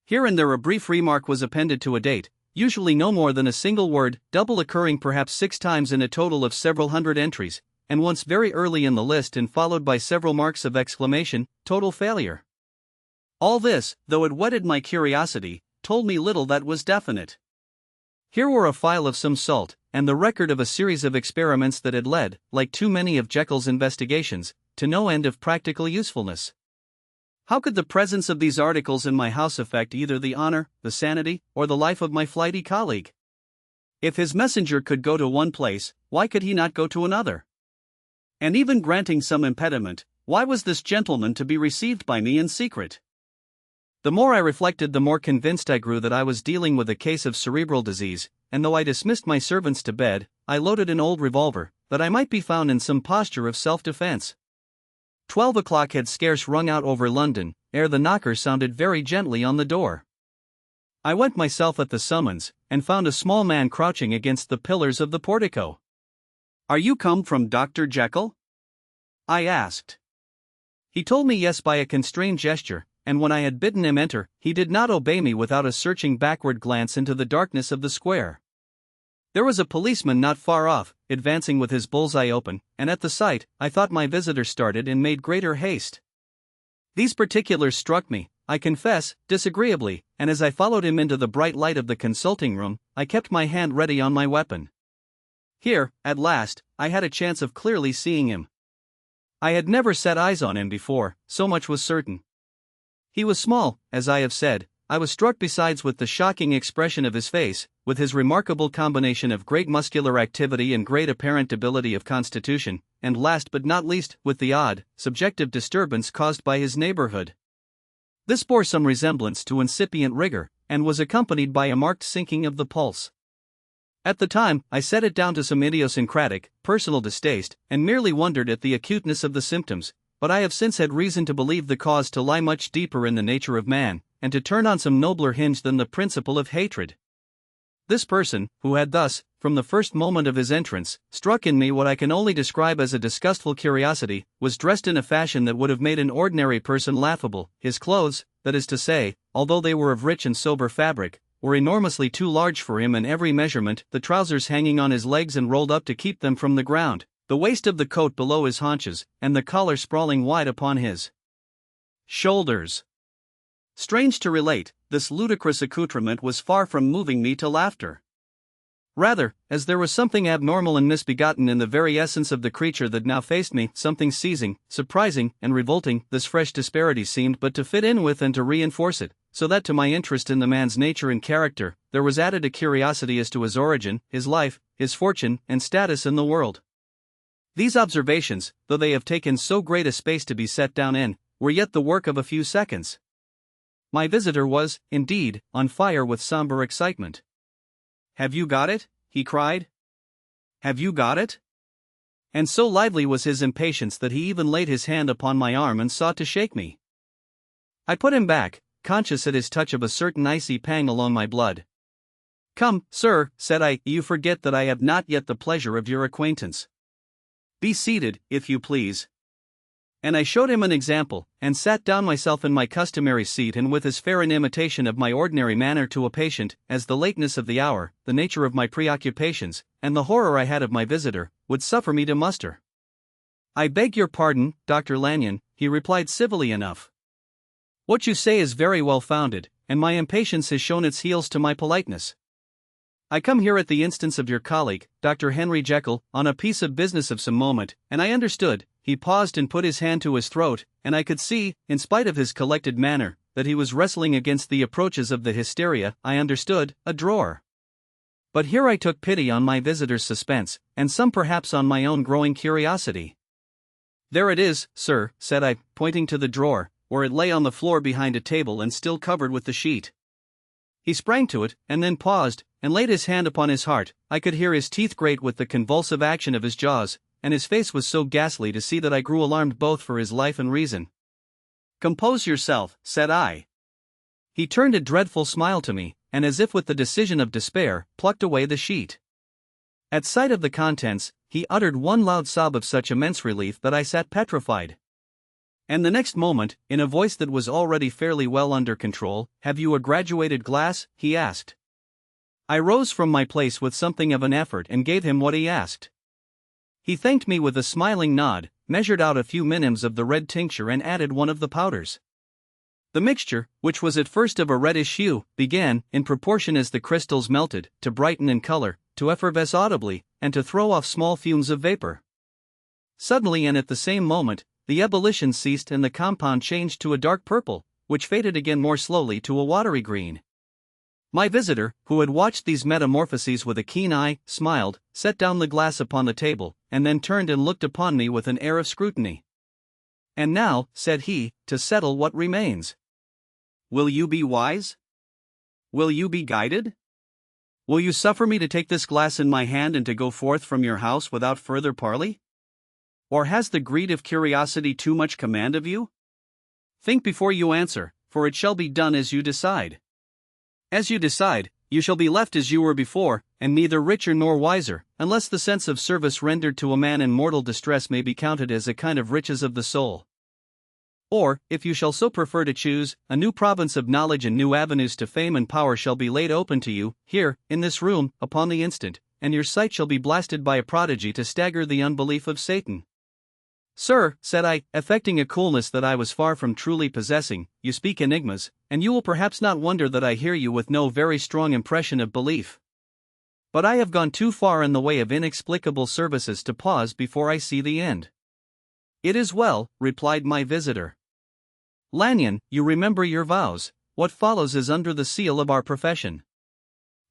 Here and there a brief remark was appended to a date, usually no more than a single word, double occurring perhaps 6 times in a total of several hundred entries, and once very early in the list and followed by several marks of exclamation, total failure. All this, though it whetted my curiosity, told me little that was definite. Here were a phial of some salt, and the record of a series of experiments that had led, like too many of Jekyll's investigations, to no end of practical usefulness. How could the presence of these articles in my house affect either the honor, the sanity, or the life of my flighty colleague? If his messenger could go to one place, why could he not go to another? And even granting some impediment, why was this gentleman to be received by me in secret? The more I reflected, the more convinced I grew that I was dealing with a case of cerebral disease, and though I dismissed my servants to bed, I loaded an old revolver, that I might be found in some posture of self-defense. 12 o'clock had scarce rung out over London, ere the knocker sounded very gently on the door. I went myself at the summons, and found a small man crouching against the pillars of the portico. "Are you come from Dr. Jekyll?" I asked. He told me yes by a constrained gesture, and when I had bidden him enter, he did not obey me without a searching backward glance into the darkness of the square. There was a policeman not far off, advancing with his bull's-eye open, and at the sight, I thought my visitor started and made greater haste. These particulars struck me, I confess, disagreeably, and as I followed him into the bright light of the consulting room, I kept my hand ready on my weapon. Here, at last, I had a chance of clearly seeing him. I had never set eyes on him before, so much was certain. He was small, as I have said. I was struck besides with the shocking expression of his face, with his remarkable combination of great muscular activity and great apparent debility of constitution, and last but not least, with the odd, subjective disturbance caused by his neighborhood. This bore some resemblance to incipient rigor, and was accompanied by a marked sinking of the pulse. At the time, I set it down to some idiosyncratic, personal distaste, and merely wondered at the acuteness of the symptoms, but I have since had reason to believe the cause to lie much deeper in the nature of man, and to turn on some nobler hinge than the principle of hatred. This person, who had thus, from the first moment of his entrance, struck in me what I can only describe as a disgustful curiosity, was dressed in a fashion that would have made an ordinary person laughable. His clothes, that is to say, although they were of rich and sober fabric, were enormously too large for him in every measurement, the trousers hanging on his legs and rolled up to keep them from the ground, the waist of the coat below his haunches, and the collar sprawling wide upon his shoulders. Strange to relate, this ludicrous accoutrement was far from moving me to laughter. Rather, as there was something abnormal and misbegotten in the very essence of the creature that now faced me, something seizing, surprising, and revolting, this fresh disparity seemed but to fit in with and to reinforce it, so that to my interest in the man's nature and character, there was added a curiosity as to his origin, his life, his fortune, and status in the world. These observations, though they have taken so great a space to be set down in, were yet the work of a few seconds. My visitor was, indeed, on fire with somber excitement. "Have you got it?" he cried. "Have you got it?" And so lively was his impatience that he even laid his hand upon my arm and sought to shake me. I put him back, conscious at his touch of a certain icy pang along my blood. "Come, sir," said I, "you forget that I have not yet the pleasure of your acquaintance. Be seated, if you please." And I showed him an example, and sat down myself in my customary seat, and with as fair an imitation of my ordinary manner to a patient, as the lateness of the hour, the nature of my preoccupations, and the horror I had of my visitor, would suffer me to muster. "I beg your pardon, Dr. Lanyon," he replied civilly enough. "What you say is very well founded, and my impatience has shown its heels to my politeness. I come here at the instance of your colleague, Dr. Henry Jekyll, on a piece of business of some moment, and I understood." He paused and put his hand to his throat, and I could see, in spite of his collected manner, that he was wrestling against the approaches of the hysteria. I understood, a drawer. But here I took pity on my visitor's suspense, and some perhaps on my own growing curiosity. "There it is, sir," said I, pointing to the drawer, where it lay on the floor behind a table and still covered with the sheet. He sprang to it, and then paused, and laid his hand upon his heart. I could hear his teeth grate with the convulsive action of his jaws, and his face was so ghastly to see that I grew alarmed both for his life and reason. "Compose yourself," said I. He turned a dreadful smile to me, and as if with the decision of despair, plucked away the sheet. At sight of the contents, he uttered one loud sob of such immense relief that I sat petrified. And the next moment, in a voice that was already fairly well under control, "Have you a graduated glass?" he asked. I rose from my place with something of an effort and gave him what he asked. He thanked me with a smiling nod, measured out a few minims of the red tincture and added one of the powders. The mixture, which was at first of a reddish hue, began, in proportion as the crystals melted, to brighten in color, to effervesce audibly, and to throw off small fumes of vapor. Suddenly and at the same moment, the ebullition ceased and the compound changed to a dark purple, which faded again more slowly to a watery green. My visitor, who had watched these metamorphoses with a keen eye, smiled, set down the glass upon the table, and then turned and looked upon me with an air of scrutiny. "And now," said he, "to settle what remains. Will you be wise? Will you be guided? Will you suffer me to take this glass in my hand and to go forth from your house without further parley? Or has the greed of curiosity too much command of you? Think before you answer, for it shall be done as you decide. As you decide, you shall be left as you were before, and neither richer nor wiser, unless the sense of service rendered to a man in mortal distress may be counted as a kind of riches of the soul. Or, if you shall so prefer to choose, a new province of knowledge and new avenues to fame and power shall be laid open to you, here, in this room, upon the instant, and your sight shall be blasted by a prodigy to stagger the unbelief of Satan. "Sir," said I, affecting a coolness that I was far from truly possessing, "you speak enigmas, and you will perhaps not wonder that I hear you with no very strong impression of belief. But I have gone too far in the way of inexplicable services to pause before I see the end." "It is well," replied my visitor. "Lanyon, you remember your vows. What follows is under the seal of our profession.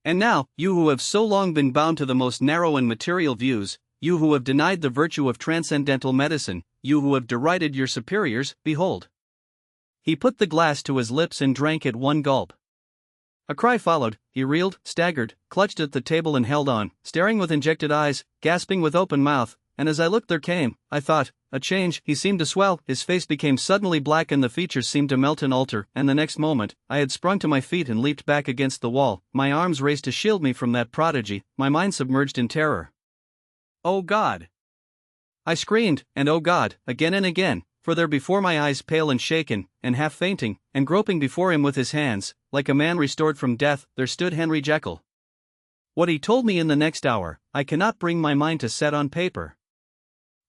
And now, you who have so long been bound to the most narrow and material views, you who have denied the virtue of transcendental medicine, you who have derided your superiors, behold." He put the glass to his lips and drank at one gulp. A cry followed. He reeled, staggered, clutched at the table and held on, staring with injected eyes, gasping with open mouth, and as I looked there came, I thought, a change. He seemed to swell, his face became suddenly black and the features seemed to melt and alter, and the next moment, I had sprung to my feet and leaped back against the wall, my arms raised to shield me from that prodigy, my mind submerged in terror. "Oh God!" I screamed, and "Oh God!" again and again, for there before my eyes, pale and shaken, and half fainting, and groping before him with his hands, like a man restored from death, there stood Henry Jekyll. What he told me in the next hour, I cannot bring my mind to set on paper.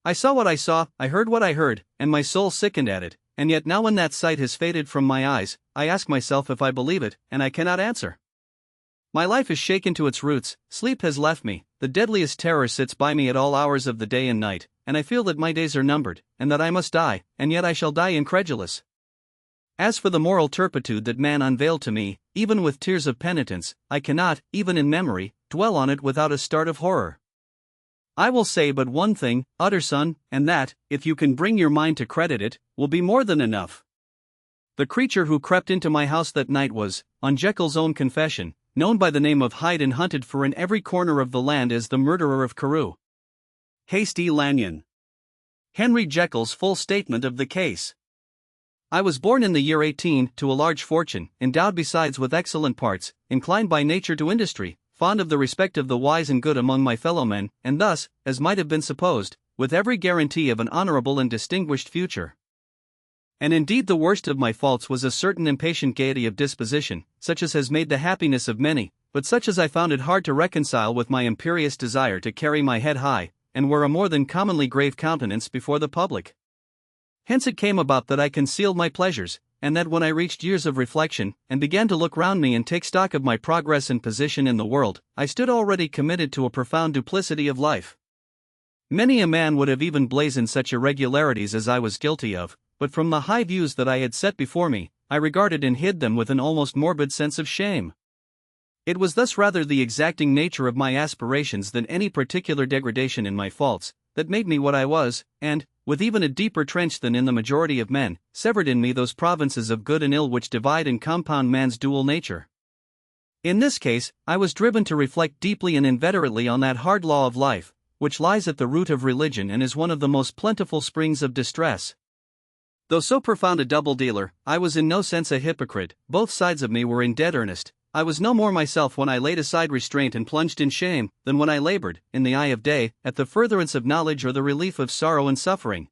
I saw what I saw, I heard what I heard, and my soul sickened at it, and yet now when that sight has faded from my eyes, I ask myself if I believe it, and I cannot answer. My life is shaken to its roots, sleep has left me, the deadliest terror sits by me at all hours of the day and night, and I feel that my days are numbered, and that I must die, and yet I shall die incredulous. As for the moral turpitude that man unveiled to me, even with tears of penitence, I cannot, even in memory, dwell on it without a start of horror. I will say but one thing, Utterson, and that, if you can bring your mind to credit it, will be more than enough. The creature who crept into my house that night was, on Jekyll's own confession, known by the name of Hyde and hunted for in every corner of the land as the murderer of Carew. Hasty Lanyon. Henry Jekyll's full statement of the case. I was born in the year 18, to a large fortune, endowed besides with excellent parts, inclined by nature to industry, fond of the respect of the wise and good among my fellow-men, and thus, as might have been supposed, with every guarantee of an honorable and distinguished future. And indeed the worst of my faults was a certain impatient gaiety of disposition, such as has made the happiness of many, but such as I found it hard to reconcile with my imperious desire to carry my head high, and wear a more than commonly grave countenance before the public. Hence it came about that I concealed my pleasures, and that when I reached years of reflection, and began to look round me and take stock of my progress and position in the world, I stood already committed to a profound duplicity of life. Many a man would have even blazoned such irregularities as I was guilty of, but from the high views that I had set before me, I regarded and hid them with an almost morbid sense of shame. It was thus rather the exacting nature of my aspirations than any particular degradation in my faults, that made me what I was, and, with even a deeper trench than in the majority of men, severed in me those provinces of good and ill which divide and compound man's dual nature. In this case, I was driven to reflect deeply and inveterately on that hard law of life, which lies at the root of religion and is one of the most plentiful springs of distress. Though so profound a double-dealer, I was in no sense a hypocrite, both sides of me were in dead earnest. I was no more myself when I laid aside restraint and plunged in shame, than when I labored, in the eye of day, at the furtherance of knowledge or the relief of sorrow and suffering.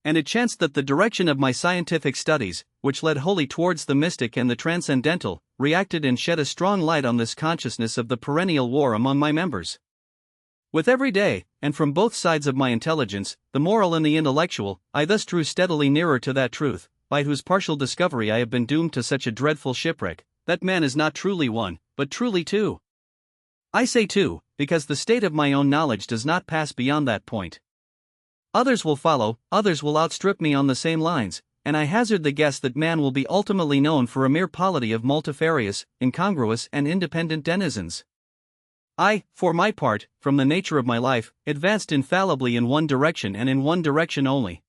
And it chanced that the direction of my scientific studies, which led wholly towards the mystic and the transcendental, reacted and shed a strong light on this consciousness of the perennial war among my members. With every day, and from both sides of my intelligence, the moral and the intellectual, I thus drew steadily nearer to that truth, by whose partial discovery I have been doomed to such a dreadful shipwreck, that man is not truly one, but truly two. I say two, because the state of my own knowledge does not pass beyond that point. Others will follow, others will outstrip me on the same lines, and I hazard the guess that man will be ultimately known for a mere polity of multifarious, incongruous and independent denizens. I, for my part, from the nature of my life, advanced infallibly in one direction and in one direction only.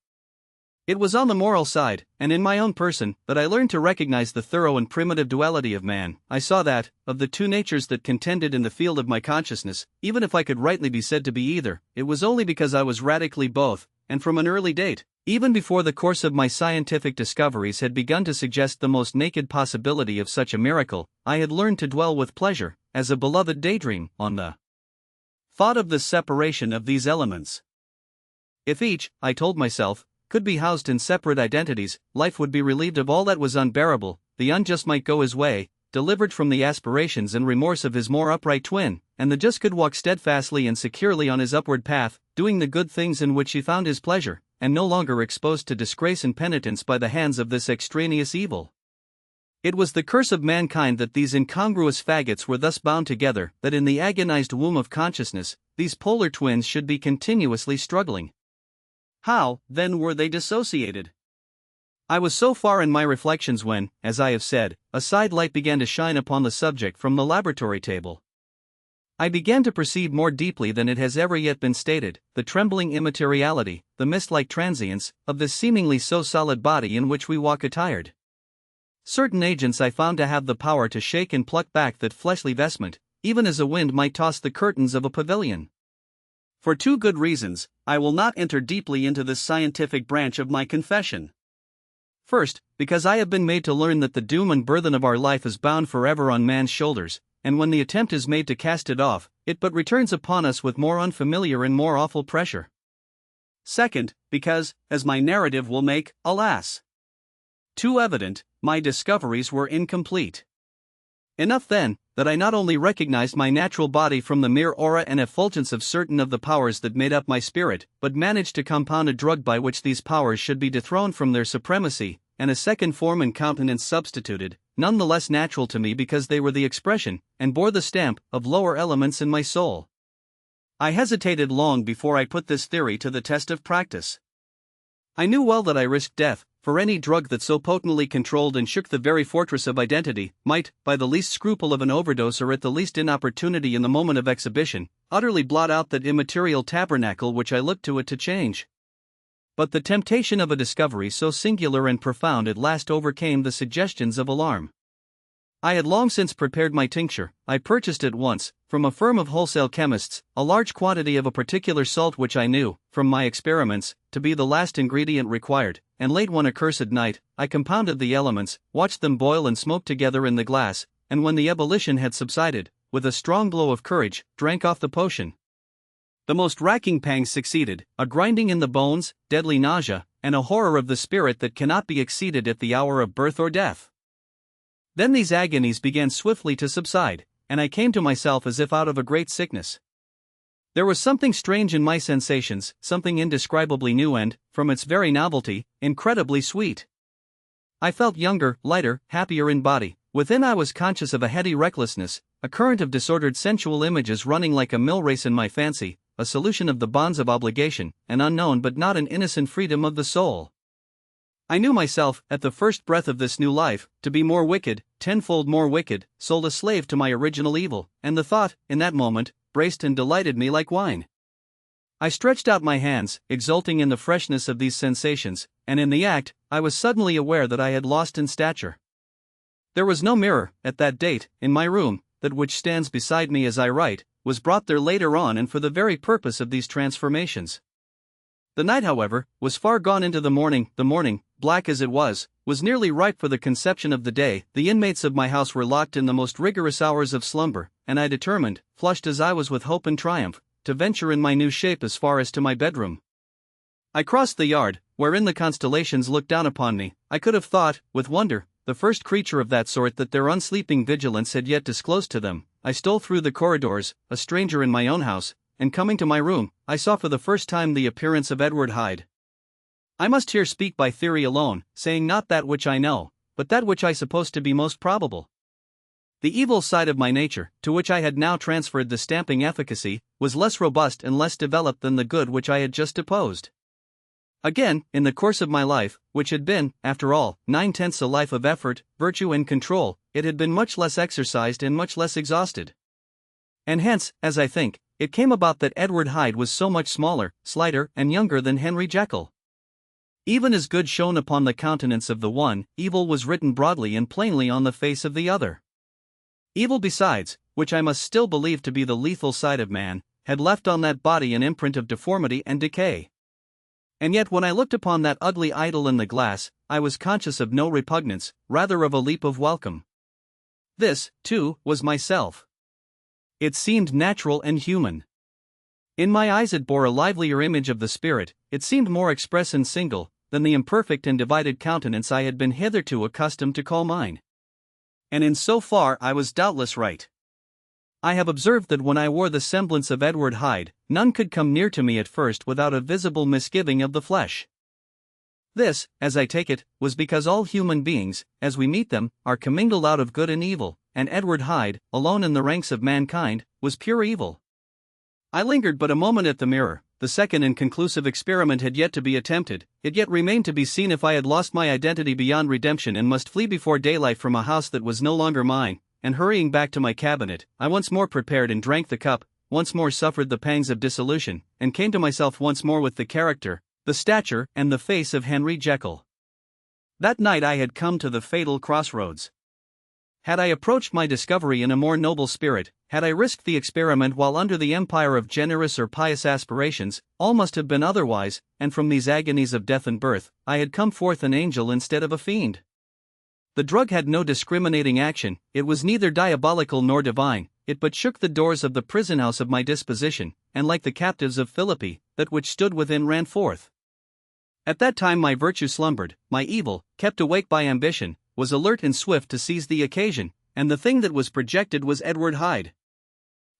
It was on the moral side, and in my own person, that I learned to recognize the thorough and primitive duality of man. I saw that, of the two natures that contended in the field of my consciousness, even if I could rightly be said to be either, it was only because I was radically both, and from an early date, even before the course of my scientific discoveries had begun to suggest the most naked possibility of such a miracle, I had learned to dwell with pleasure, as a beloved daydream, on the thought of the separation of these elements. If each, I told myself, could be housed in separate identities, life would be relieved of all that was unbearable, the unjust might go his way, delivered from the aspirations and remorse of his more upright twin, and the just could walk steadfastly and securely on his upward path, doing the good things in which he found his pleasure, and no longer exposed to disgrace and penitence by the hands of this extraneous evil. It was the curse of mankind that these incongruous faggots were thus bound together, that in the agonized womb of consciousness, these polar twins should be continuously struggling. How, then, were they dissociated? I was so far in my reflections when, as I have said, a side light began to shine upon the subject from the laboratory table. I began to perceive more deeply than it has ever yet been stated, the trembling immateriality, the mist-like transience, of this seemingly so solid body in which we walk attired. Certain agents I found to have the power to shake and pluck back that fleshly vestment, even as a wind might toss the curtains of a pavilion. For two good reasons, I will not enter deeply into this scientific branch of my confession. First, because I have been made to learn that the doom and burthen of our life is bound forever on man's shoulders, and when the attempt is made to cast it off, it but returns upon us with more unfamiliar and more awful pressure. Second, because, as my narrative will make, alas, too evident, my discoveries were incomplete. Enough then, that I not only recognized my natural body from the mere aura and effulgence of certain of the powers that made up my spirit, but managed to compound a drug by which these powers should be dethroned from their supremacy, and a second form and countenance substituted, none the less natural to me because they were the expression, and bore the stamp, of lower elements in my soul. I hesitated long before I put this theory to the test of practice. I knew well that I risked death, for any drug that so potently controlled and shook the very fortress of identity, might, by the least scruple of an overdose or at the least inopportunity in the moment of exhibition, utterly blot out that immaterial tabernacle which I looked to it to change. But the temptation of a discovery so singular and profound at last overcame the suggestions of alarm. I had long since prepared my tincture. I purchased at once, from a firm of wholesale chemists, a large quantity of a particular salt which I knew, from my experiments, to be the last ingredient required, and late one accursed night, I compounded the elements, watched them boil and smoke together in the glass, and when the ebullition had subsided, with a strong glow of courage, drank off the potion. The most racking pangs succeeded, a grinding in the bones, deadly nausea, and a horror of the spirit that cannot be exceeded at the hour of birth or death. Then these agonies began swiftly to subside, and I came to myself as if out of a great sickness. There was something strange in my sensations, something indescribably new and, from its very novelty, incredibly sweet. I felt younger, lighter, happier in body. Within I was conscious of a heady recklessness, a current of disordered sensual images running like a mill race in my fancy, a solution of the bonds of obligation, an unknown but not an innocent freedom of the soul. I knew myself, at the first breath of this new life, to be more wicked, tenfold more wicked, sold a slave to my original evil, and the thought, in that moment, braced and delighted me like wine. I stretched out my hands, exulting in the freshness of these sensations, and in the act, I was suddenly aware that I had lost in stature. There was no mirror, at that date, in my room. That which stands beside me as I write, was brought there later on and for the very purpose of these transformations. The night, however, was far gone into the morning. The morning, black as it was nearly ripe for the conception of the day. The inmates of my house were locked in the most rigorous hours of slumber, and I determined, flushed as I was with hope and triumph, to venture in my new shape as far as to my bedroom. I crossed the yard, wherein the constellations looked down upon me. I could have thought, with wonder, the first creature of that sort that their unsleeping vigilance had yet disclosed to them. I stole through the corridors, a stranger in my own house, and coming to my room, I saw for the first time the appearance of Edward Hyde. I must here speak by theory alone, saying not that which I know, but that which I suppose to be most probable. The evil side of my nature, to which I had now transferred the stamping efficacy, was less robust and less developed than the good which I had just deposed. Again, in the course of my life, which had been, after all, 9/10 a life of effort, virtue and control, it had been much less exercised and much less exhausted. And hence, as I think, it came about that Edward Hyde was so much smaller, slighter, and younger than Henry Jekyll. Even as good shone upon the countenance of the one, evil was written broadly and plainly on the face of the other. Evil besides, which I must still believe to be the lethal side of man, had left on that body an imprint of deformity and decay. And yet when I looked upon that ugly idol in the glass, I was conscious of no repugnance, rather of a leap of welcome. This, too, was myself. It seemed natural and human. In my eyes it bore a livelier image of the spirit, it seemed more express and single, than the imperfect and divided countenance I had been hitherto accustomed to call mine. And in so far I was doubtless right. I have observed that when I wore the semblance of Edward Hyde, none could come near to me at first without a visible misgiving of the flesh. This, as I take it, was because all human beings, as we meet them, are commingled out of good and evil, and Edward Hyde, alone in the ranks of mankind, was pure evil. I lingered but a moment at the mirror. The second and conclusive experiment had yet to be attempted. It yet remained to be seen if I had lost my identity beyond redemption and must flee before daylight from a house that was no longer mine, and hurrying back to my cabinet, I once more prepared and drank the cup, once more suffered the pangs of dissolution, and came to myself once more with the character, the stature, and the face of Henry Jekyll. That night I had come to the fatal crossroads. Had I approached my discovery in a more noble spirit, had I risked the experiment while under the empire of generous or pious aspirations, all must have been otherwise, and from these agonies of death and birth, I had come forth an angel instead of a fiend. The drug had no discriminating action, it was neither diabolical nor divine, it but shook the doors of the prison house of my disposition, and like the captives of Philippi, that which stood within ran forth. At that time my virtue slumbered, my evil, kept awake by ambition, was alert and swift to seize the occasion, and the thing that was projected was Edward Hyde.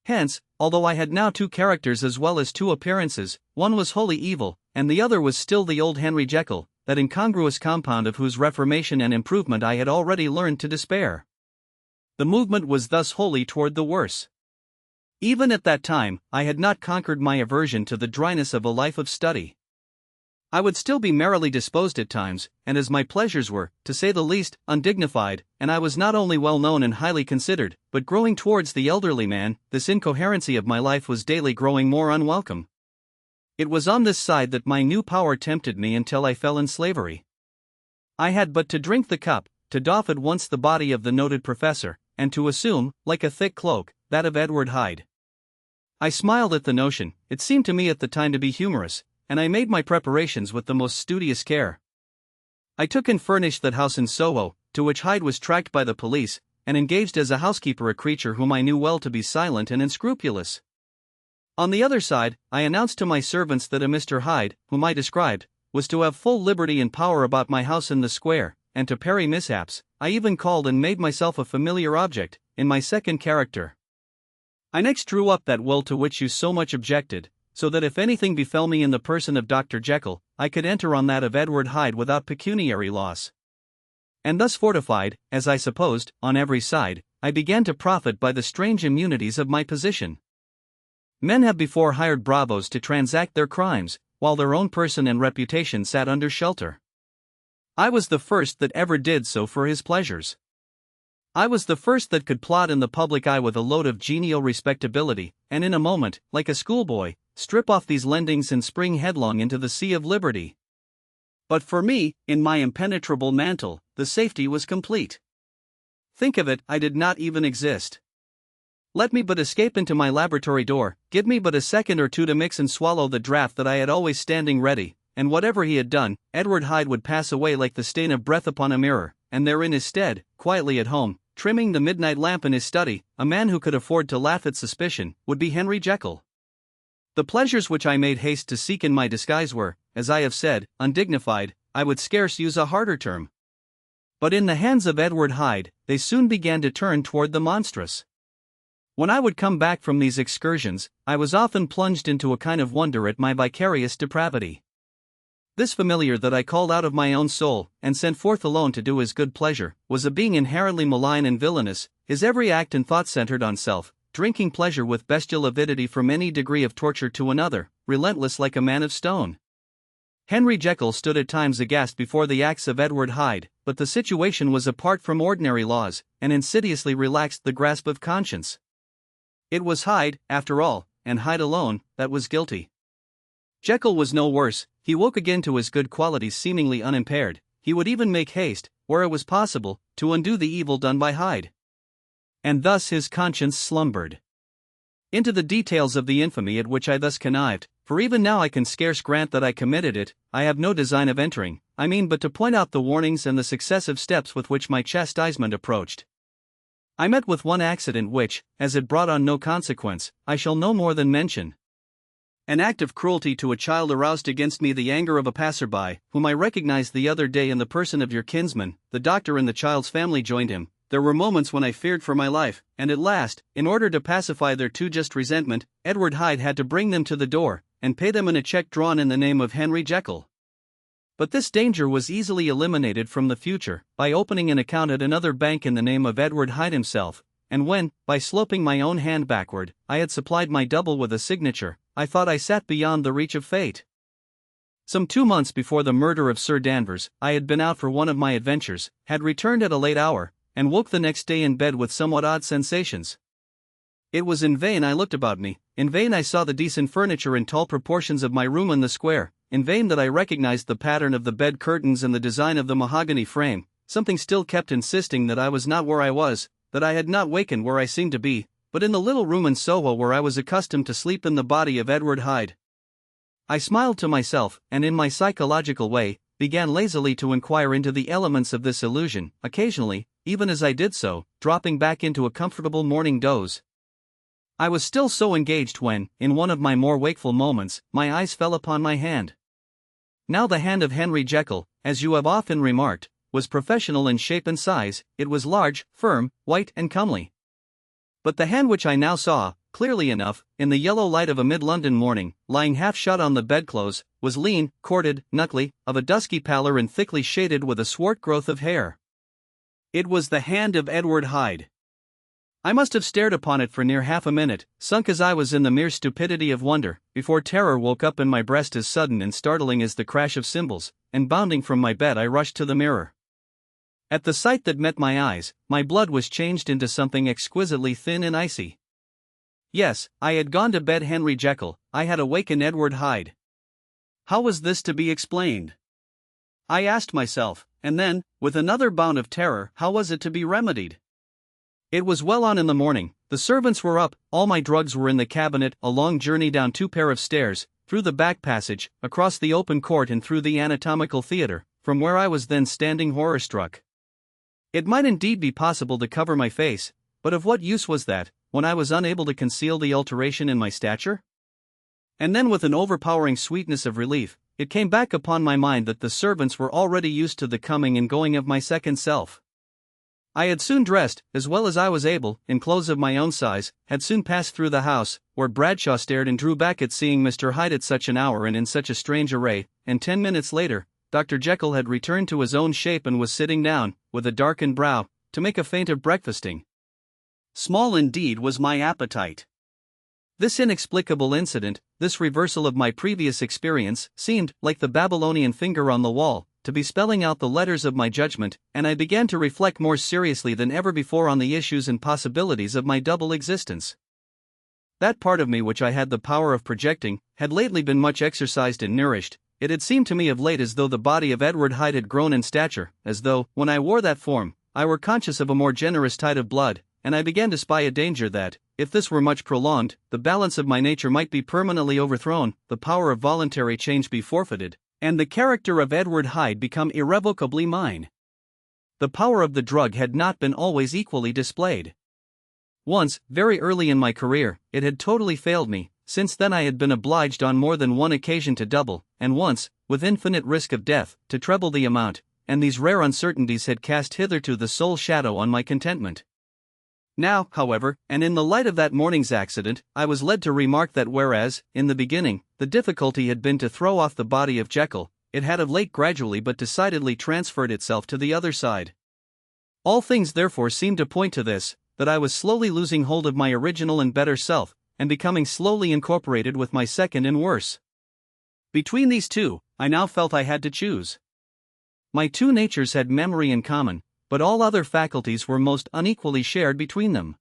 Hence, although I had now two characters as well as two appearances, one was wholly evil, and the other was still the old Henry Jekyll, that incongruous compound of whose reformation and improvement I had already learned to despair. The movement was thus wholly toward the worse. Even at that time, I had not conquered my aversion to the dryness of a life of study. I would still be merrily disposed at times, and as my pleasures were, to say the least, undignified, and I was not only well known and highly considered, but growing towards the elderly man, this incoherency of my life was daily growing more unwelcome. It was on this side that my new power tempted me until I fell in slavery. I had but to drink the cup, to doff at once the body of the noted professor, and to assume, like a thick cloak, that of Edward Hyde. I smiled at the notion, it seemed to me at the time to be humorous, and I made my preparations with the most studious care. I took and furnished that house in Soho, to which Hyde was tracked by the police, and engaged as a housekeeper a creature whom I knew well to be silent and unscrupulous. On the other side, I announced to my servants that a Mr. Hyde, whom I described, was to have full liberty and power about my house in the square, and to parry mishaps, I even called and made myself a familiar object, in my second character. I next drew up that will to which you so much objected, so that if anything befell me in the person of Dr. Jekyll, I could enter on that of Edward Hyde without pecuniary loss. And thus fortified, as I supposed, on every side, I began to profit by the strange immunities of my position. Men have before hired bravos to transact their crimes, while their own person and reputation sat under shelter. I was the first that ever did so for his pleasures. I was the first that could plod in the public eye with a load of genial respectability, and in a moment, like a schoolboy, strip off these lendings and spring headlong into the sea of liberty. But for me, in my impenetrable mantle, the safety was complete. Think of it, I did not even exist. Let me but escape into my laboratory door, give me but a second or two to mix and swallow the draught that I had always standing ready, and whatever he had done, Edward Hyde would pass away like the stain of breath upon a mirror, and there in his stead, quietly at home, trimming the midnight lamp in his study, a man who could afford to laugh at suspicion, would be Henry Jekyll. The pleasures which I made haste to seek in my disguise were, as I have said, undignified, I would scarce use a harder term. But in the hands of Edward Hyde, they soon began to turn toward the monstrous. When I would come back from these excursions, I was often plunged into a kind of wonder at my vicarious depravity. This familiar that I called out of my own soul, and sent forth alone to do his good pleasure, was a being inherently malign and villainous, his every act and thought centered on self, drinking pleasure with bestial avidity from any degree of torture to another, relentless like a man of stone. Henry Jekyll stood at times aghast before the acts of Edward Hyde, but the situation was apart from ordinary laws, and insidiously relaxed the grasp of conscience. It was Hyde, after all, and Hyde alone, that was guilty. Jekyll was no worse, he woke again to his good qualities seemingly unimpaired, he would even make haste, where it was possible, to undo the evil done by Hyde. And thus his conscience slumbered. Into the details of the infamy at which I thus connived, for even now I can scarce grant that I committed it, I have no design of entering, I mean but to point out the warnings and the successive steps with which my chastisement approached. I met with one accident which, as it brought on no consequence, I shall no more than mention. An act of cruelty to a child aroused against me the anger of a passer-by, whom I recognized the other day in the person of your kinsman. The doctor and the child's family joined him, there were moments when I feared for my life, and at last, in order to pacify their too just resentment, Edward Hyde had to bring them to the door, and pay them in a check drawn in the name of Henry Jekyll. But this danger was easily eliminated from the future, by opening an account at another bank in the name of Edward Hyde himself, and when, by sloping my own hand backward, I had supplied my double with a signature, I thought I sat beyond the reach of fate. Some 2 months before the murder of Sir Danvers, I had been out for one of my adventures, had returned at a late hour, and woke the next day in bed with somewhat odd sensations. It was in vain I looked about me, in vain I saw the decent furniture and tall proportions of my room in the square, in vain that I recognized the pattern of the bed curtains and the design of the mahogany frame. Something still kept insisting that I was not where I was, that I had not wakened where I seemed to be, but in the little room in Soho where I was accustomed to sleep in the body of Edward Hyde. I smiled to myself, and in my psychological way, began lazily to inquire into the elements of this illusion, occasionally, even as I did so, dropping back into a comfortable morning doze. I was still so engaged when, in one of my more wakeful moments, my eyes fell upon my hand. Now the hand of Henry Jekyll, as you have often remarked, was professional in shape and size. It was large, firm, white and comely. But the hand which I now saw, clearly enough, in the yellow light of a mid-London morning, lying half shut on the bedclothes, was lean, corded, knuckly, of a dusky pallor and thickly shaded with a swart growth of hair. It was the hand of Edward Hyde. I must have stared upon it for near half a minute, sunk as I was in the mere stupidity of wonder, before terror woke up in my breast as sudden and startling as the crash of cymbals, and bounding from my bed I rushed to the mirror. At the sight that met my eyes, my blood was changed into something exquisitely thin and icy. Yes, I had gone to bed Henry Jekyll, I had awakened Edward Hyde. How was this to be explained? I asked myself, and then, with another bound of terror, how was it to be remedied? It was well on in the morning, the servants were up, all my drugs were in the cabinet, a long journey down 2 pair of stairs, through the back passage, across the open court and through the anatomical theatre, from where I was then standing horror-struck. It might indeed be possible to cover my face, but of what use was that, when I was unable to conceal the alteration in my stature? And then with an overpowering sweetness of relief, it came back upon my mind that the servants were already used to the coming and going of my second self. I had soon dressed, as well as I was able, in clothes of my own size, had soon passed through the house, where Bradshaw stared and drew back at seeing Mr. Hyde at such an hour and in such a strange array, and 10 minutes later, Dr. Jekyll had returned to his own shape and was sitting down, with a darkened brow, to make a feint of breakfasting. Small indeed was my appetite. This inexplicable incident, this reversal of my previous experience, seemed, like the Babylonian finger on the wall, to be spelling out the letters of my judgment, and I began to reflect more seriously than ever before on the issues and possibilities of my double existence. That part of me which I had the power of projecting, had lately been much exercised and nourished. It had seemed to me of late as though the body of Edward Hyde had grown in stature, as though, when I wore that form, I were conscious of a more generous tide of blood, and I began to spy a danger that, if this were much prolonged, the balance of my nature might be permanently overthrown, the power of voluntary change be forfeited, and the character of Edward Hyde become irrevocably mine. The power of the drug had not been always equally displayed. Once, very early in my career, it had totally failed me. Since then I had been obliged on more than one occasion to double, and once, with infinite risk of death, to treble the amount, and these rare uncertainties had cast hitherto the sole shadow on my contentment. Now, however, and in the light of that morning's accident, I was led to remark that whereas, in the beginning, the difficulty had been to throw off the body of Jekyll, it had of late gradually but decidedly transferred itself to the other side. All things therefore seemed to point to this, that I was slowly losing hold of my original and better self, and becoming slowly incorporated with my second and worse. Between these two, I now felt I had to choose. My two natures had memory in common, but all other faculties were most unequally shared between them.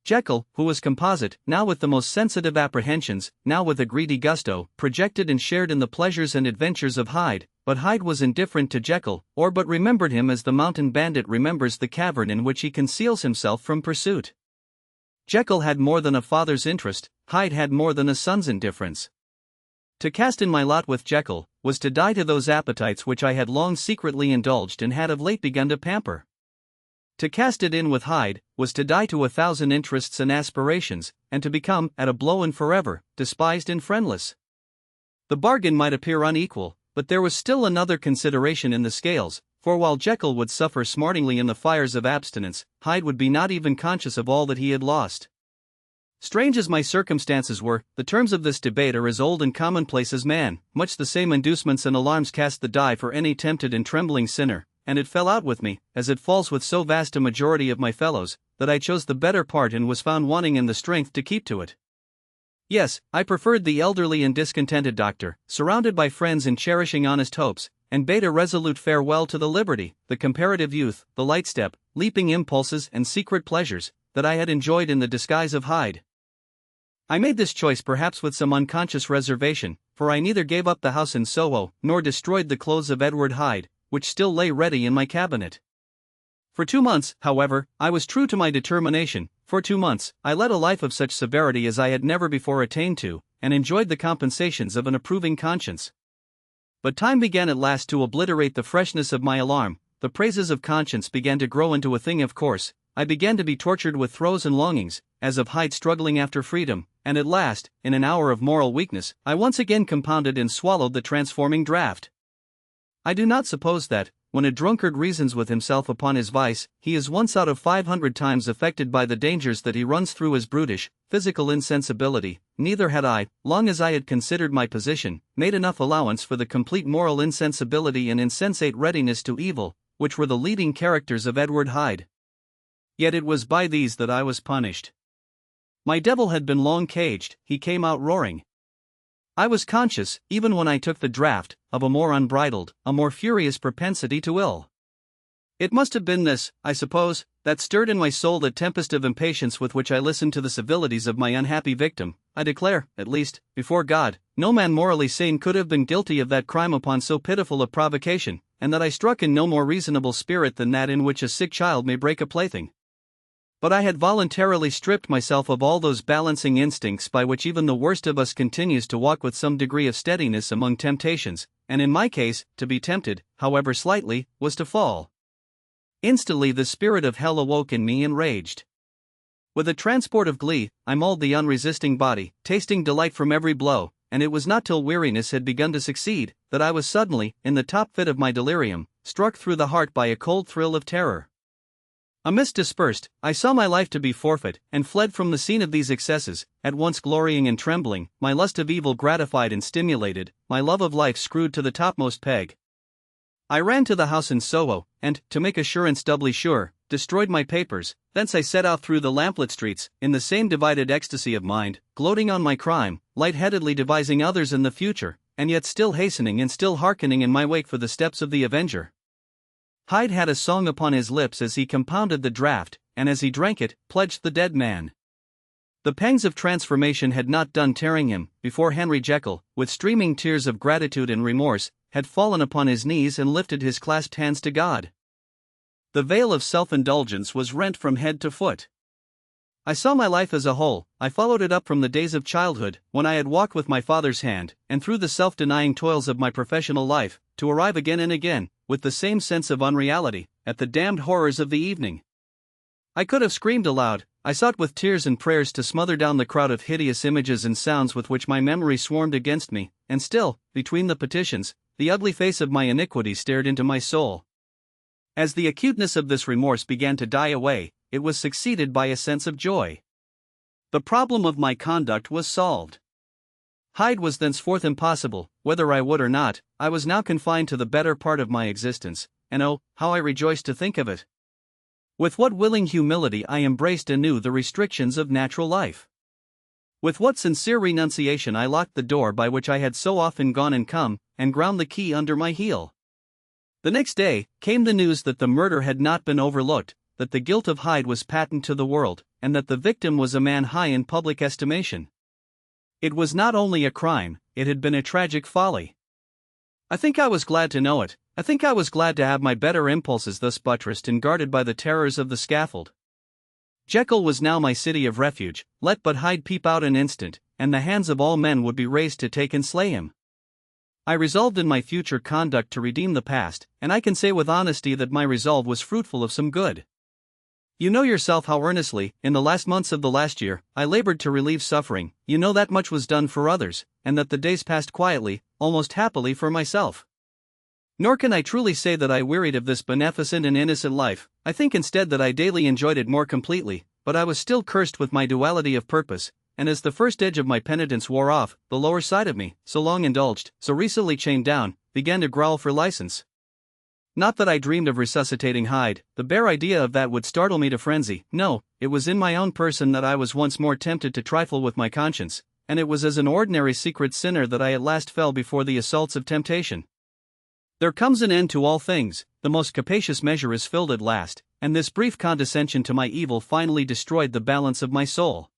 Jekyll, who was composite, now with the most sensitive apprehensions, now with a greedy gusto, projected and shared in the pleasures and adventures of Hyde, but Hyde was indifferent to Jekyll, or but remembered him as the mountain bandit remembers the cavern in which he conceals himself from pursuit. Jekyll had more than a father's interest, Hyde had more than a son's indifference. To cast in my lot with Jekyll, was to die to those appetites which I had long secretly indulged and had of late begun to pamper. To cast it in with Hyde, was to die to 1,000 interests and aspirations, and to become, at a blow and forever, despised and friendless. The bargain might appear unequal, but there was still another consideration in the scales, for while Jekyll would suffer smartingly in the fires of abstinence, Hyde would be not even conscious of all that he had lost. Strange as my circumstances were, the terms of this debate are as old and commonplace as man, much the same inducements and alarms cast the die for any tempted and trembling sinner, and it fell out with me, as it falls with so vast a majority of my fellows, that I chose the better part and was found wanting in the strength to keep to it. Yes, I preferred the elderly and discontented doctor, surrounded by friends and cherishing honest hopes, and bade a resolute farewell to the liberty, the comparative youth, the light step, leaping impulses and secret pleasures, that I had enjoyed in the disguise of Hyde. I made this choice perhaps with some unconscious reservation, for I neither gave up the house in Soho, nor destroyed the clothes of Edward Hyde, which still lay ready in my cabinet. For 2 months, however, I was true to my determination. For 2 months, I led a life of such severity as I had never before attained to, and enjoyed the compensations of an approving conscience. But time began at last to obliterate the freshness of my alarm, the praises of conscience began to grow into a thing of course, I began to be tortured with throes and longings, as of Hyde struggling after freedom, and at last, in an hour of moral weakness, I once again compounded and swallowed the transforming draught. I do not suppose that, when a drunkard reasons with himself upon his vice, he is once out of 500 times affected by the dangers that he runs through as brutish, physical insensibility, neither had I, long as I had considered my position, made enough allowance for the complete moral insensibility and insensate readiness to evil, which were the leading characters of Edward Hyde. Yet it was by these that I was punished. My devil had been long caged, he came out roaring. I was conscious, even when I took the draught, of a more unbridled, a more furious propensity to ill. It must have been this, I suppose, that stirred in my soul the tempest of impatience with which I listened to the civilities of my unhappy victim. I declare, at least, before God, no man morally sane could have been guilty of that crime upon so pitiful a provocation, and that I struck in no more reasonable spirit than that in which a sick child may break a plaything. But I had voluntarily stripped myself of all those balancing instincts by which even the worst of us continues to walk with some degree of steadiness among temptations, and in my case, to be tempted, however slightly, was to fall. Instantly the spirit of hell awoke in me and raged. With a transport of glee, I mauled the unresisting body, tasting delight from every blow, and it was not till weariness had begun to succeed, that I was suddenly, in the top fit of my delirium, struck through the heart by a cold thrill of terror. A mist dispersed, I saw my life to be forfeit, and fled from the scene of these excesses, at once glorying and trembling, my lust of evil gratified and stimulated, my love of life screwed to the topmost peg. I ran to the house in Soho, and, to make assurance doubly sure, destroyed my papers. Thence I set out through the lamplit streets, in the same divided ecstasy of mind, gloating on my crime, light-headedly devising others in the future, and yet still hastening and still hearkening in my wake for the steps of the avenger. Hyde had a song upon his lips as he compounded the draught, and as he drank it, pledged the dead man. The pangs of transformation had not done tearing him, before Henry Jekyll, with streaming tears of gratitude and remorse, had fallen upon his knees and lifted his clasped hands to God. The veil of self-indulgence was rent from head to foot. I saw my life as a whole, I followed it up from the days of childhood, when I had walked with my father's hand, and through the self-denying toils of my professional life, to arrive again and again, with the same sense of unreality, at the damned horrors of the evening. I could have screamed aloud, I sought with tears and prayers to smother down the crowd of hideous images and sounds with which my memory swarmed against me, and still, between the petitions, the ugly face of my iniquity stared into my soul. As the acuteness of this remorse began to die away, it was succeeded by a sense of joy. The problem of my conduct was solved. Hyde was thenceforth impossible, whether I would or not. I was now confined to the better part of my existence, and oh, how I rejoiced to think of it! With what willing humility I embraced anew the restrictions of natural life! With what sincere renunciation I locked the door by which I had so often gone and come, and ground the key under my heel! The next day, came the news that the murder had not been overlooked, that the guilt of Hyde was patent to the world, and that the victim was a man high in public estimation. It was not only a crime, it had been a tragic folly. I think I was glad to know it. I think I was glad to have my better impulses thus buttressed and guarded by the terrors of the scaffold. Jekyll was now my city of refuge, let but Hyde peep out an instant, and the hands of all men would be raised to take and slay him. I resolved in my future conduct to redeem the past, and I can say with honesty that my resolve was fruitful of some good. You know yourself how earnestly, in the last months of the last year, I labored to relieve suffering. You know that much was done for others, and that the days passed quietly, almost happily for myself. Nor can I truly say that I wearied of this beneficent and innocent life. I think instead that I daily enjoyed it more completely, but I was still cursed with my duality of purpose, and as the first edge of my penitence wore off, the lower side of me, so long indulged, so recently chained down, began to growl for license. Not that I dreamed of resuscitating Hyde, the bare idea of that would startle me to frenzy. No, it was in my own person that I was once more tempted to trifle with my conscience, and it was as an ordinary secret sinner that I at last fell before the assaults of temptation. There comes an end to all things, the most capacious measure is filled at last, and this brief condescension to my evil finally destroyed the balance of my soul.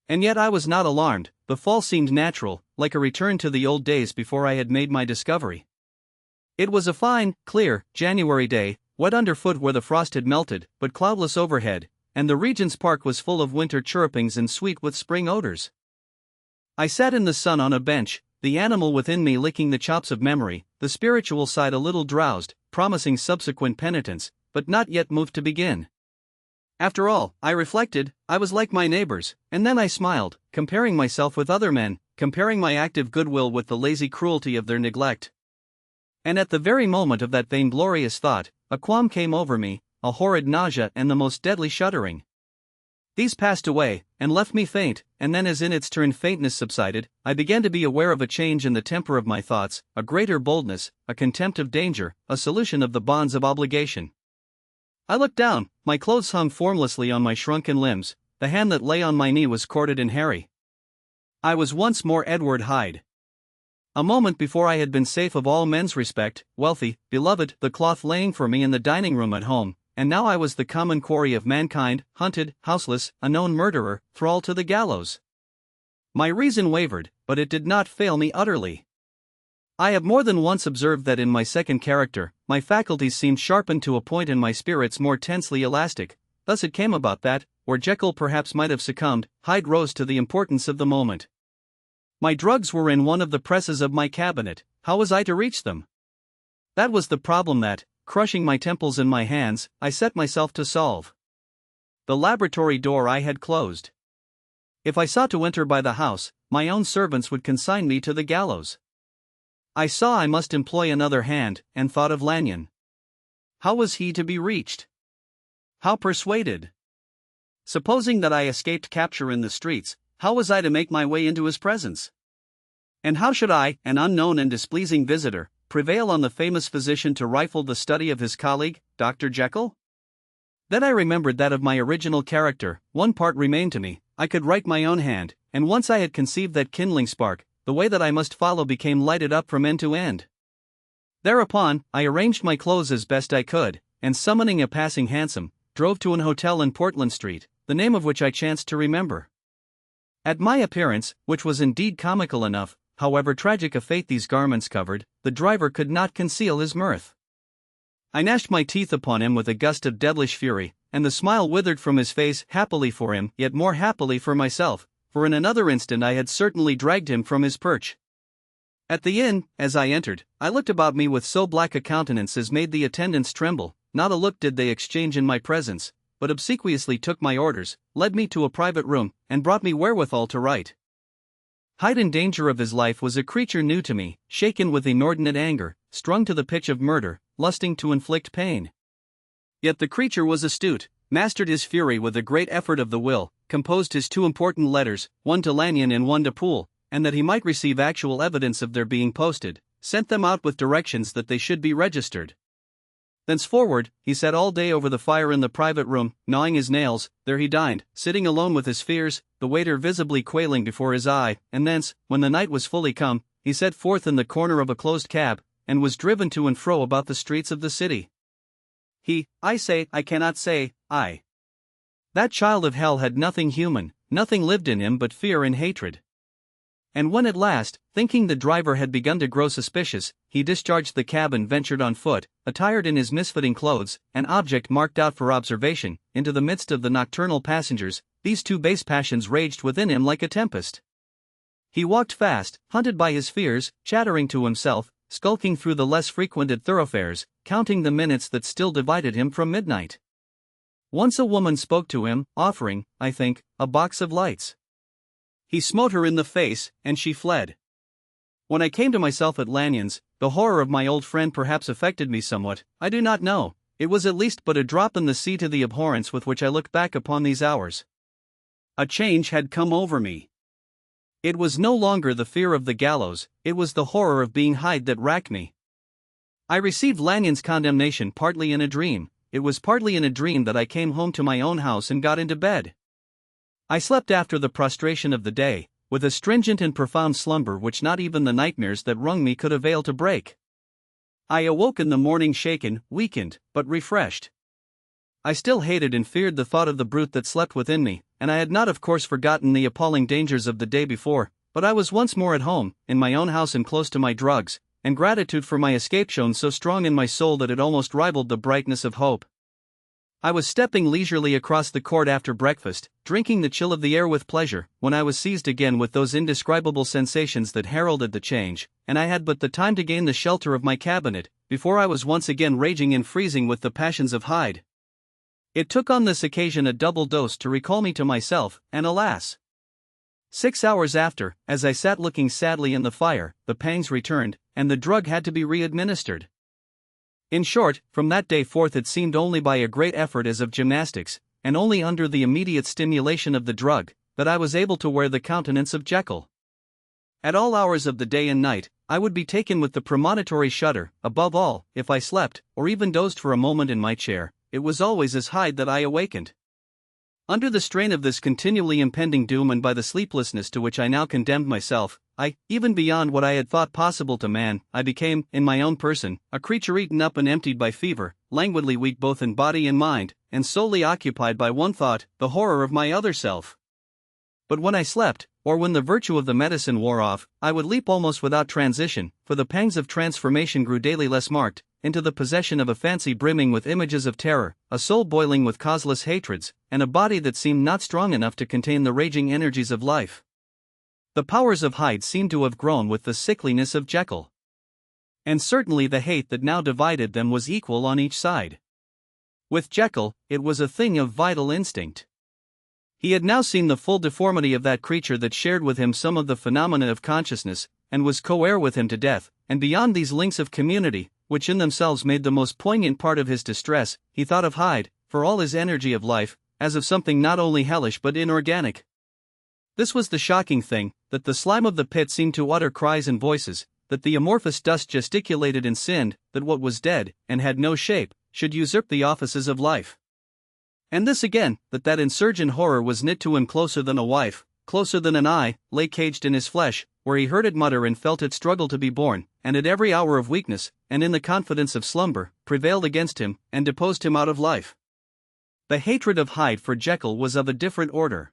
And yet I was not alarmed, the fall seemed natural, like a return to the old days before I had made my discovery. It was a fine, clear, January day, wet underfoot where the frost had melted, but cloudless overhead, and the Regent's Park was full of winter chirrupings and sweet with spring odors. I sat in the sun on a bench, the animal within me licking the chops of memory, the spiritual side a little drowsed, promising subsequent penitence, but not yet moved to begin. After all, I reflected, I was like my neighbors, and then I smiled, comparing myself with other men, comparing my active goodwill with the lazy cruelty of their neglect. And at the very moment of that vainglorious thought, a qualm came over me, a horrid nausea and the most deadly shuddering. These passed away, and left me faint, and then as in its turn faintness subsided, I began to be aware of a change in the temper of my thoughts, a greater boldness, a contempt of danger, a solution of the bonds of obligation. I looked down, my clothes hung formlessly on my shrunken limbs, the hand that lay on my knee was corded and hairy. I was once more Edward Hyde. A moment before I had been safe of all men's respect, wealthy, beloved, the cloth laying for me in the dining room at home, and now I was the common quarry of mankind, hunted, houseless, a known murderer, thrall to the gallows. My reason wavered, but it did not fail me utterly. I have more than once observed that in my second character, my faculties seemed sharpened to a point and my spirits more tensely elastic. Thus it came about that, where Jekyll perhaps might have succumbed, Hyde rose to the importance of the moment. My drugs were in one of the presses of my cabinet. How was I to reach them? That was the problem that, crushing my temples in my hands, I set myself to solve. The laboratory door I had closed. If I sought to enter by the house, my own servants would consign me to the gallows. I saw I must employ another hand, and thought of Lanyon. How was he to be reached? How persuaded? Supposing that I escaped capture in the streets, how was I to make my way into his presence? And how should I, an unknown and displeasing visitor, prevail on the famous physician to rifle the study of his colleague, Dr. Jekyll? Then I remembered that of my original character, one part remained to me. I could write my own hand, and once I had conceived that kindling spark, the way that I must follow became lighted up from end to end. Thereupon, I arranged my clothes as best I could, and summoning a passing hansom, drove to an hotel in Portland Street, the name of which I chanced to remember. At my appearance, which was indeed comical enough, however tragic a fate these garments covered, the driver could not conceal his mirth. I gnashed my teeth upon him with a gust of devilish fury, and the smile withered from his face, happily for him, yet more happily for myself, for in another instant I had certainly dragged him from his perch. At the inn, as I entered, I looked about me with so black a countenance as made the attendants tremble. Not a look did they exchange in my presence, but obsequiously took my orders, led me to a private room, and brought me wherewithal to write. Hyde in danger of his life was a creature new to me, shaken with inordinate anger, strung to the pitch of murder, lusting to inflict pain. Yet the creature was astute, mastered his fury with a great effort of the will, composed his two important letters, one to Lanyon and one to Poole, and that he might receive actual evidence of their being posted, sent them out with directions that they should be registered. Thenceforward, he sat all day over the fire in the private room, gnawing his nails. There he dined, sitting alone with his fears, the waiter visibly quailing before his eye, and thence, when the night was fully come, he set forth in the corner of a closed cab, and was driven to and fro about the streets of the city. I cannot say, That child of hell had nothing human, nothing lived in him but fear and hatred. And when at last, thinking the driver had begun to grow suspicious, he discharged the cab and ventured on foot, attired in his misfitting clothes, an object marked out for observation, into the midst of the nocturnal passengers, these two base passions raged within him like a tempest. He walked fast, hunted by his fears, chattering to himself, skulking through the less frequented thoroughfares, counting the minutes that still divided him from midnight. Once a woman spoke to him, offering, I think, a box of lights. He smote her in the face, and she fled. When I came to myself at Lanyon's, the horror of my old friend perhaps affected me somewhat, I do not know. It was at least but a drop in the sea to the abhorrence with which I look back upon these hours. A change had come over me. It was no longer the fear of the gallows, it was the horror of being Hyde that racked me. I received Lanyon's condemnation partly in a dream. It was partly in a dream that I came home to my own house and got into bed. I slept after the prostration of the day, with a stringent and profound slumber which not even the nightmares that wrung me could avail to break. I awoke in the morning shaken, weakened, but refreshed. I still hated and feared the thought of the brute that slept within me, and I had not of course forgotten the appalling dangers of the day before, but I was once more at home, in my own house and close to my drugs, and gratitude for my escape shone so strong in my soul that it almost rivaled the brightness of hope. I was stepping leisurely across the court after breakfast, drinking the chill of the air with pleasure, when I was seized again with those indescribable sensations that heralded the change, and I had but the time to gain the shelter of my cabinet, before I was once again raging and freezing with the passions of Hyde. It took on this occasion a double dose to recall me to myself, and alas! 6 hours after, as I sat looking sadly in the fire, the pangs returned, and the drug had to be re-administered. In short, from that day forth it seemed only by a great effort as of gymnastics, and only under the immediate stimulation of the drug, that I was able to wear the countenance of Jekyll. At all hours of the day and night, I would be taken with the premonitory shudder. Above all, if I slept, or even dozed for a moment in my chair, it was always as Hyde that I awakened. Under the strain of this continually impending doom and by the sleeplessness to which I now condemned myself, even beyond what I had thought possible to man, I became, in my own person, a creature eaten up and emptied by fever, languidly weak both in body and mind, and solely occupied by one thought, the horror of my other self. But when I slept, or when the virtue of the medicine wore off, I would leap almost without transition, for the pangs of transformation grew daily less marked, into the possession of a fancy brimming with images of terror, a soul boiling with causeless hatreds, and a body that seemed not strong enough to contain the raging energies of life. The powers of Hyde seemed to have grown with the sickliness of Jekyll. And certainly the hate that now divided them was equal on each side. With Jekyll, it was a thing of vital instinct. He had now seen the full deformity of that creature that shared with him some of the phenomena of consciousness, and was co-heir with him to death, and beyond these links of community, which in themselves made the most poignant part of his distress, he thought of Hyde, for all his energy of life, as of something not only hellish but inorganic. This was the shocking thing, that the slime of the pit seemed to utter cries and voices, that the amorphous dust gesticulated and sinned, that what was dead, and had no shape, should usurp the offices of life. And this again, that insurgent horror was knit to him closer than a wife, closer than an eye, lay caged in his flesh, where he heard it mutter and felt it struggle to be born, and at every hour of weakness, and in the confidence of slumber, prevailed against him, and deposed him out of life. The hatred of Hyde for Jekyll was of a different order.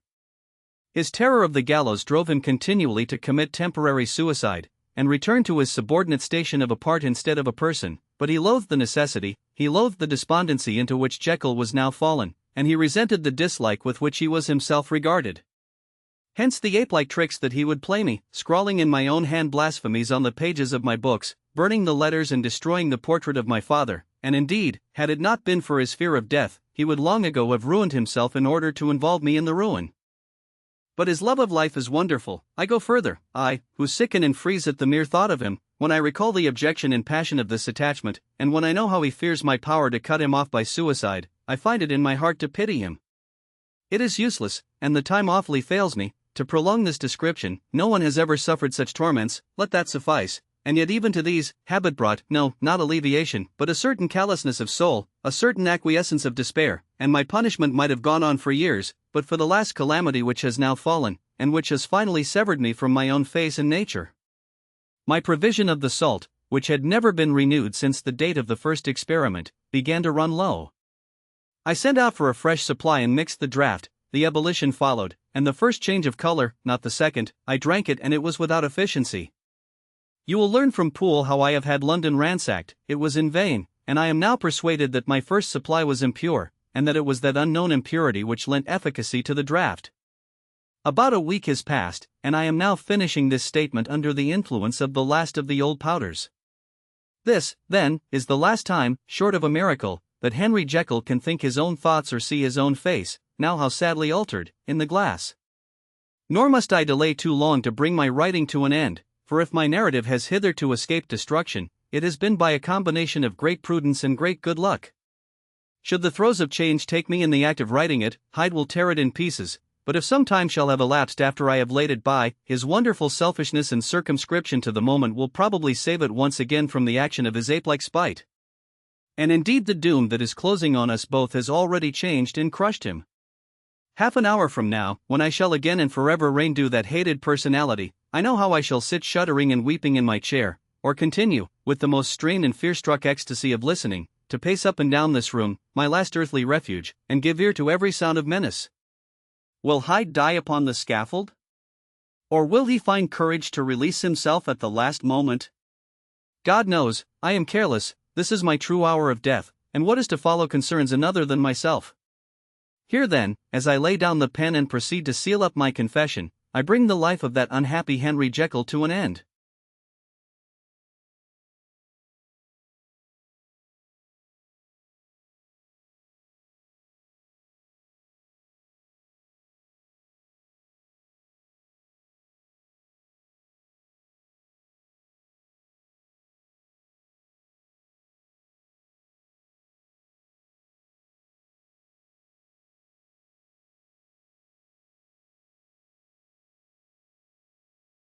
His terror of the gallows drove him continually to commit temporary suicide, and return to his subordinate station of a part instead of a person, but he loathed the necessity, he loathed the despondency into which Jekyll was now fallen, and he resented the dislike with which he was himself regarded. Hence the ape-like tricks that he would play me, scrawling in my own hand blasphemies on the pages of my books, burning the letters and destroying the portrait of my father, and indeed, had it not been for his fear of death, he would long ago have ruined himself in order to involve me in the ruin. But his love of life is wonderful. I go further, I, who sicken and freeze at the mere thought of him, when I recall the objection and passion of this attachment, and when I know how he fears my power to cut him off by suicide, I find it in my heart to pity him. It is useless, and the time awfully fails me, to prolong this description. No one has ever suffered such torments, let that suffice, and yet even to these, habit brought, no, not alleviation, but a certain callousness of soul, a certain acquiescence of despair, and my punishment might have gone on for years, but for the last calamity which has now fallen, and which has finally severed me from my own face and nature. My provision of the salt, which had never been renewed since the date of the first experiment, began to run low. I sent out for a fresh supply and mixed the draught. The ebullition followed, and the first change of color, not the second. I drank it and it was without efficiency. You will learn from Poole how I have had London ransacked. It was in vain, and I am now persuaded that my first supply was impure, and that it was that unknown impurity which lent efficacy to the draught. About a week has passed, and I am now finishing this statement under the influence of the last of the old powders. This, then, is the last time, short of a miracle, that Henry Jekyll can think his own thoughts or see his own face, now how sadly altered, in the glass. Nor must I delay too long to bring my writing to an end, for if my narrative has hitherto escaped destruction, it has been by a combination of great prudence and great good luck. Should the throes of change take me in the act of writing it, Hyde will tear it in pieces, but if some time shall have elapsed after I have laid it by, his wonderful selfishness and circumscription to the moment will probably save it once again from the action of his ape-like spite. And indeed the doom that is closing on us both has already changed and crushed him. Half an hour from now, when I shall again and forever rein-do that hated personality, I know how I shall sit shuddering and weeping in my chair, or continue, with the most strained and fear-struck ecstasy of listening, to pace up and down this room, my last earthly refuge, and give ear to every sound of menace. Will Hyde die upon the scaffold? Or will he find courage to release himself at the last moment? God knows, I am careless, this is my true hour of death, and what is to follow concerns another than myself. Here then, as I lay down the pen and proceed to seal up my confession, I bring the life of that unhappy Henry Jekyll to an end.